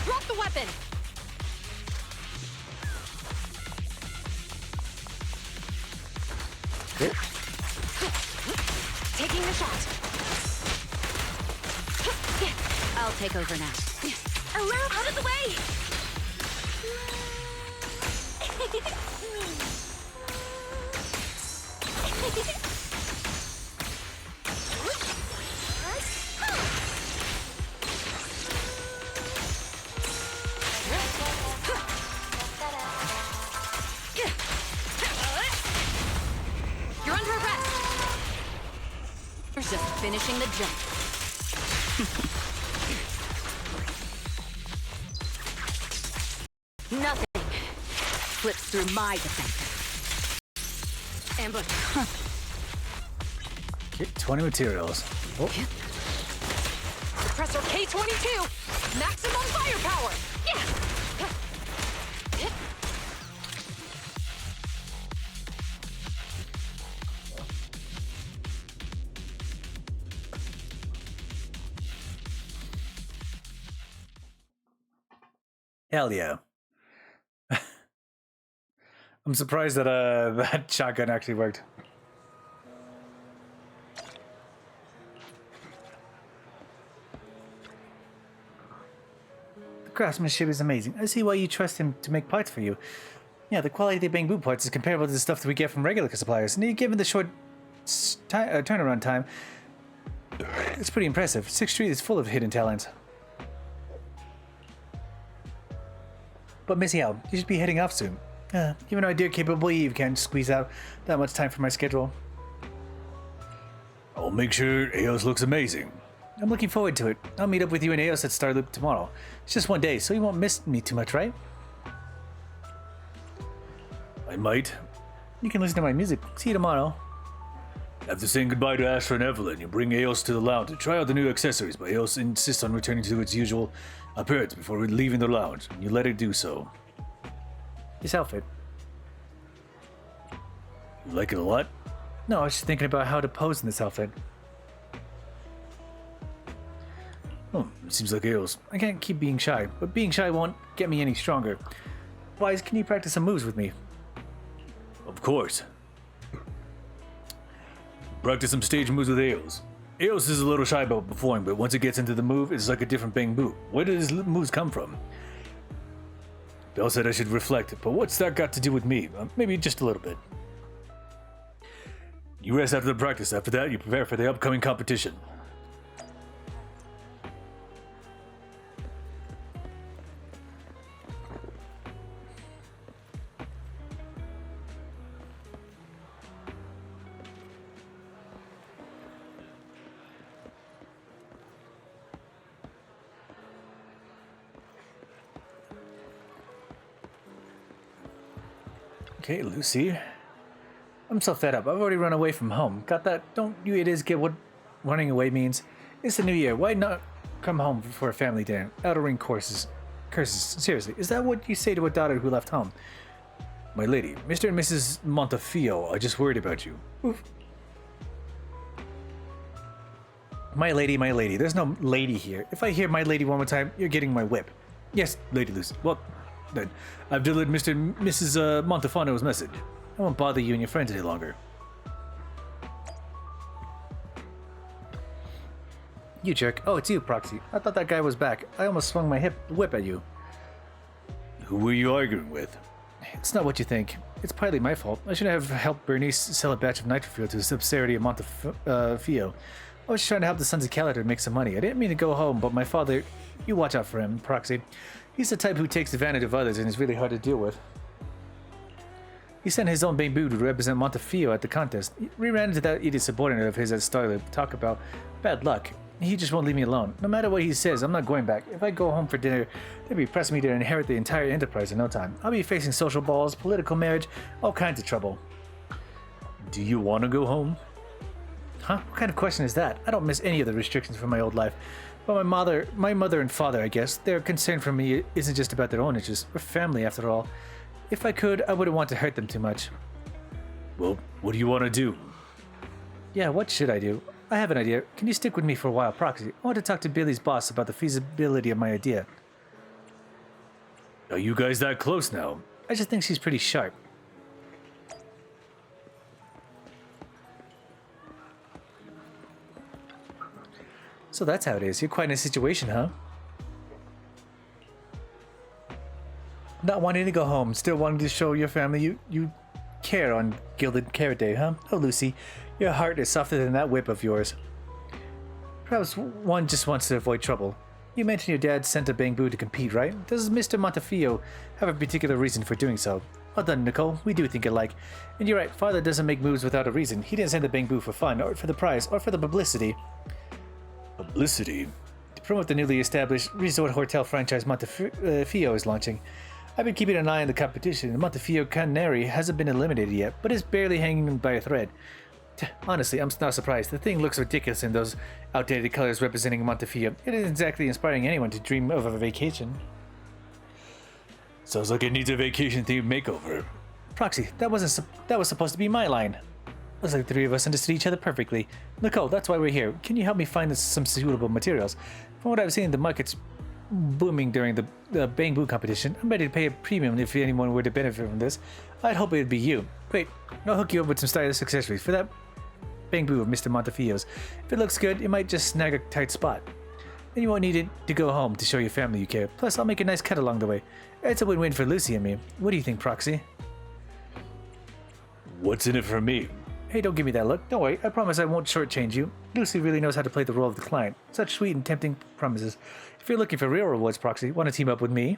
Drop the weapon! Taking the shot. I'll take over now. Around, out of the way! You're under arrest! You're just finishing the jump. slips through my defenses. Ambush. Okay, 20 materials. Oh. Suppressor K-22! Maximum firepower! Yeah! Hell yeah. I'm surprised that that shotgun actually worked. The craftsmanship is amazing. I see why you trust him to make parts for you. Yeah, the quality of the bamboo parts is comparable to the stuff that we get from regular suppliers. And given the short turnaround time, it's pretty impressive. 6th Street is full of hidden talent. But Miss Yao, you should be heading off soon. You have no idea capable Eve can't squeeze out that much time for my schedule. I'll make sure Eos looks amazing. I'm looking forward to it. I'll meet up with you and Eos at Starloop tomorrow. It's just one day, so you won't miss me too much, right? I might. You can listen to my music. See you tomorrow. After saying goodbye to Astra and Evelyn, you bring Eos to the lounge to try out the new accessories, but Eos insists on returning to its usual appearance before leaving the lounge, and you let it do so. This outfit. You like it a lot? No, I was just thinking about how to pose in this outfit. Oh, it seems like Eos. I can't keep being shy, but being shy won't get me any stronger. Wise, can you practice some moves with me? Of course. Practice some stage moves with Eos. Eos is a little shy about performing, but once it gets into the move, it's like a different bamboo. Where did his moves come from? Bell said I should reflect, but what's that got to do with me? Maybe just a little bit. You rest after the practice. After that, you prepare for the upcoming competition. Okay, Lucy. I'm so fed up. I've already run away from home. Got that? Don't you idiots get what running away means? It's the new year. Why not come home for a family dinner? Outer ring curses. Seriously, is that what you say to a daughter who left home? My lady, Mr. and Mrs. Montefiore are just worried about you. Oof. My lady, my lady. There's no lady here. If I hear my lady one more time, you're getting my whip. Yes, Lady Lucy. Well, then, I've delivered Mr. and Mrs. Montefiano's message. I won't bother you and your friends any longer. You jerk. Oh, it's you, Proxy. I thought that guy was back. I almost swung my whip at you. Who were you arguing with? It's not what you think. It's partly my fault. I should have helped Bernice sell a batch of nitrofuel to the subsidiary of Montefiore. I was trying to help the Sons of Calidar make some money. I didn't mean to go home, but my father... You watch out for him, Proxy. He's the type who takes advantage of others and is really hard to deal with. He sent his own bamboo to represent Montefiore at the contest. We ran into that idiot subordinate of his at Starloop. Talk about bad luck. He just won't leave me alone. No matter what he says, I'm not going back. If I go home for dinner, they'll be pressing me to inherit the entire enterprise in no time. I'll be facing social balls, political marriage, all kinds of trouble. Do you want to go home? Huh? What kind of question is that? I don't miss any of the restrictions from my old life. But my mother and father, I guess, their concern for me isn't just about their own interests. We're family, after all. If I could, I wouldn't want to hurt them too much. Well, what do you want to do? Yeah, what should I do? I have an idea. Can you stick with me for a while, Proxy? I want to talk to Billy's boss about the feasibility of my idea. Are you guys that close now? I just think she's pretty sharp. So that's how it is. You're quite in a situation, huh? Not wanting to go home, still wanting to show your family you care on Gilded Carrot Day, huh? Oh, Lucy, your heart is softer than that whip of yours. Perhaps one just wants to avoid trouble. You mentioned your dad sent a bamboo to compete, right? Does Mr. Montefiore have a particular reason for doing so? Well done, Nicole. We do think alike. And you're right, father doesn't make moves without a reason. He didn't send the bamboo for fun, or for the prize, or for the publicity. Publicity? To promote the newly established resort hotel franchise Montefiore is launching. I've been keeping an eye on the competition, and Montefiore Canary hasn't been eliminated yet, but is barely hanging by a thread. Honestly, I'm not surprised. The thing looks ridiculous in those outdated colors representing Montefiore. It isn't exactly inspiring anyone to dream of a vacation. Sounds like it needs a vacation-themed makeover. Proxy, that was supposed to be my line. Looks like the three of us understood each other perfectly. Nicole, that's why we're here. Can you help me find some suitable materials? From what I've seen, the market's booming during the Bang Boo competition. I'm ready to pay a premium if anyone were to benefit from this. I'd hope it'd be you. Wait, I'll hook you up with some stylish accessories for that Bang Boo of Mr. Montefiore's. If it looks good, it might just snag a tight spot. Then you won't need it to go home to show your family you care. Plus, I'll make a nice cut along the way. It's a win-win for Lucy and me. What do you think, Proxy? What's in it for me? Hey, don't give me that look. Don't worry, I promise I won't shortchange you. Lucy really knows how to play the role of the client. Such sweet and tempting promises. If you're looking for real rewards, Proxy, want to team up with me?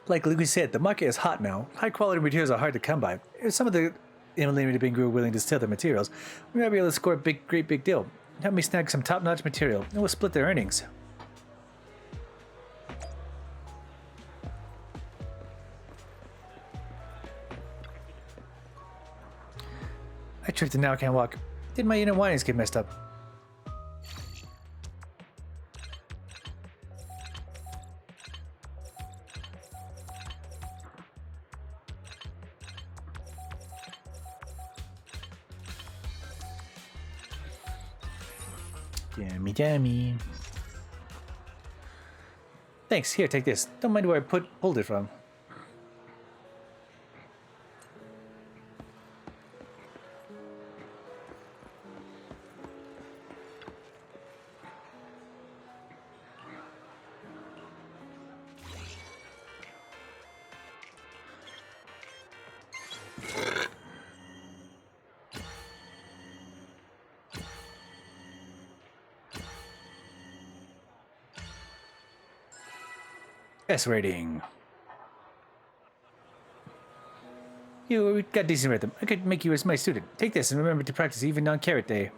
Like Lucy said, the market is hot now. High-quality materials are hard to come by. If some of the unlimited Bang Boo are willing to sell their materials, we might be able to score a great big deal. Help me snag some top-notch material, and we'll split the earnings. I tripped and now I can't walk. Did my inner windings get messed up? Jammy. Thanks, here, take this. Don't mind where I pulled it from. S rating. You got decent rhythm. I could make you as my student. Take this and remember to practice even on Carrot Day.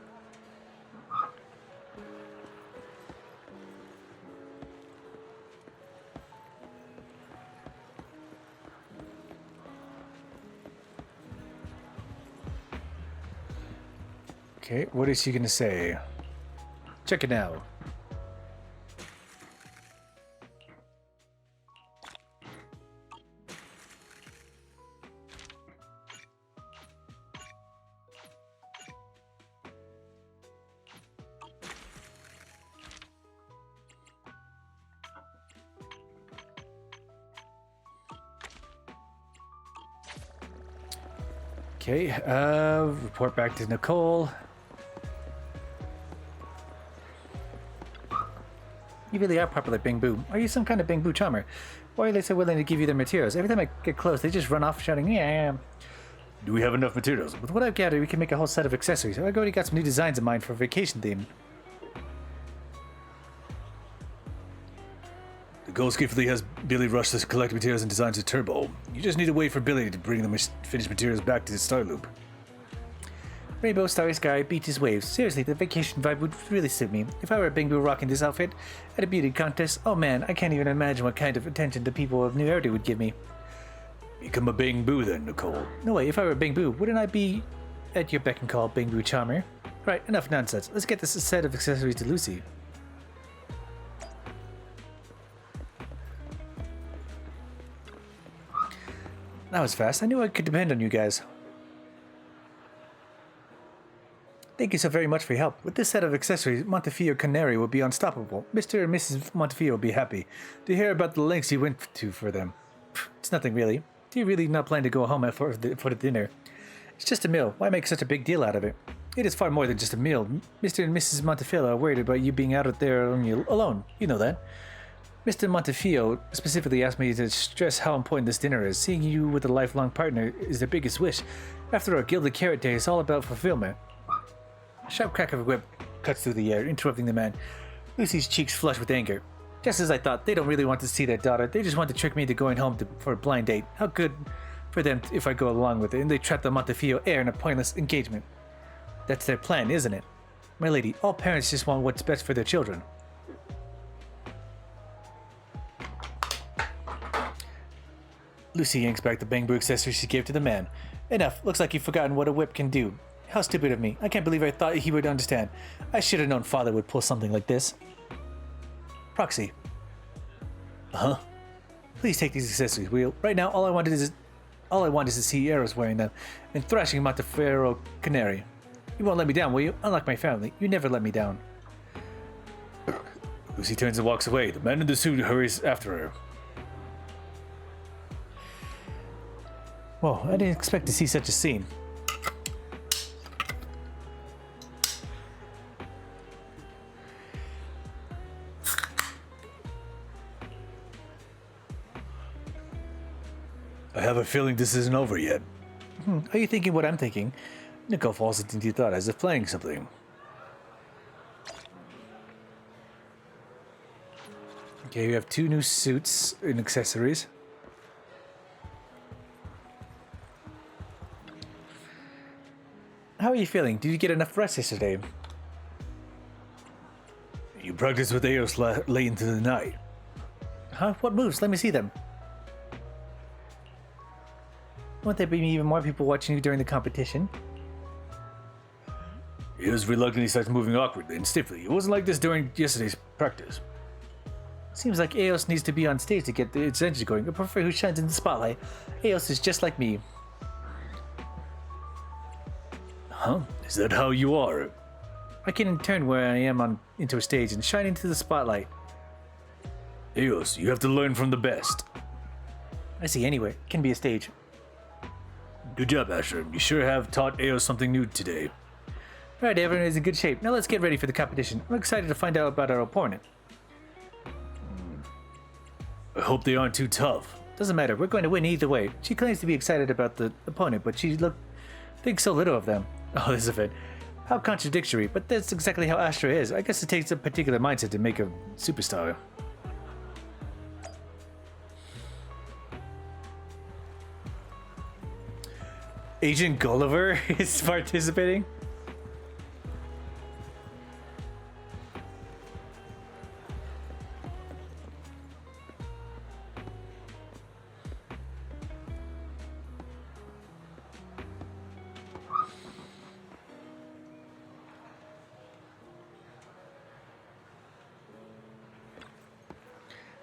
Okay, what is she gonna say? Check it out. Okay, report back to Nicole. You really are popular, Bang Boo. Are you some kind of Bang Boo charmer? Why are they so willing to give you their materials? Every time I get close, they just run off shouting, yeah. Do we have enough materials? With what I've gathered, we can make a whole set of accessories. I've already got some new designs in mind for a vacation theme. The Ghost Giftly has Billy rush to collect materials and designs to Turbo. You just need to wait for Billy to bring the finished materials back to the Star Loop. Rainbow, starry sky, beaches, waves. Seriously, the vacation vibe would really suit me. If I were a Bang Boo rocking this outfit at a beauty contest, oh man, I can't even imagine what kind of attention the people of New Erde would give me. Become a Bang Boo then, Nicole. No way, if I were a Bang Boo, wouldn't I be at your beck and call, Bang Boo charmer? Right, enough nonsense. Let's get this set of accessories to Lucy. That was fast. I knew I could depend on you guys. Thank you so very much for your help. With this set of accessories, Montefiore Canary will be unstoppable. Mr. and Mrs. Montefiore will be happy to hear about the lengths you went to for them. It's nothing really. Do you really not plan to go home for the dinner? It's just a meal. Why make such a big deal out of it? It is far more than just a meal. Mr. and Mrs. Montefiore are worried about you being out there alone. You know that. Mr. Montefiore specifically asked me to stress how important this dinner is. Seeing you with a lifelong partner is their biggest wish. After all, Gilded Carrot Day is all about fulfillment. A sharp crack of a whip cuts through the air, interrupting the man. Lucy's cheeks flush with anger. Just as I thought, they don't really want to see their daughter. They just want to trick me into going home for a blind date. How good for them if I go along with it, and they trap the Montefiore heir in a pointless engagement. That's their plan, isn't it? My lady, all parents just want what's best for their children. Lucy yanks back the bamboo accessory she gave to the man. Enough. Looks like you've forgotten what a whip can do. How stupid of me. I can't believe I thought he would understand. I should have known Father would pull something like this. Proxy. Uh-huh. Please take these accessories, Will. Right now, all I want is to see Eros wearing them and thrashing Montefiore Canary. You won't let me down, will you? Unlike my family, you never let me down. Lucy turns and walks away. The man in the suit hurries after her. Whoa, I didn't expect to see such a scene. I have a feeling this isn't over yet. Are you thinking what I'm thinking? Nico falls into thought as if playing something. Okay, we have 2 new suits and accessories. How are you feeling? Did you get enough rest yesterday? You practiced with Eos late into the night. Huh? What moves? Let me see them. Won't there be even more people watching you during the competition? Eos reluctantly starts moving awkwardly and stiffly. It wasn't like this during yesterday's practice. Seems like Eos needs to be on stage to get its energy going. I prefer who shines in the spotlight. Eos is just like me. Huh? Is that how you are? I can turn where I am into a stage and shine into the spotlight. Eos, you have to learn from the best. I see, anywhere can be a stage. Good job, Asher. You sure have taught Eos something new today. Alright, everyone is in good shape. Now let's get ready for the competition. I'm excited to find out about our opponent. I hope they aren't too tough. Doesn't matter, we're going to win either way. She claims to be excited about the opponent, but she thinks so little of them. Oh, this is a bit. How contradictory, but that's exactly how Astra is. I guess it takes a particular mindset to make a superstar. Agent Gulliver is participating?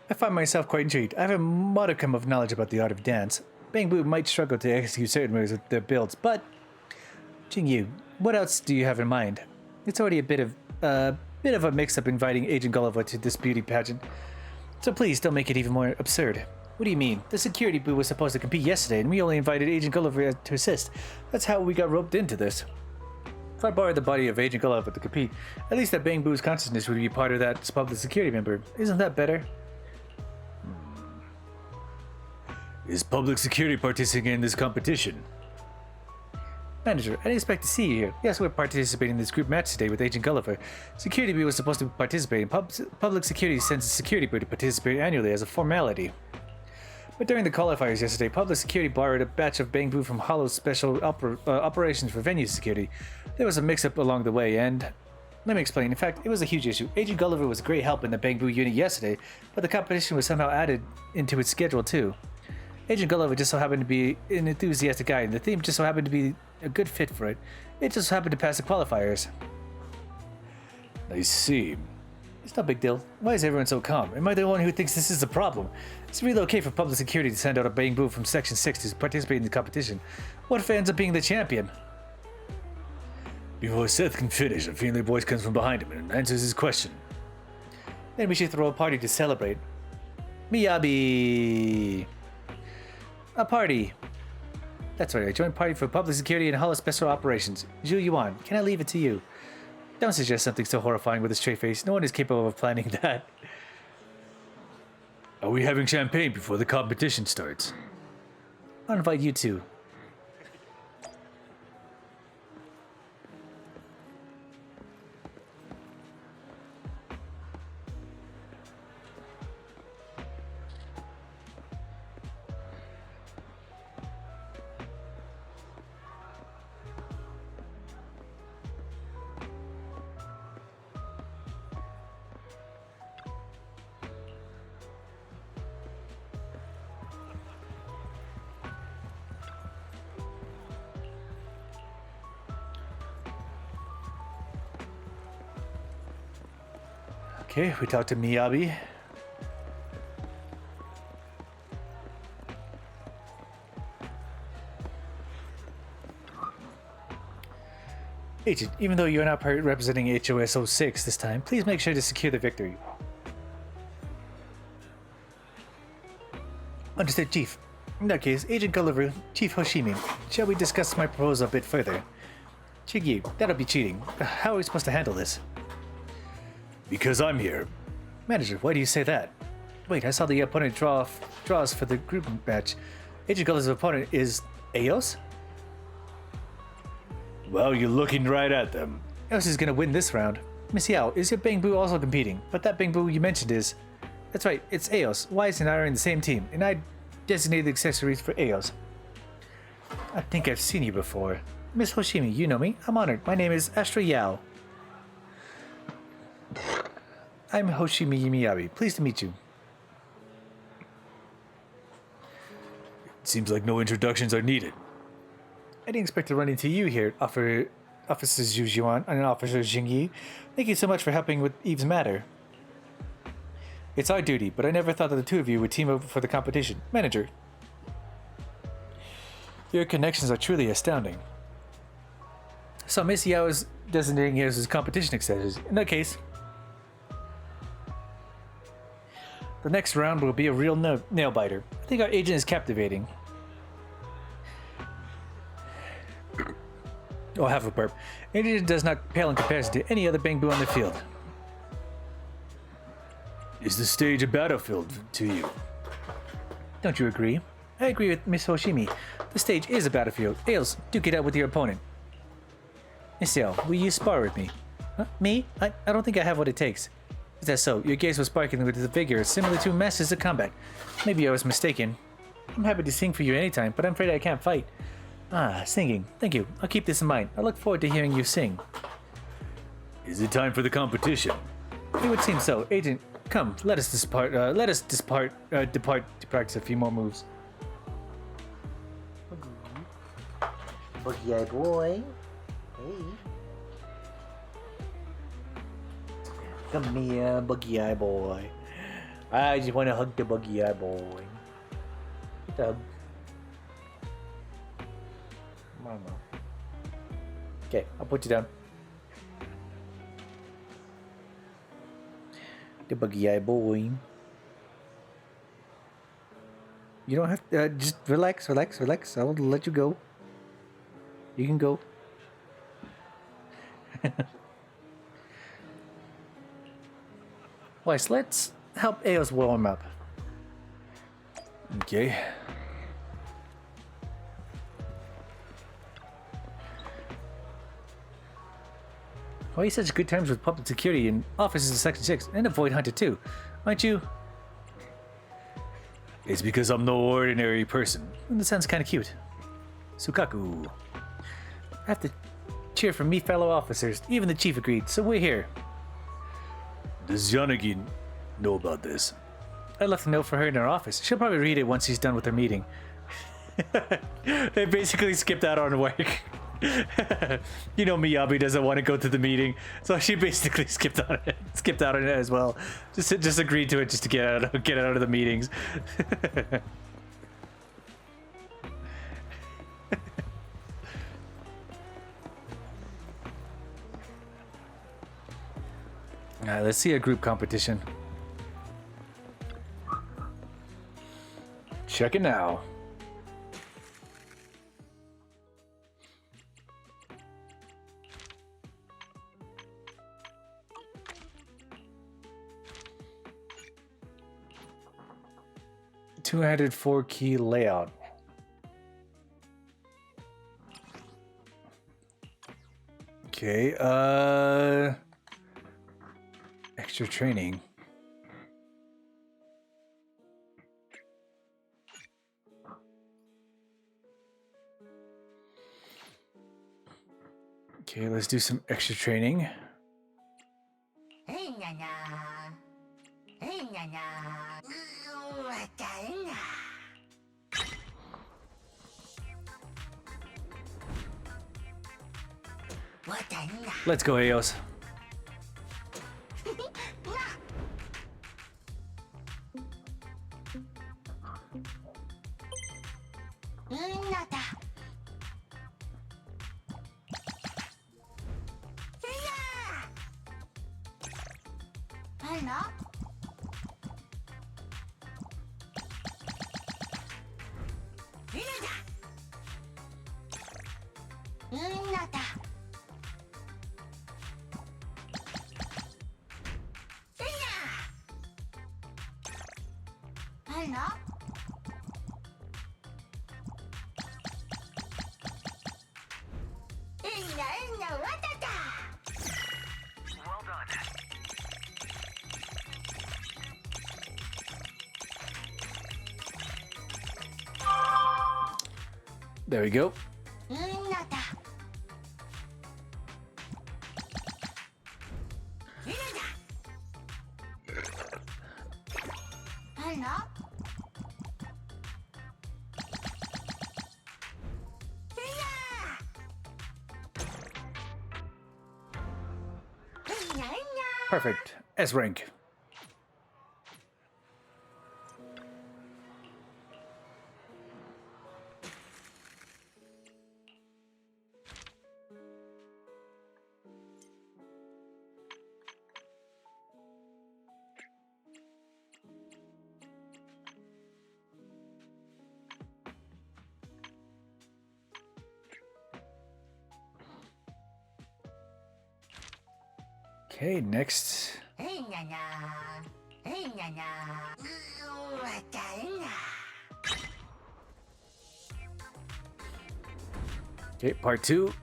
I find myself quite intrigued. I have a modicum of knowledge about the art of dance. Bangbu might struggle to execute certain moves with their builds, but Jingyu, what else do you have in mind? It's already a bit of a mix-up inviting Agent Gulliver to this beauty pageant, so please don't make it even more absurd. What do you mean? The security boo was supposed to compete yesterday, and we only invited Agent Gulliver to assist. That's how we got roped into this. If I borrowed the body of Agent Gulliver to compete, at least that Bangbu's consciousness would be part of that public security member. Isn't that better? Is public security participating in this competition? Manager, I didn't expect to see you here. Yes, we're participating in this group match today with Agent Gulliver. Security Boo was supposed to be participating. Public security sends a security boo to participate annually as a formality. But during the qualifiers yesterday, public security borrowed a batch of Bangbu from Hollow's special operations for venue security. There was a mix-up along the way, and let me explain. In fact, it was a huge issue. Agent Gulliver was a great help in the Bangbu unit yesterday, but the competition was somehow added into its schedule too. Agent Gulliver just so happened to be an enthusiastic guy, and the theme just so happened to be a good fit for it. It just happened to pass the qualifiers. I see. It's no big deal. Why is everyone so calm? Am I the one who thinks this is a problem? It's really okay for public security to send out a Bangbu from Section 6 to participate in the competition. What if it ends up being the champion? Before Seth can finish, a friendly voice comes from behind him and answers his question. Then we should throw a party to celebrate. Miyabi! A party. That's right, I joined party for public security and Hollow special operations. Zhu Yuan, can I leave it to you? Don't suggest something so horrifying with a straight face. No one is capable of planning that. Are we having champagne before the competition starts? I'll invite you too. Okay, we talked to Miyabi. Agent, even though you're not representing HOS 06 this time, please make sure to secure the victory. Understood, Chief. In that case, Agent Gulliver, Chief Hoshimi, shall we discuss my proposal a bit further? Chigyu, that'll be cheating. How are we supposed to handle this? Because I'm here. Manager, why do you say that? Wait, I saw the opponent draws for the group match. Agent Gulliver's opponent is Eos? Well, you're looking right at them. Eos is gonna win this round. Miss Yao, is your Bangbu also competing? But that Bangbu you mentioned is... That's right, it's Eos. Wise and I are in the same team, and I designated the accessories for Eos. I think I've seen you before. Miss Hoshimi, you know me. I'm honored. My name is Astra Yao. I'm Hoshimi Miyabi. Pleased to meet you. It seems like no introductions are needed. I didn't expect to run into you here, Officer Zhu Yuan and Officer Jingyi. Thank you so much for helping with Eve's matter. It's our duty, but I never thought that the two of you would team up for the competition. Manager. Your connections are truly astounding. So Miss Yao is designating you as competition accessories. In that case, the next round will be a real nail-biter. I think our agent is captivating. Oh, half a burp. Agent does not pale in comparison to any other Bangbu on the field. Is the stage a battlefield to you? Don't you agree? I agree with Miss Hoshimi. The stage is a battlefield. Ails, duke it out with your opponent. Miss Yao, will you spar with me? Huh? Me? I don't think I have what it takes. Is that so? Your gaze was sparkling with the vigor similar to masters of combat. Maybe I was mistaken. I'm happy to sing for you anytime, but I'm afraid I can't fight. Ah, singing. Thank you. I'll keep this in mind. I look forward to hearing you sing. Is it time for the competition? It would seem so. Agent, come. Let us depart to practice a few more moves. Boogie boy. Hey. Come here, buggy eye boy. I just want to hug the buggy eye boy. Get the hug. Mama. Okay, I'll put you down. The buggy eye boy. You don't have to, just relax. I will let you go. You can go. Weiss, let's help Eos warm up. Okay. Why are you such good terms with public security and officers of Section 6 and a Void Hunter too? Aren't you? It's because I'm no ordinary person. That sounds kind of cute. Sukaku. I have to cheer for me fellow officers. Even the chief agreed, so we're here. Does Yanagi know about this? I left a note for her in her office. She'll probably read it once she's done with her meeting. They basically skipped out on work. You know Miyabi doesn't want to go to the meeting, so she basically skipped out on it as well. Just agreed to it just to get out of the meetings. Alright, let's see a group competition. Check it now. Two-handed 4-key layout. Okay, extra training. Okay, let's do some extra training. Let's go, Eos. There we go. Perfect. S rank. Okay, next. Okay, part 2.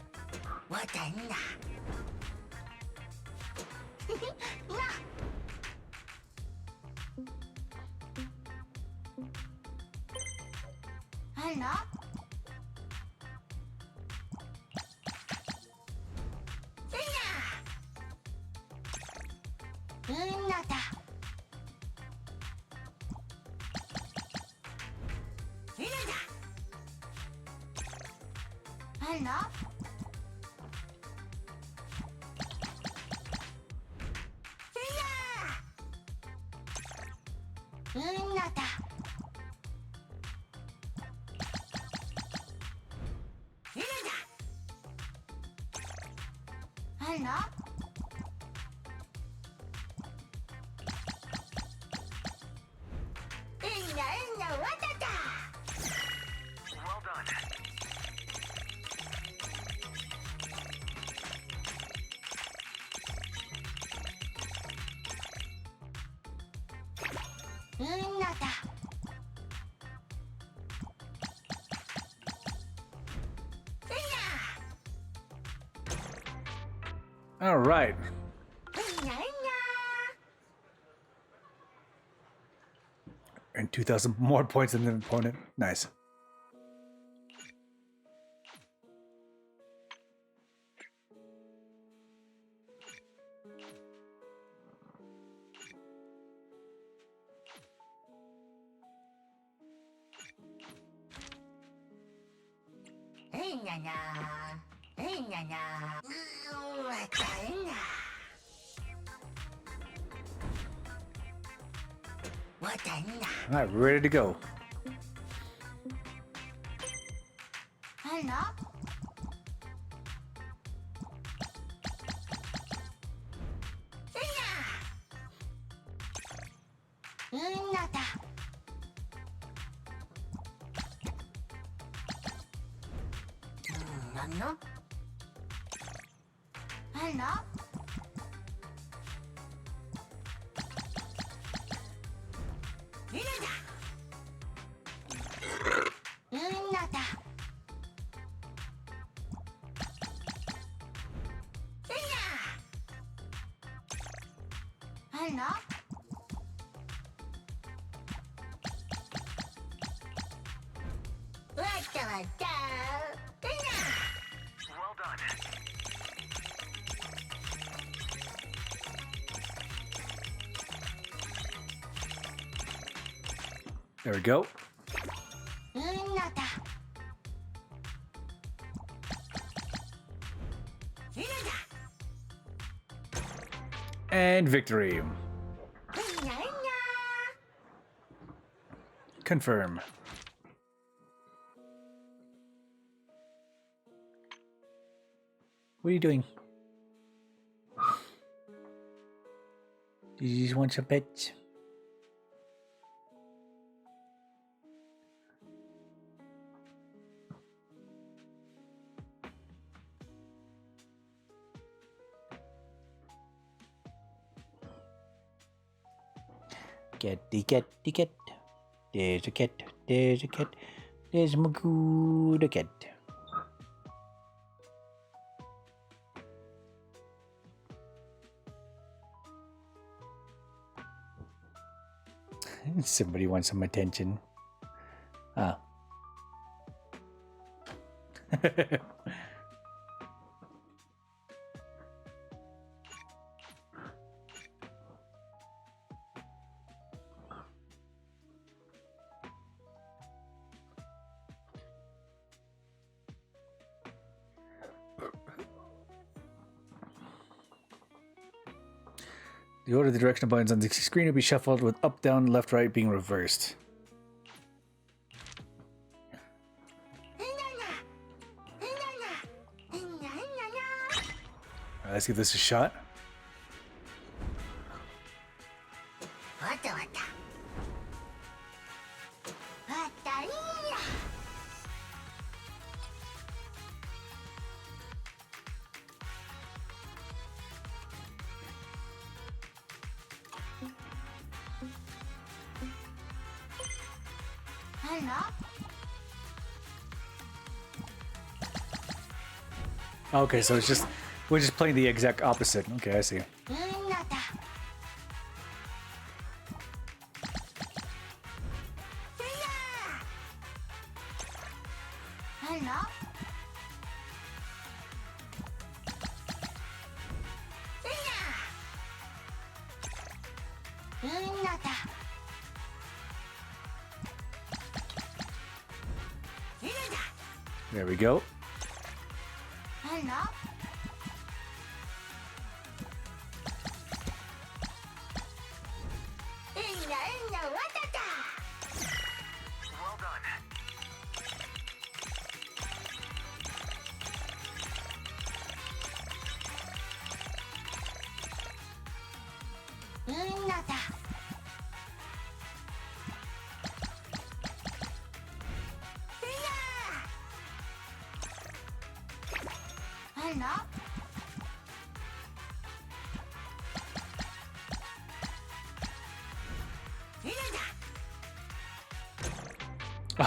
All right. And 2,000 more points than the opponent. Nice. All right, we're ready to go. There we go. And victory. Confirm. What are you doing? You just want some pets. Kitty, kitty, cat. There's a cat. There's a cat. There's Magoo the cat. Somebody wants some attention. Ah. The order of the directional buttons on the screen will be shuffled with up, down, left, right being reversed. Alright, let's give this a shot. Okay, so it's just we're just playing the exact opposite. Okay, I see. There we go.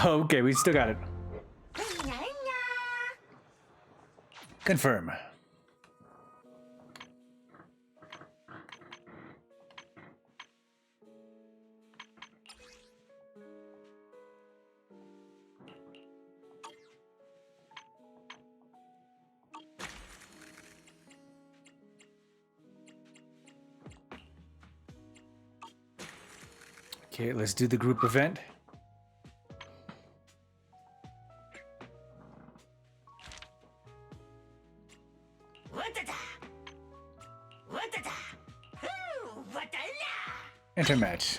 Oh, okay, we still got it. Confirm. Okay, let's do the group event. Intermatch.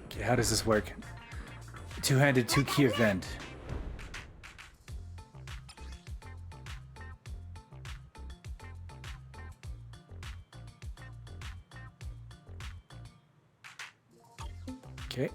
Okay, how does this work? Two-handed, two-key event. Okay.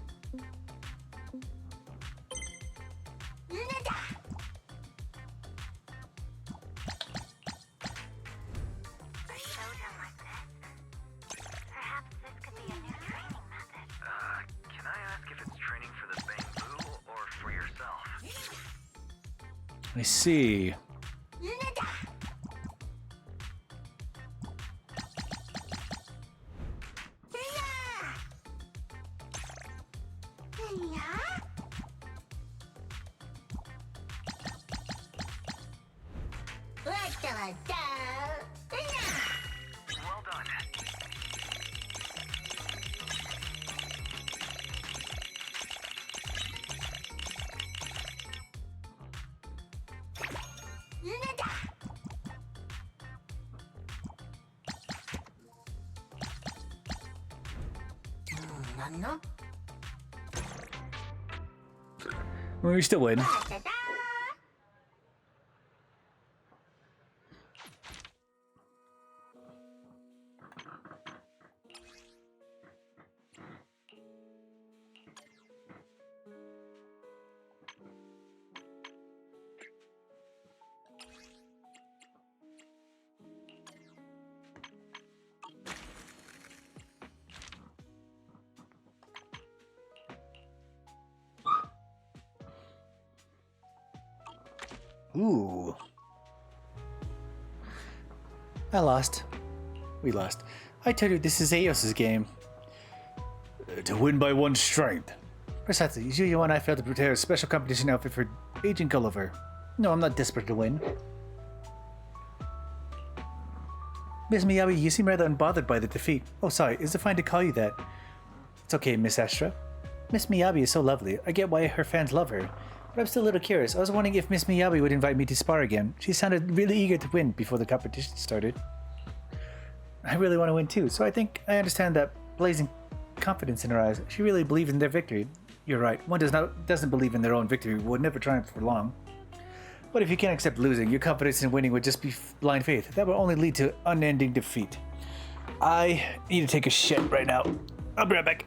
I see. Well, we still win. Ooh. I lost. We lost. I told you this is Eos's game. To win by one strength. Precisely. Yuyo and I failed to prepare a special competition outfit for Agent Gulliver. No, I'm not desperate to win. Miss Miyabi, you seem rather unbothered by the defeat. Oh, sorry. Is it fine to call you that? It's okay, Miss Astra. Miss Miyabi is so lovely. I get why her fans love her. But I'm still a little curious. I was wondering if Miss Miyabi would invite me to spar again. She sounded really eager to win before the competition started. I really want to win too, so I think I understand that blazing confidence in her eyes. She really believed in their victory. You're right. One doesn't believe in their own victory would never triumph for long. But if you can't accept losing, your confidence in winning would just be blind faith. That will only lead to unending defeat. I need to take a shit right now. I'll be right back.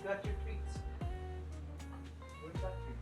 Got your treats. Where's that treat?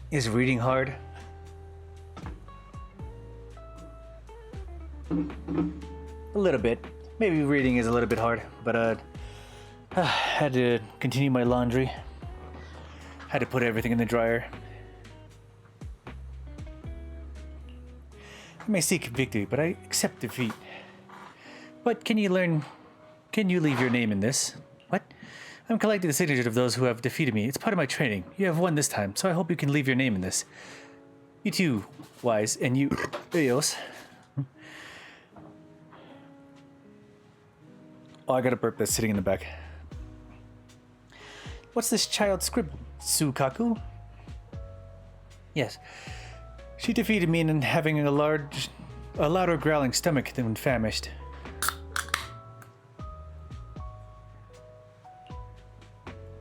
Is reading hard? A little bit. Maybe reading is a little bit hard, but had to continue my laundry. Had to put everything in the dryer. I may seek victory, but I accept defeat. But can you leave your name in this? What? I'm collecting the signatures of those who have defeated me. It's part of my training. You have won this time, so I hope you can leave your name in this. You too, Wise, and you, Eos. Oh, I got a burp that's sitting in the back. What's this child's scribble? Sukaku? Yes. She defeated me in having a louder growling stomach than when famished.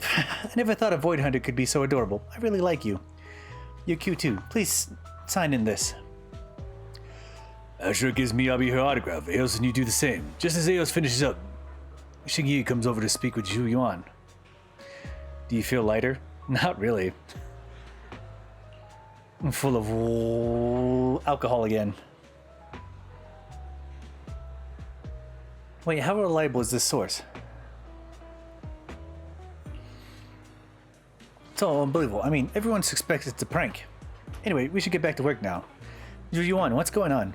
I never thought a Void Hunter could be so adorable. I really like you. You're cute too. Please sign in this. Ashura gives Miyabi her autograph. Eos and you do the same. Just as Eos finishes up, Xingyi comes over to speak with Zhu Yuan. Do you feel lighter? Not really. I'm full of alcohol again. Wait, how reliable is this source? It's all unbelievable. I mean, everyone suspects it's a prank. Anyway, we should get back to work now. Zhu Yuan, what's going on?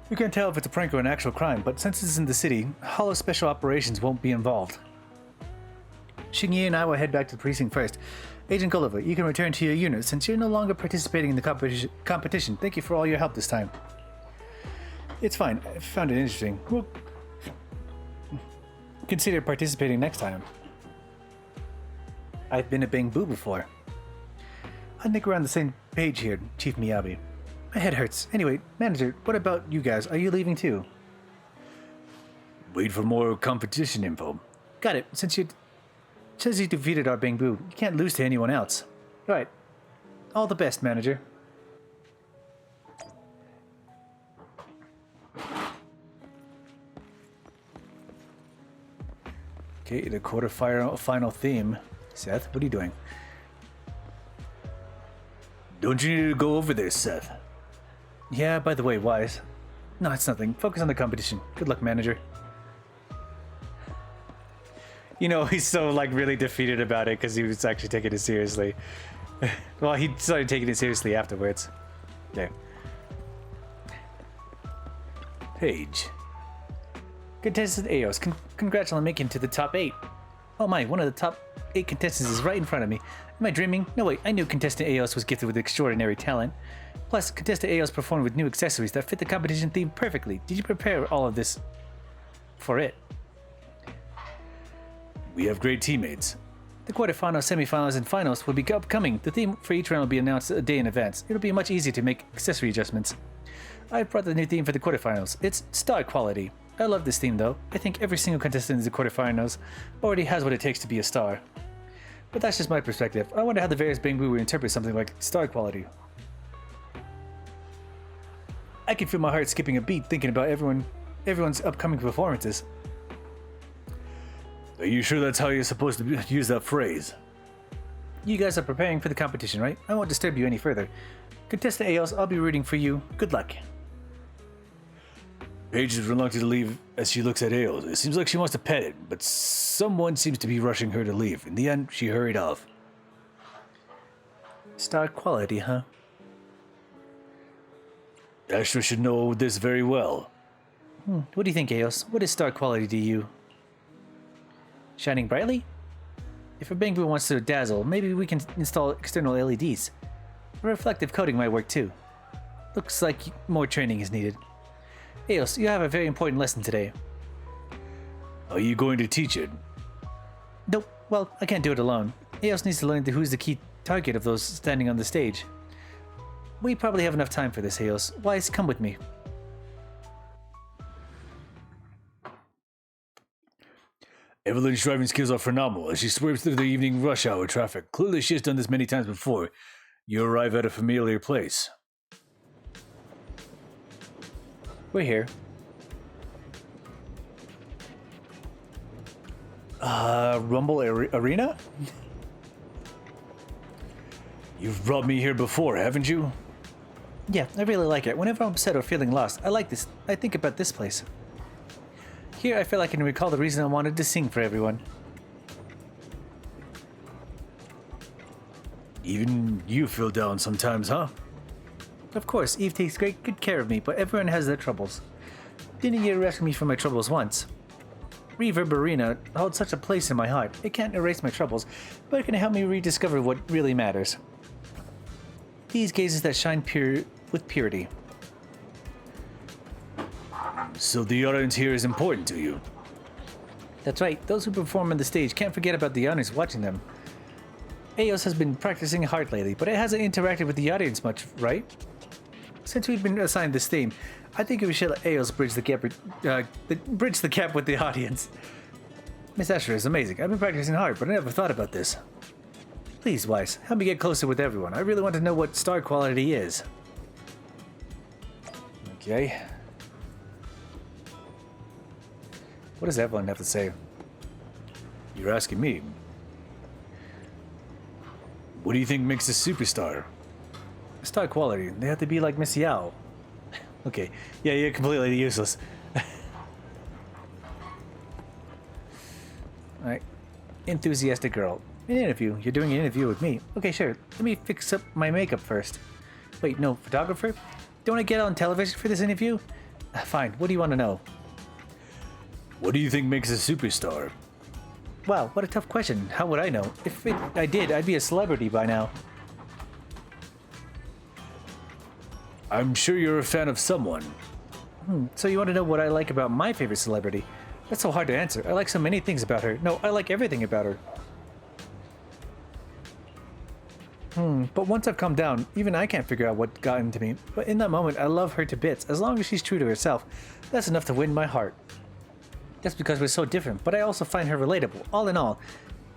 We can't tell if it's a prank or an actual crime, but since it's in the city, Hollow Special Operations won't be involved. Xingyi and I will head back to the precinct first. Agent Gulliver, you can return to your unit since you're no longer participating in the competition. Thank you for all your help this time. It's fine. I found it interesting. We'll consider participating next time. I've been a Bang-Boo before. I think we're on the same page here, Chief Miyabi. My head hurts. Anyway, Manager, what about you guys? Are you leaving too? Wait for more competition info. Got it. Since you defeated our Bang-Boo, you can't lose to anyone else. Right. All the best, Manager. Okay, the quarter-final theme. Seth, what are you doing? Don't you need to go over there, Seth? Yeah, by the way, Wise. No, it's nothing. Focus on the competition. Good luck, Manager. You know, he's so, like, really defeated about it because he was actually taking it seriously. Well, he started taking it seriously afterwards. Okay. Page. Contestant Eos, congrats on making it to the top 8. Oh my, one of the top 8 contestants is right in front of me. Am I dreaming? No wait, I knew contestant Eos was gifted with extraordinary talent. Plus, contestant Eos performed with new accessories that fit the competition theme perfectly. Did you prepare all of this for it? We have great teammates. The quarterfinals, semifinals, and finals will be upcoming. The theme for each round will be announced a day in advance. It'll be much easier to make accessory adjustments. I've brought the new theme for the quarterfinals. It's star quality. I love this theme though. I think every single contestant in the quarterfinals already has what it takes to be a star. But that's just my perspective. I wonder how the various Bang-Boo would interpret something like star quality. I can feel my heart skipping a beat thinking about everyone's upcoming performances. Are you sure that's how you're supposed to use that phrase? You guys are preparing for the competition, right? I won't disturb you any further. Contestant Eos, I'll be rooting for you. Good luck. Paige is reluctant to leave as she looks at Eos. It seems like she wants to pet it, but someone seems to be rushing her to leave. In the end, she hurried off. Star quality, huh? Ashura should know this very well. What do you think, Eos? What is star quality to you? Shining brightly? If a Bang-Boo wants to dazzle, maybe we can install external LEDs. A reflective coating might work too. Looks like more training is needed. Eos, you have a very important lesson today. Are you going to teach it? Nope. Well, I can't do it alone. Eos needs to learn who's the key target of those standing on the stage. We probably have enough time for this, Eos. Wise, come with me. Evelyn's driving skills are phenomenal as she swerves through the evening rush hour traffic. Clearly she has done this many times before. You arrive at a familiar place. We're here. Rumble Arena? You've brought me here before, haven't you? Yeah, I really like it. Whenever I'm upset or feeling lost, I like this. I think about this place. Here, I feel I can recall the reason I wanted to sing for everyone. Even you feel down sometimes, huh? Of course, Eve takes great good care of me, but everyone has their troubles. Didn't you rescue me from my troubles once? Reverberina holds such a place in my heart. It can't erase my troubles, but it can help me rediscover what really matters. These gazes that shine pure with purity. So the audience here is important to you? That's right. Those who perform on the stage can't forget about the audience watching them. Eos has been practicing hard lately, but it hasn't interacted with the audience much, right? Since we've been assigned this theme, I think we should let Eos bridge the gap with the audience. Miss Asher is amazing. I've been practicing hard, but I never thought about this. Please, Weiss, help me get closer with everyone. I really want to know what star quality is. Okay. What does everyone have to say? You're asking me. What do you think makes a superstar? Star quality. They have to be like Miss Yao. Okay. Yeah, you're completely useless. Alright. Enthusiastic girl. An interview. You're doing an interview with me. Okay, sure. Let me fix up my makeup first. Wait, no, photographer? Don't I get on television for this interview? Fine. What do you want to know? What do you think makes a superstar? Wow, what a tough question. How would I know? If I did, I'd be a celebrity by now. I'm sure you're a fan of someone. So you want to know what I like about my favorite celebrity? That's so hard to answer. I like so many things about her. No, I like everything about her. But once I've calmed down, even I can't figure out what got into me. But in that moment, I love her to bits. As long as she's true to herself, that's enough to win my heart. That's because we're so different, but I also find her relatable. All in all,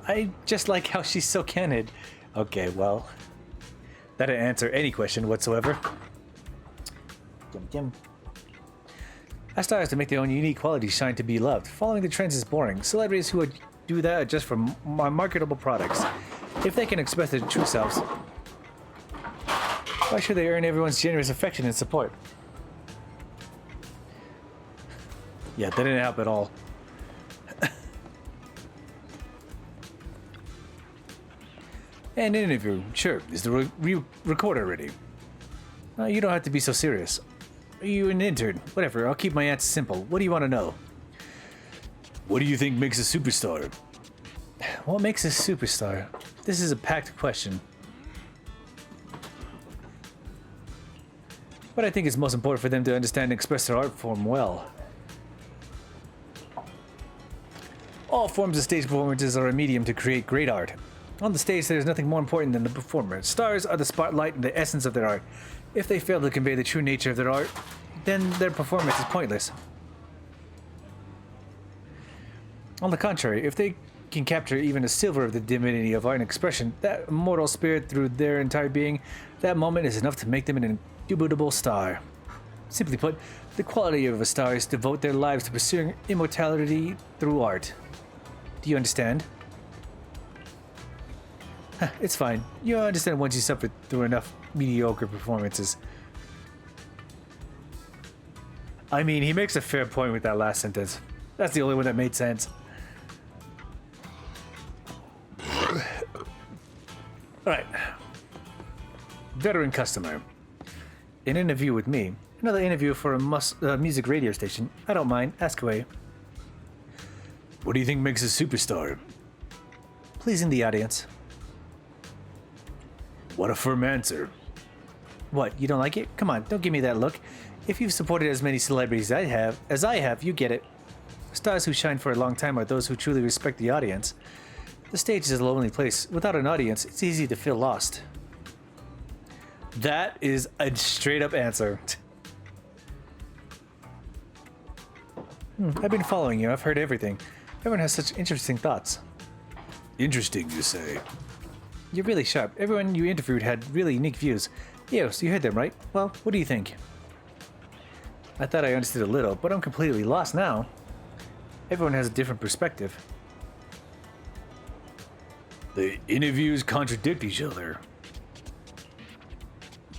I just like how she's so candid. Okay, well, that didn't answer any question whatsoever. I strive to make their own unique qualities shine to be loved. Following the trends is boring. Celebrities who do that are just for marketable products. If they can express their true selves, why should they earn everyone's generous affection and support? Yeah, that didn't help at all. An interview, sure. Is the recorder ready? You don't have to be so serious. Are you an intern? Whatever, I'll keep my answer simple. What do you want to know? What do you think makes a superstar? What makes a superstar? This is a packed question. But I think it's most important for them to understand and express their art form well. All forms of stage performances are a medium to create great art. On the stage, there is nothing more important than the performer. Stars are the spotlight and the essence of their art. If they fail to convey the true nature of their art, then their performance is pointless. On the contrary, if they can capture even a silver of the divinity of art and expression, that immortal spirit through their entire being, that moment is enough to make them an indubitable star. Simply put, the quality of a star is to devote their lives to pursuing immortality through art. Do you understand? It's fine. You'll understand once you suffer through enough mediocre performances. I mean, he makes a fair point with that last sentence. That's the only one that made sense. Alright. Veteran customer. An interview with me. Another interview for a music radio station. I don't mind. Ask away. What do you think makes a superstar? Pleasing the audience. What a firm answer. What, you don't like it? Come on, don't give me that look. If you've supported as many celebrities as I have, you get it. Stars who shine for a long time are those who truly respect the audience. The stage is a lonely place. Without an audience, it's easy to feel lost. That is a straight up answer. I've been following you. I've heard everything. Everyone has such interesting thoughts. Interesting, you say? You're really sharp. Everyone you interviewed had really unique views. Yeah, so you heard them, right? Well, what do you think? I thought I understood a little, but I'm completely lost now. Everyone has a different perspective. The interviews contradict each other.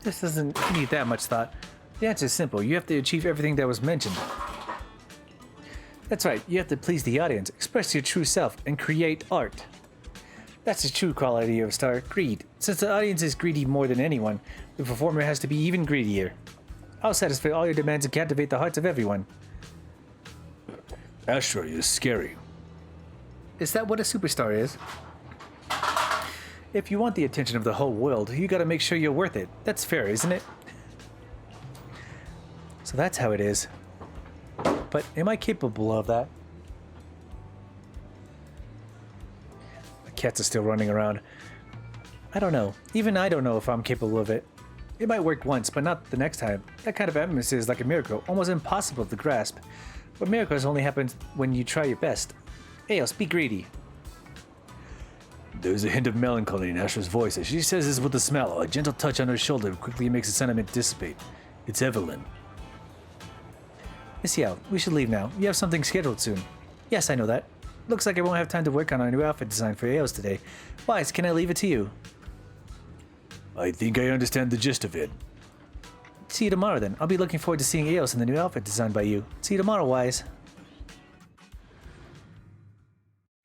This doesn't need that much thought. The answer is simple. You have to achieve everything that was mentioned. That's right. You have to please the audience, express your true self, and create art. That's the true quality of a star, greed. Since the audience is greedy more than anyone, the performer has to be even greedier. I'll satisfy all your demands and captivate the hearts of everyone. Astra is scary. Is that what a superstar is? If you want the attention of the whole world, you gotta make sure you're worth it. That's fair, isn't it? So that's how it is. But am I capable of that? The cats are still running around. I don't know. Even I don't know if I'm capable of it. It might work once, but not the next time. That kind of atmosphere is like a miracle, almost impossible to grasp. But miracles only happen when you try your best. Eos, be greedy. There's a hint of melancholy in Astra's voice as she says this with a smile. A gentle touch on her shoulder quickly makes the sentiment dissipate. It's Evelyn. Miss Yao, we should leave now. You have something scheduled soon. Yes, I know that. Looks like I won't have time to work on our new outfit design for Eos today. Wise, can I leave it to you? I think I understand the gist of it. See you tomorrow then. I'll be looking forward to seeing Eos in the new outfit designed by you. See you tomorrow, Wise.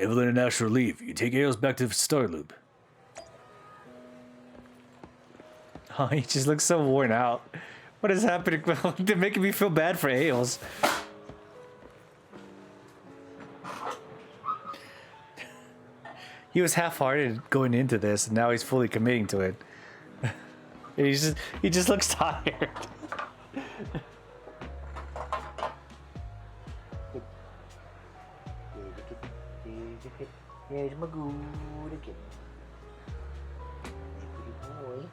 Evelyn and Astra leave. You take Eos back to Starloop. Oh, he just looks so worn out. What is happening? They're making me feel bad for Eos. He was half-hearted going into this, and now he's fully committing to it. He just looks tired. Here's my good again. Pretty boy.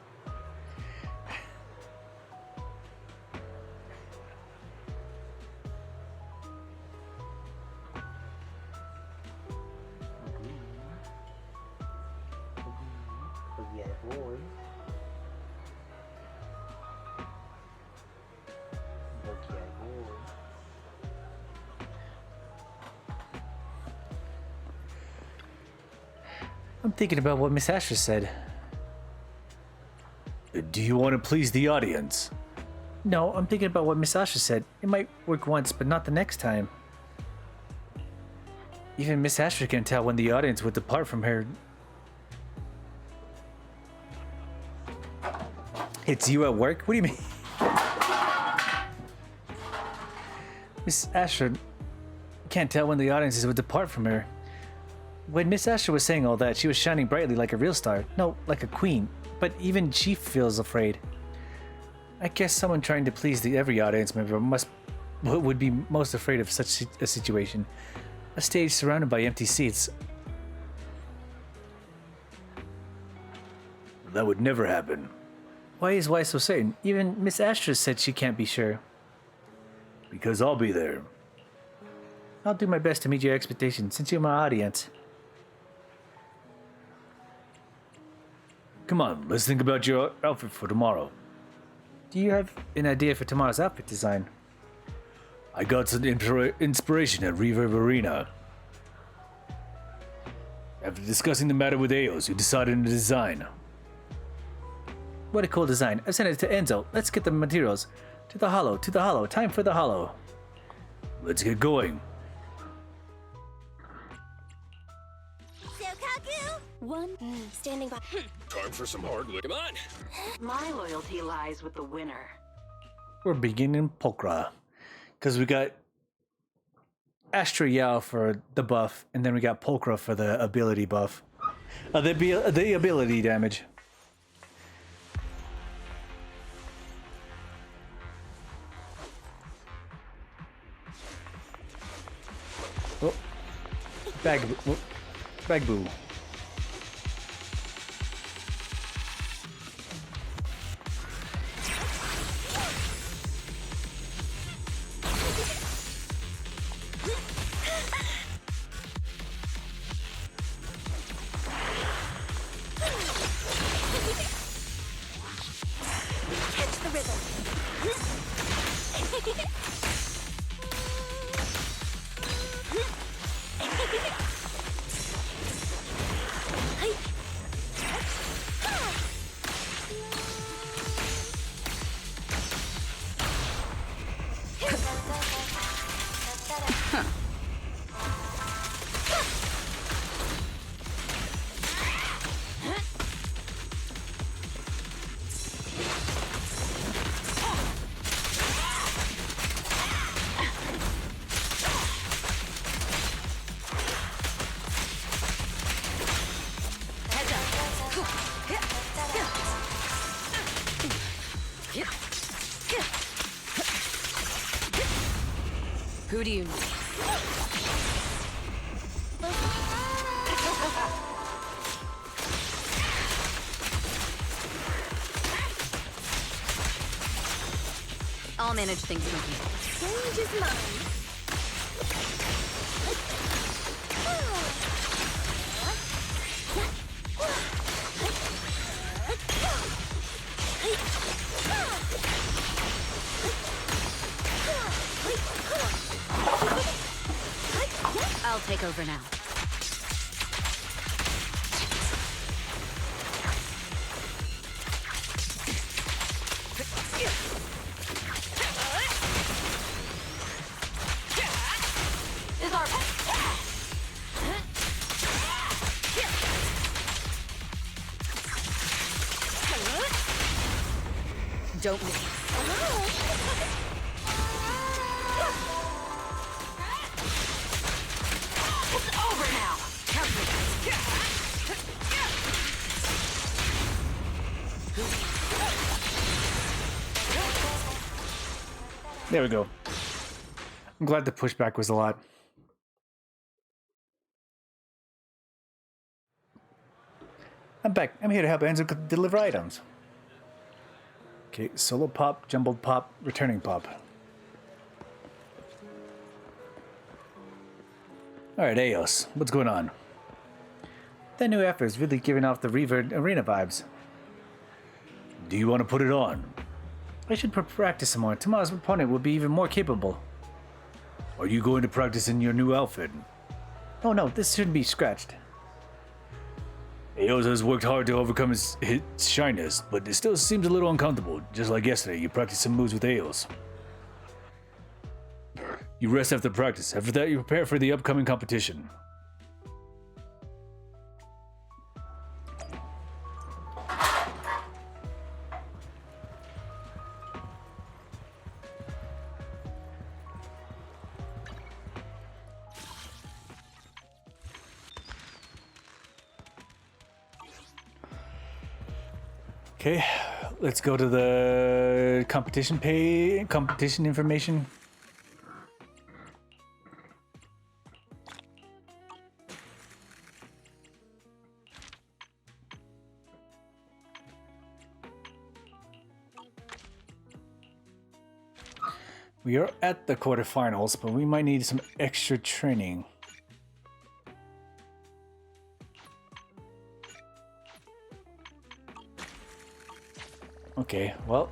Yeah, boy. I'm thinking about what Miss Astra said. Do you want to please the audience? No, I'm thinking about what Miss Astra said. It might work once, but not the next time. Even Miss Astra can tell when the audience would depart from her. It's you at work? What do you mean? Miss Astra can't tell when the audiences would depart from her. When Miss Astra was saying all that, she was shining brightly like a real star. No, like a queen. But even she feels afraid. I guess someone trying to please every audience member would be most afraid of such a situation. A stage surrounded by empty seats. That would never happen. Why is Wise so certain? Even Miss Astra said she can't be sure. Because I'll be there. I'll do my best to meet your expectations since you're my audience. Come on, let's think about your outfit for tomorrow. Do you have an idea for tomorrow's outfit design? I got some inspiration at Reverb Arena. After discussing the matter with Eos, we decided on a design. What a cool design. I've sent it to Enzo. Let's get the materials. To the hollow, time for the hollow. Let's get going. One standing by. Time for some hard lick. Come on. My loyalty lies with the winner. We're beginning Pulchra. Because we got Astra Yao for the buff, and then we got Pulchra for the ability buff. The ability damage. Oh. Bagboo. Who do you know? I'll manage things from here. Change is mine. I'll take over now. Don't move. It's over now. There we go. I'm glad the pushback was a lot. I'm back. I'm here to help Enzo deliver items. Okay, solo pop, jumbled pop, returning pop. Alright, Eos, what's going on? That new effort is really giving off the Reaver Arena vibes. Do you want to put it on? I should practice some more. Tomorrow's opponent will be even more capable. Are you going to practice in your new outfit? Oh no, this shouldn't be scratched. Eos has worked hard to overcome his shyness, but it still seems a little uncomfortable. Just like yesterday, you practiced some moves with Eos. You rest after practice. After that, you prepare for the upcoming competition. Okay, let's go to the competition information. We are at the quarterfinals, but we might need some extra training. Okay, well.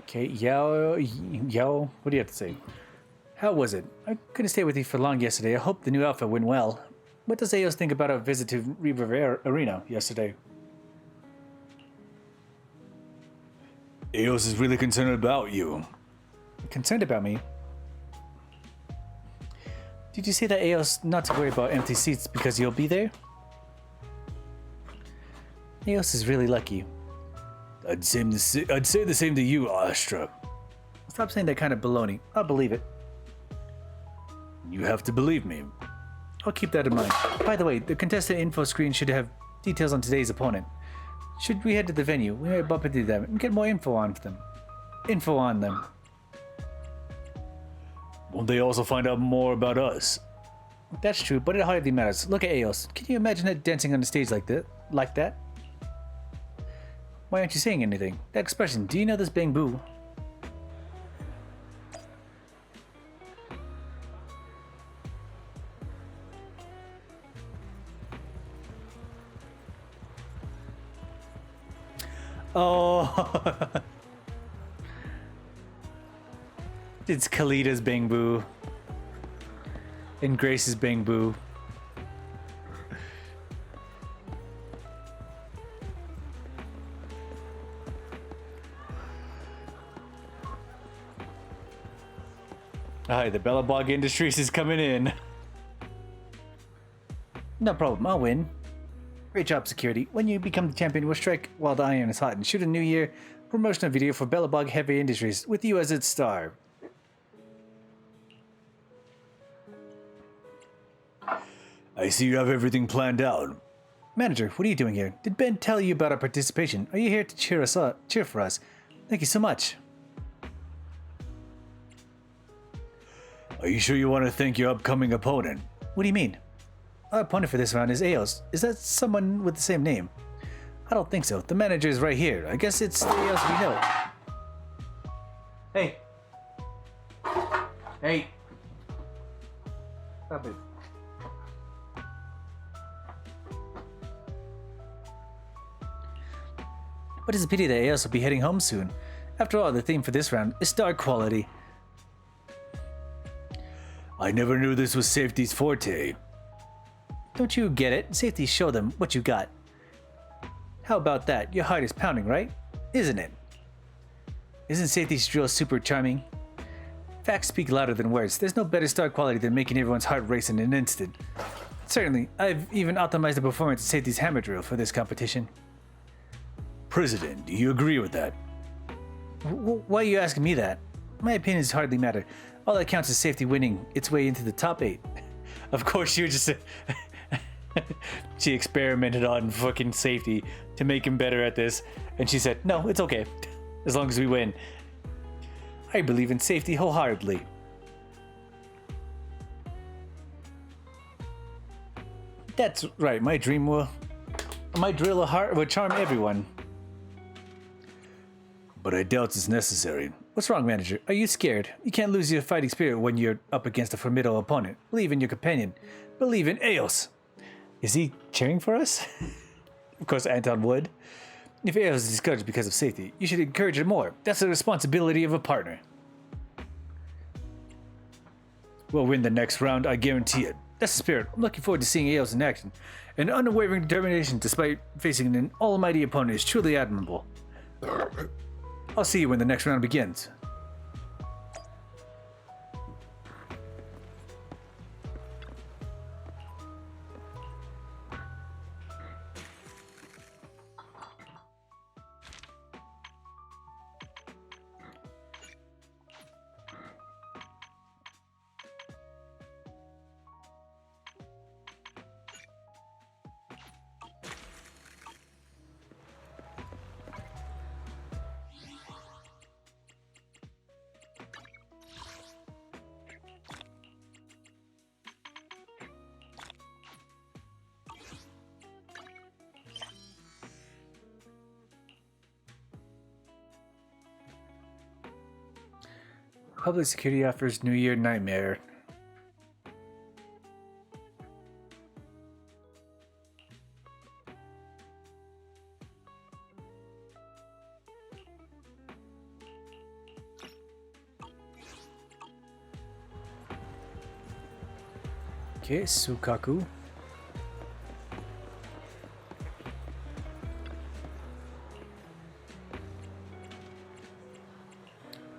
Okay, Yao, what do you have to say? How was it? I couldn't stay with you for long yesterday. I hope the new outfit went well. What does Eos think about our visit to Reaver Arena yesterday? Eos is really concerned about you. Concerned about me? Did you say that Eos not to worry about empty seats because you'll be there? Eos is really lucky. I'd say the same to you, Astra. Stop saying that kind of baloney. I'll believe it. You have to believe me. I'll keep that in mind. By the way, the contestant info screen should have details on today's opponent. Should we head to the venue, we might bump into them and get more info on them. Won't they also find out more about us? That's true, but it hardly matters. Look at Eos. Can you imagine it dancing on the stage like that? Why aren't you saying anything? That expression, do you know this Bang Boo? Oh, it's Kalita's Bang Boo and Grace's Bang Boo. Alright, the Bellabog Industries is coming in. No problem, I'll win. Great job, security. When you become the champion, we'll strike while the iron is hot and shoot a New Year promotional video for Bellabog Heavy Industries with you as its star. I see you have everything planned out. Manager, what are you doing here? Did Ben tell you about our participation? Are you here to cheer for us? Thank you so much. Are you sure you want to thank your upcoming opponent? What do you mean? Our opponent for this round is Eos. Is that someone with the same name? I don't think so. The manager is right here. I guess it's the Eos we know. Hey. Hey. Stop it. But it's a pity that Eos will be heading home soon. After all, the theme for this round is star quality. I never knew this was Safety's forte. Don't you get it? Safety, show them what you got. How about that? Your heart is pounding, right? Isn't it? Isn't Safety's drill super charming? Facts speak louder than words. There's no better star quality than making everyone's heart race in an instant. Certainly, I've even optimized the performance of Safety's hammer drill for this competition. President, do you agree with that? Why are you asking me that? My opinions hardly matter. All that counts is Safety winning its way into the top 8. Of course, she was just... she experimented on fucking Safety to make him better at this. And she said, no, it's okay. As long as we win. I believe in Safety wholeheartedly. That's right, my drill will charm everyone. But I doubt it's necessary. What's wrong, manager? Are you scared? You can't lose your fighting spirit when you're up against a formidable opponent. Believe in your companion. Believe in Eos. Is he cheering for us? Of course, Anton would. If Eos is discouraged because of Safety, you should encourage him more. That's the responsibility of a partner. We'll win the next round, I guarantee it. That's the spirit. I'm looking forward to seeing Eos in action. An unwavering determination despite facing an almighty opponent is truly admirable. I'll see you when the next round begins. Public security offers New Year nightmare. Okay, Sukaku.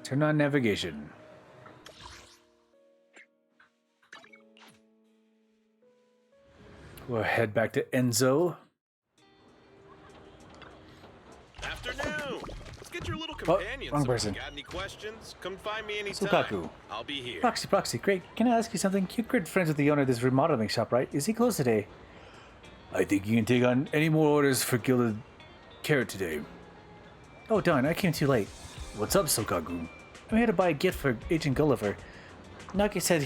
Turn on navigation. We'll head back to Enzo. Afternoon. Let's get your little companion. Wrong person. Got any questions? Come find me anytime. Sukaku. I'll be here. Proxy, great. Can I ask you something? You're good friends with the owner of this remodeling shop, right? Is he closed today? I think you can take on any more orders for Gilded Carrot today. Oh darn, I came too late. What's up, Sukaku? I'm here to buy a gift for Agent Gulliver. Nagi said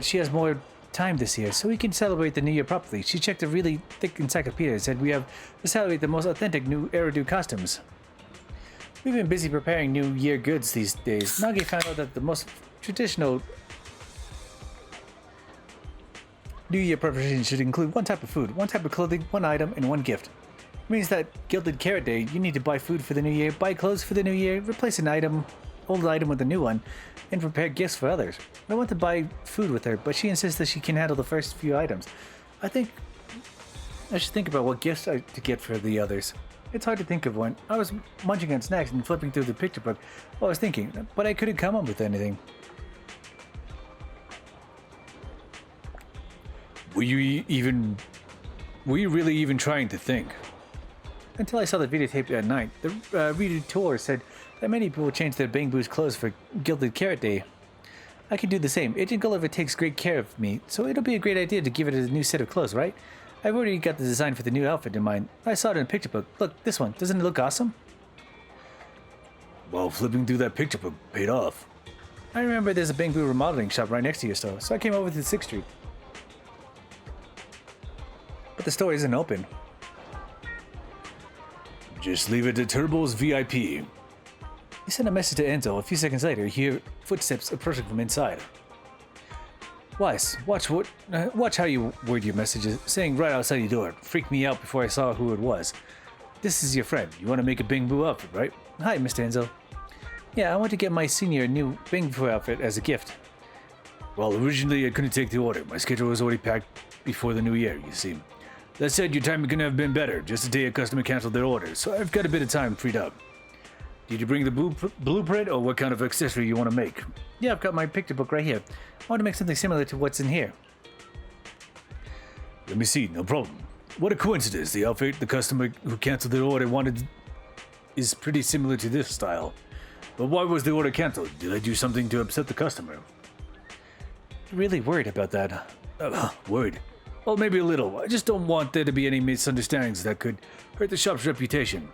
she has more time this year, so we can celebrate the new year properly. She checked a really thick encyclopedia and said we have to celebrate the most authentic new Eridu costumes. We've been busy preparing new year goods these days. Nagi found out that the most traditional new year preparation should include one type of food, one type of clothing, one item, and one gift. It means that Gilded Carrot Day, you need to buy food for the new year, buy clothes for the new year, replace an old item with a new one, and prepare gifts for others. I want to buy food with her, but she insists that she can handle the first few items. I think I should think about what gifts to get for the others. It's hard to think of one. I was munching on snacks and flipping through the picture book while I was thinking, but I couldn't come up with anything. Were you really even trying to think? Until I saw the videotape at night. The reader tour said that many people changed their Bang Boo's clothes for Gilded Carrot Day. I can do the same. Agent Gulliver takes great care of me, so it'll be a great idea to give it a new set of clothes, right? I've already got the design for the new outfit in mind. I saw it in a picture book. Look, this one. Doesn't it look awesome? Well, flipping through that picture book paid off. I remember there's a Bangbu remodeling shop right next to your store, so I came over to 6th Street. But the store isn't open. Just leave it to Turbo's VIP. You send a message to Enzo. A few seconds later, you hear footsteps approaching from inside. Weiss, watch how you word your messages. Saying right outside your door freaked me out before I saw who it was. This is your friend. You want to make a Bangbu outfit, right? Hi, Mr. Enzo. Yeah, I want to get my senior a new Bangbu outfit as a gift. Well, originally I couldn't take the order. My schedule was already packed before the new year, you see. That said, your timing couldn't have been better. Just the day a customer canceled their order, so I've got a bit of time freed up. Did you bring the blueprint, or what kind of accessory you want to make? Yeah, I've got my picture book right here. I want to make something similar to what's in here. Let me see, no problem. What a coincidence. The outfit the customer who canceled their order wanted is pretty similar to this style. But why was the order canceled? Did I do something to upset the customer? You're really worried about that. Worried? Well, maybe a little. I just don't want there to be any misunderstandings that could hurt the shop's reputation.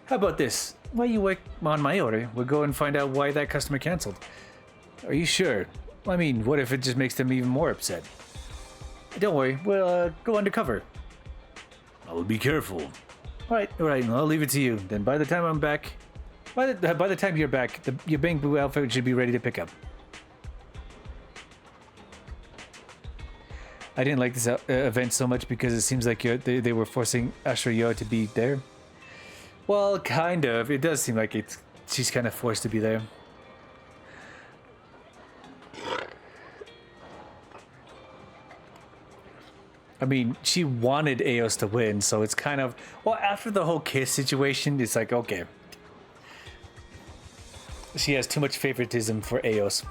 How about this? While you work on my order, we'll go and find out why that customer canceled. Are you sure? I mean, what if it just makes them even more upset? Don't worry, we'll go undercover. I'll be careful. All right, I'll leave it to you. Then by the time I'm back, by the time you're back, your Bangbu outfit should be ready to pick up. I didn't like this event so much because it seems like they were forcing Astra Yo to be there. Well, kind of. It does seem like she's kind of forced to be there. I mean, she wanted Eos to win, so it's kind of... Well, after the whole kiss situation, it's like, okay. She has too much favoritism for Eos.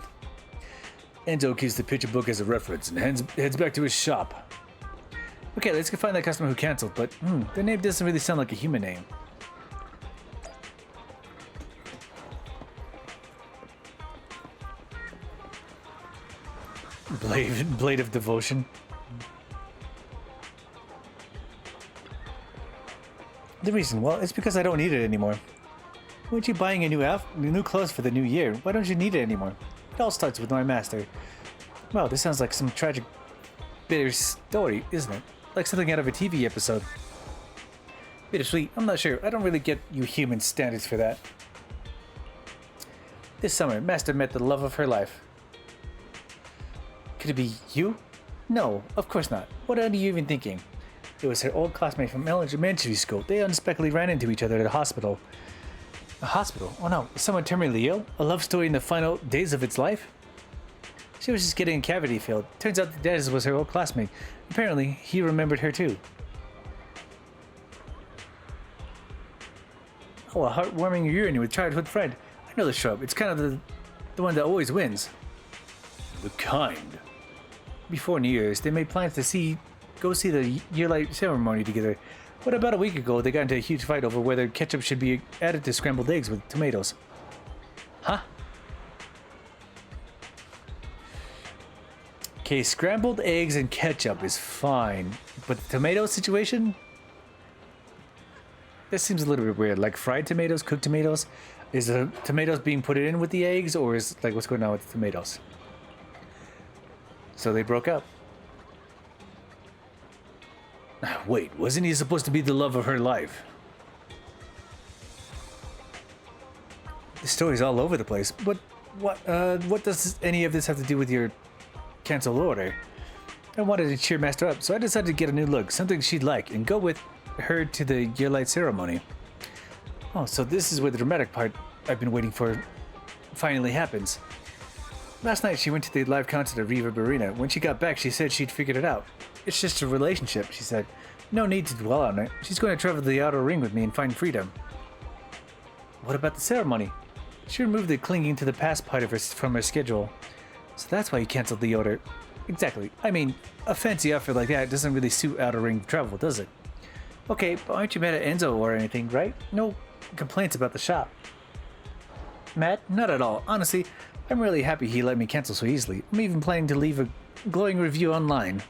Enzo keeps the picture book as a reference and heads back to his shop. Okay, let's go find that customer who canceled, but their name doesn't really sound like a human name. Blade of Devotion. The reason? Well, it's because I don't need it anymore. Weren't you buying a new clothes for the new year? Why don't you need it anymore? It all starts with my master. Wow, this sounds like some tragic, bitter story, isn't it? Like something out of a TV episode. Bittersweet, I'm not sure. I don't really get you human standards for that. This summer, Master met the love of her life. Could it be you? No, of course not. What are you even thinking? It was her old classmate from elementary school. They unexpectedly ran into each other at a hospital. A hospital? Oh no, is someone terminally ill? A love story in the final days of its life? She was just getting a cavity filled. Turns out that Dez was her old classmate. Apparently, he remembered her too. Oh, a heartwarming reunion with childhood friend. I know the shrub. It's kind of the one that always wins. The kind. Before New Year's, they made plans to go see the yearlight ceremony together. But about a week ago, they got into a huge fight over whether ketchup should be added to scrambled eggs with tomatoes. Huh? Okay, scrambled eggs and ketchup is fine, but the tomato situation? That seems a little bit weird. Like fried tomatoes, cooked tomatoes? Is the tomatoes being put in with the eggs, or is like what's going on with the tomatoes? So they broke up. Wait, wasn't he supposed to be the love of her life? The story's all over the place. But what does any of this have to do with your canceled order? I wanted to cheer Master up, so I decided to get a new look, something she'd like, and go with her to the yearlight ceremony. Oh, so this is where the dramatic part I've been waiting for finally happens. Last night she went to the live concert at Reverb. When she got back, she said she'd figured it out. It's just a relationship, she said. No need to dwell on it. She's going to travel to the outer ring with me and find freedom. What about the ceremony? She removed the clinging to the past part of her from her schedule. So that's why you canceled the order. Exactly. I mean, a fancy outfit like that doesn't really suit outer ring travel, does it? Okay, but aren't you mad at Enzo or anything, right? No complaints about the shop. Mad? Not at all. Honestly, I'm really happy he let me cancel so easily. I'm even planning to leave a glowing review online.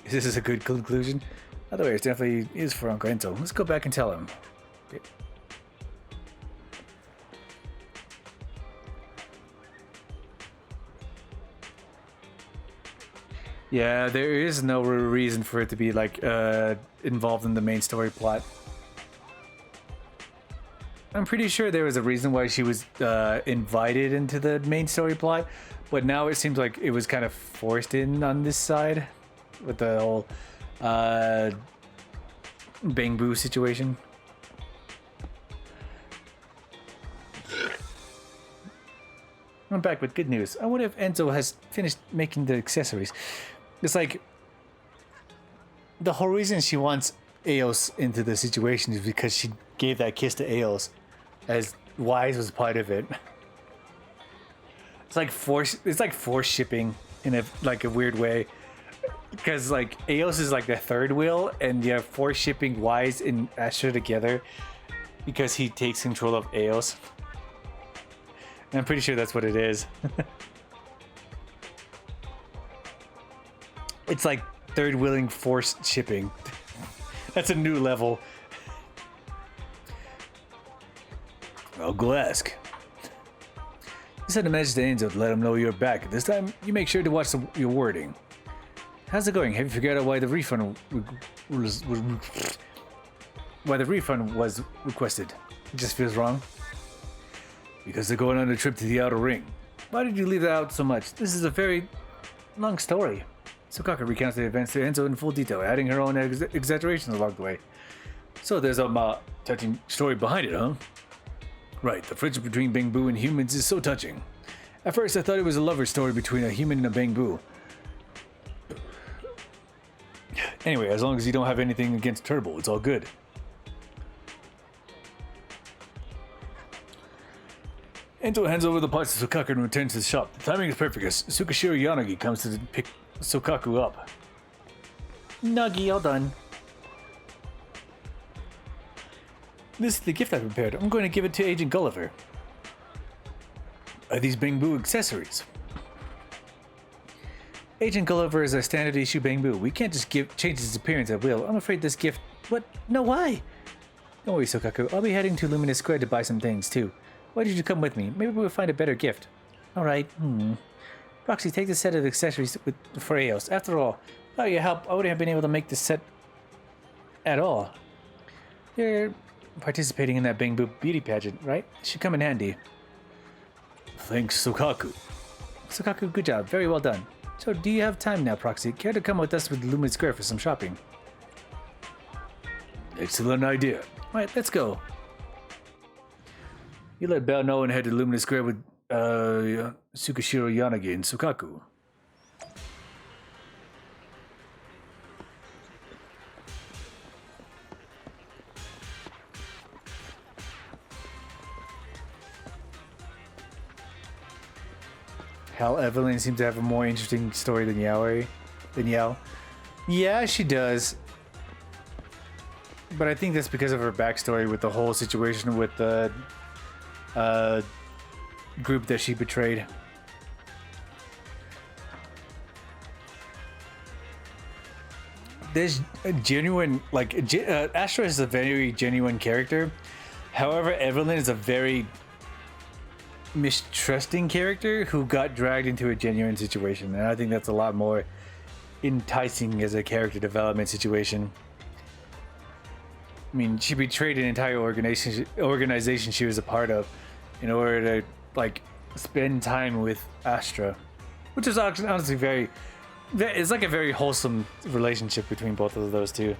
This is a good conclusion. Otherwise, it definitely is for Uncle Enzo. Let's go back and tell him. Okay. Yeah, there is no reason for it to be like involved in the main story plot. I'm pretty sure there was a reason why she was invited into the main story plot, but now it seems like it was kind of forced in on this side with the whole Bang Boo situation. I'm back with good news. I wonder if Enzo has finished making the accessories. It's like the whole reason she wants Eos into the situation is because she gave that kiss to Eos, as Wise was part of it. It's like force shipping in a weird way, because like Eos is like the third wheel, and you have force shipping Wise and Astra together because he takes control of Eos. And I'm pretty sure that's what it is. It's like third wheeling force shipping. That's a new level. I'll go ask. You sent a message to Enzo to let him know you're back. This time, you make sure to watch your wording. How's it going? Have you figured out why the refund was requested? It just feels wrong. Because they're going on a trip to the Outer Ring. Why did you leave that out so much? This is a very long story. Sukaka recounts the events to Enzo in full detail, adding her own exaggerations along the way. So there's a touching story behind it, huh? Right, the friendship between Bang Boo and humans is so touching. At first I thought it was a lover story between a human and a Bang Boo. Anyway, as long as you don't have anything against Turbo, it's all good. Enzo hands over the parts to Sukaku and returns to the shop. The timing is perfect as Tsukishiro Yanagi comes to pick Sukaku up. Nagi, all done. This is the gift I prepared. I'm going to give it to Agent Gulliver. Are these Bang Boo accessories? Agent Gulliver is a standard issue Bang Boo. We can't just change his appearance at will. I'm afraid this gift... What? No, why? Don't worry, Sukaku. I'll be heading to Luminous Square to buy some things, too. Why did you come with me? Maybe we'll find a better gift. Alright, Roxy, take the set of accessories for Eos. After all, without your help, I wouldn't have been able to make this set at all. You're participating in that Bang Boo beauty pageant, right? It should come in handy. Thanks, Sukaku. Sukaku, good job. Very well done. So, do you have time now, Proxy? Care to come with us with Lumen Square for some shopping? Excellent idea. Alright, let's go. You let Bell know and head to Luminous Square with Tsukishiro Yanagi and Sukaku. Hal Evelyn seems to have a more interesting story than Yao. Yeah, she does. But I think that's because of her backstory with the whole situation with the group that she betrayed. There's a genuine, like, Astra is a very genuine character. However, Evelyn is a very mistrusting character who got dragged into a genuine situation, and I think that's a lot more enticing as a character development situation. I mean, she betrayed an entire organization she was a part of in order to, like, spend time with Astra, which is honestly it's like a very wholesome relationship between both of those two.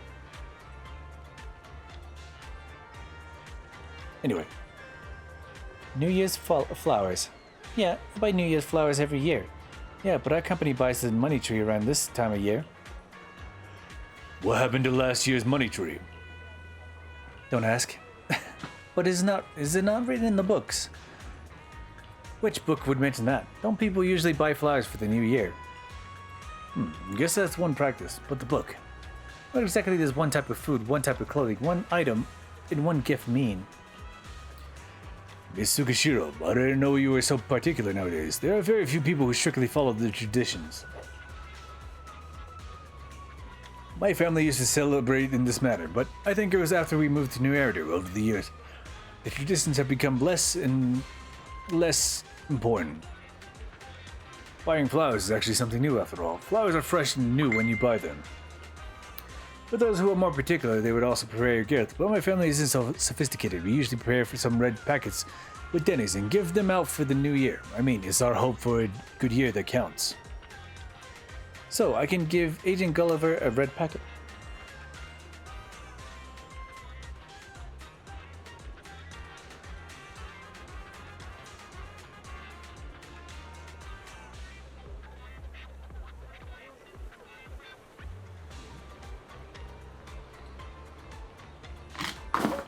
Anyway, New Year's flowers. Yeah, I buy New Year's flowers every year. Yeah, but our company buys the money tree around this time of year. What happened to last year's money tree? Don't ask. But is it not written in the books? Which book would mention that? Don't people usually buy flowers for the new year? Guess that's one practice, but the book. What exactly does one type of food, one type of clothing, one item in one gift mean? Miss Tsukishiro, I didn't know you were so particular nowadays. There are very few people who strictly follow the traditions. My family used to celebrate in this manner, but I think it was after we moved to New Eridu over the years. The traditions have become less and less important. Buying flowers is actually something new after all. Flowers are fresh and new when you buy them. For those who are more particular, they would also prepare a gift, but my family isn't so sophisticated. We usually prepare for some red packets with Denny's and give them out for the new year. I mean, it's our hope for a good year that counts. So, I can give Agent Gulliver a red packet.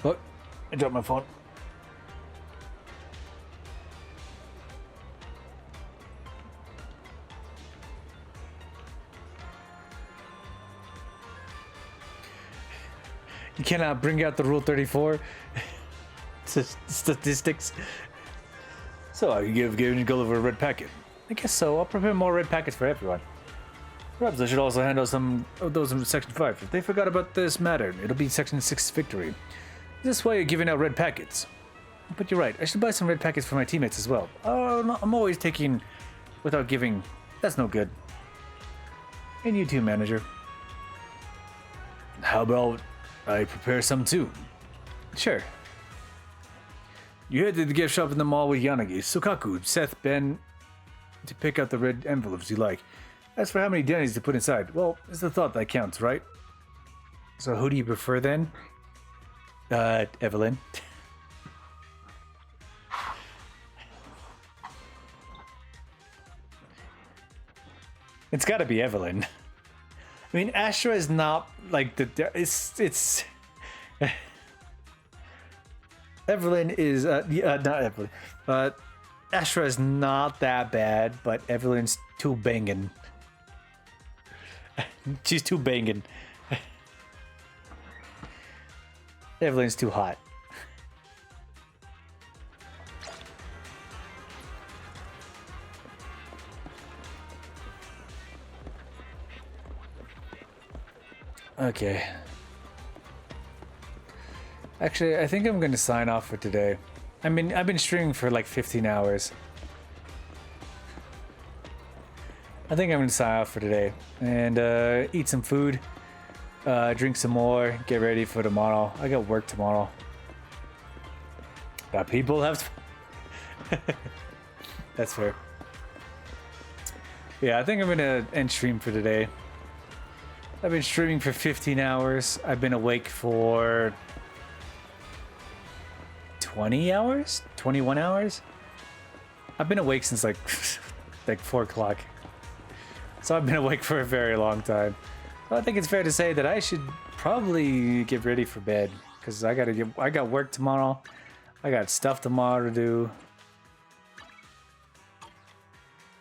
Oh, I dropped my phone. You cannot bring out the Rule 34 statistics. So I can give Agent Gulliver a red packet. I guess so. I'll prepare more red packets for everyone. Perhaps I should also hand out some of those in Section 5. If they forgot about this matter, it'll be Section 6 victory. This way you're giving out red packets. But you're right, I should buy some red packets for my teammates as well. Oh, no, I'm always taking without giving. That's no good. And you too, manager. How about I prepare some too? Sure. You head to the gift shop in the mall with Yanagi, Sukaku, Seth, Ben, to pick out the red envelopes you like. As for how many Denny's to put inside, well, it's the thought that counts, right? So who do you prefer then? Evelyn. It's gotta be Evelyn. I mean, Astra is not like the... It's... Evelyn is... not Evelyn. Astra is not that bad, but Evelyn's too bangin'. She's too bangin'. Evelyn's too hot. Okay. Actually, I think I'm going to sign off for today. I mean, I've been streaming for like 15 hours. I think I'm going to sign off for today and eat some food. Drink some more, get ready for tomorrow. I got work tomorrow. Got people left. That's fair. Yeah, I think I'm gonna end stream for today. I've been streaming for 15 hours. I've been awake for 20 hours? 21 hours? I've been awake since like 4 o'clock. So I've been awake for a very long time. I think it's fair to say that I should probably get ready for bed because I got work tomorrow. I got stuff tomorrow to do.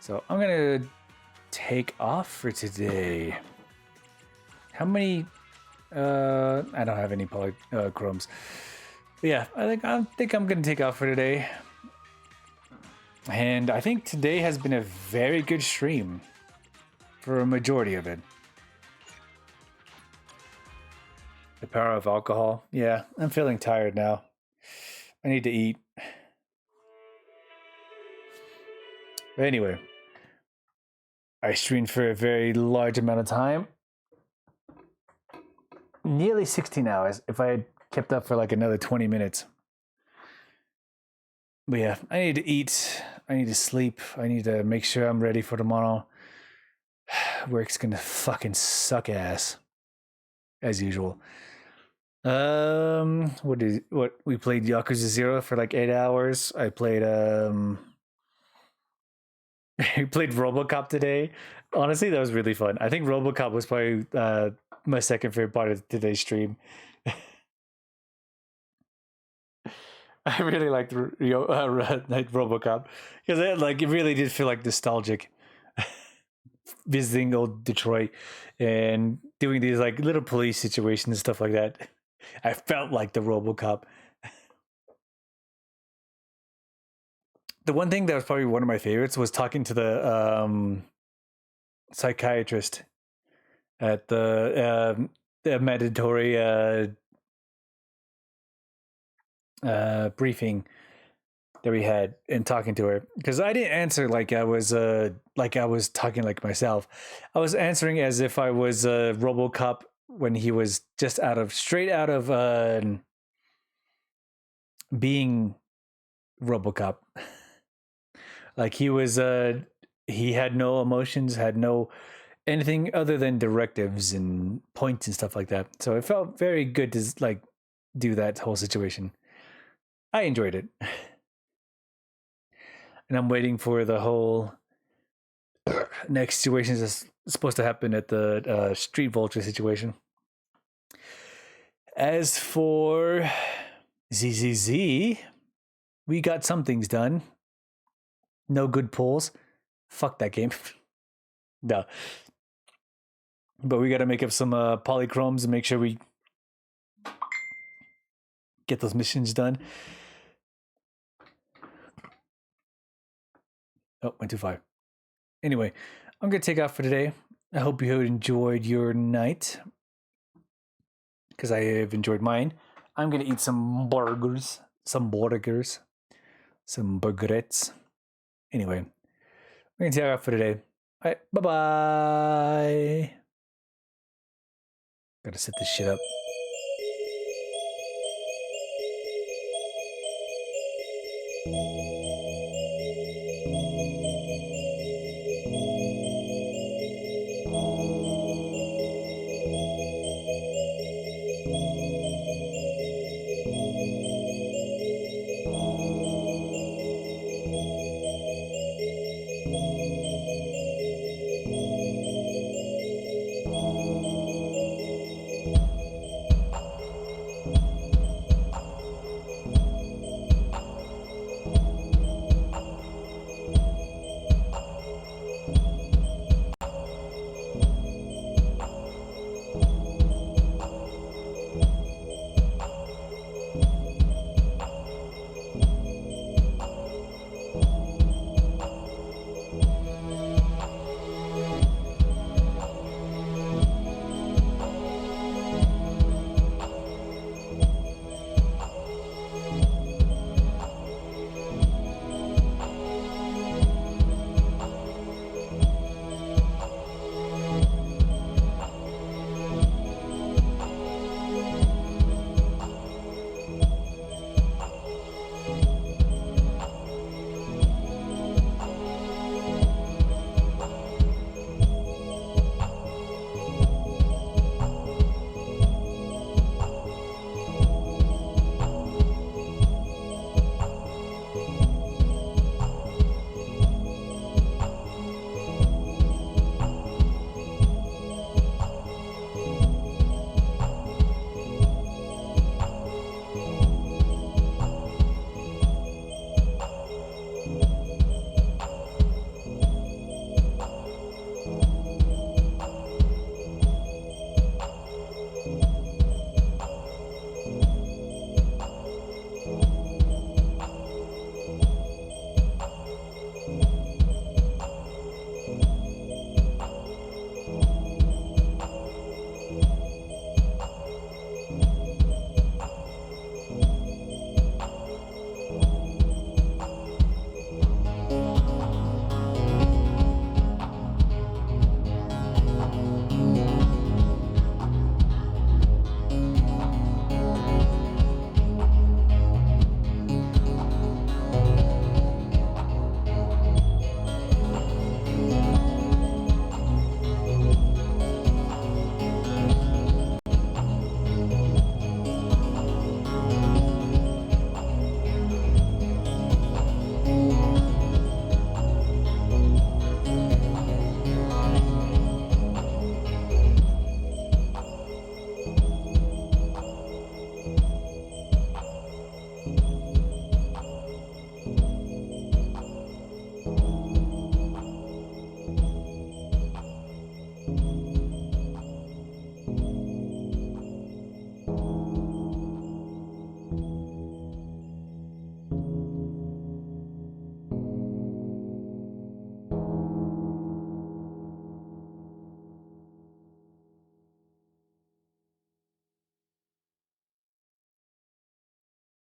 So I'm gonna take off for today. How many? I don't have any polychromes. But yeah, I think I'm gonna take off for today. And I think today has been a very good stream for a majority of it. The power of alcohol. Yeah, I'm feeling tired now. I need to eat. But anyway, I streamed for a very large amount of time. Nearly 16 hours if I had kept up for like another 20 minutes. But yeah, I need to eat. I need to sleep. I need to make sure I'm ready for tomorrow. Work's gonna fucking suck ass. As usual. What we played Yakuza 0 for like 8 hours. I played we played RoboCop today. Honestly, that was really fun. I think RoboCop was probably my second favorite part of today's stream. I really liked RoboCop because it really did feel like nostalgic. Visiting old Detroit and doing these like little police situations and stuff like that. I felt like the RoboCop. The one thing that was probably one of my favorites was talking to the psychiatrist at the mandatory briefing that we had, and talking to her, because I didn't answer like I was talking like myself. I was answering as if I was RoboCop when he was just straight out of being RoboCop. Like he was he had no emotions, had no anything other than directives and points and stuff like that. So it felt very good to like do that whole situation. I enjoyed it. And I'm waiting for the whole next situation that's supposed to happen at the Street Vulture situation. As for ZZZ, we got some things done. No good pulls. Fuck that game. No. But we got to make up some polychromes and make sure we get those missions done. Oh, went too far. Anyway, I'm going to take off for today. I hope you enjoyed your night, because I have enjoyed mine. I'm going to eat some burgers. Some burgerettes. Anyway, I'm going to take off for today. All right, bye-bye. Got to set this shit up.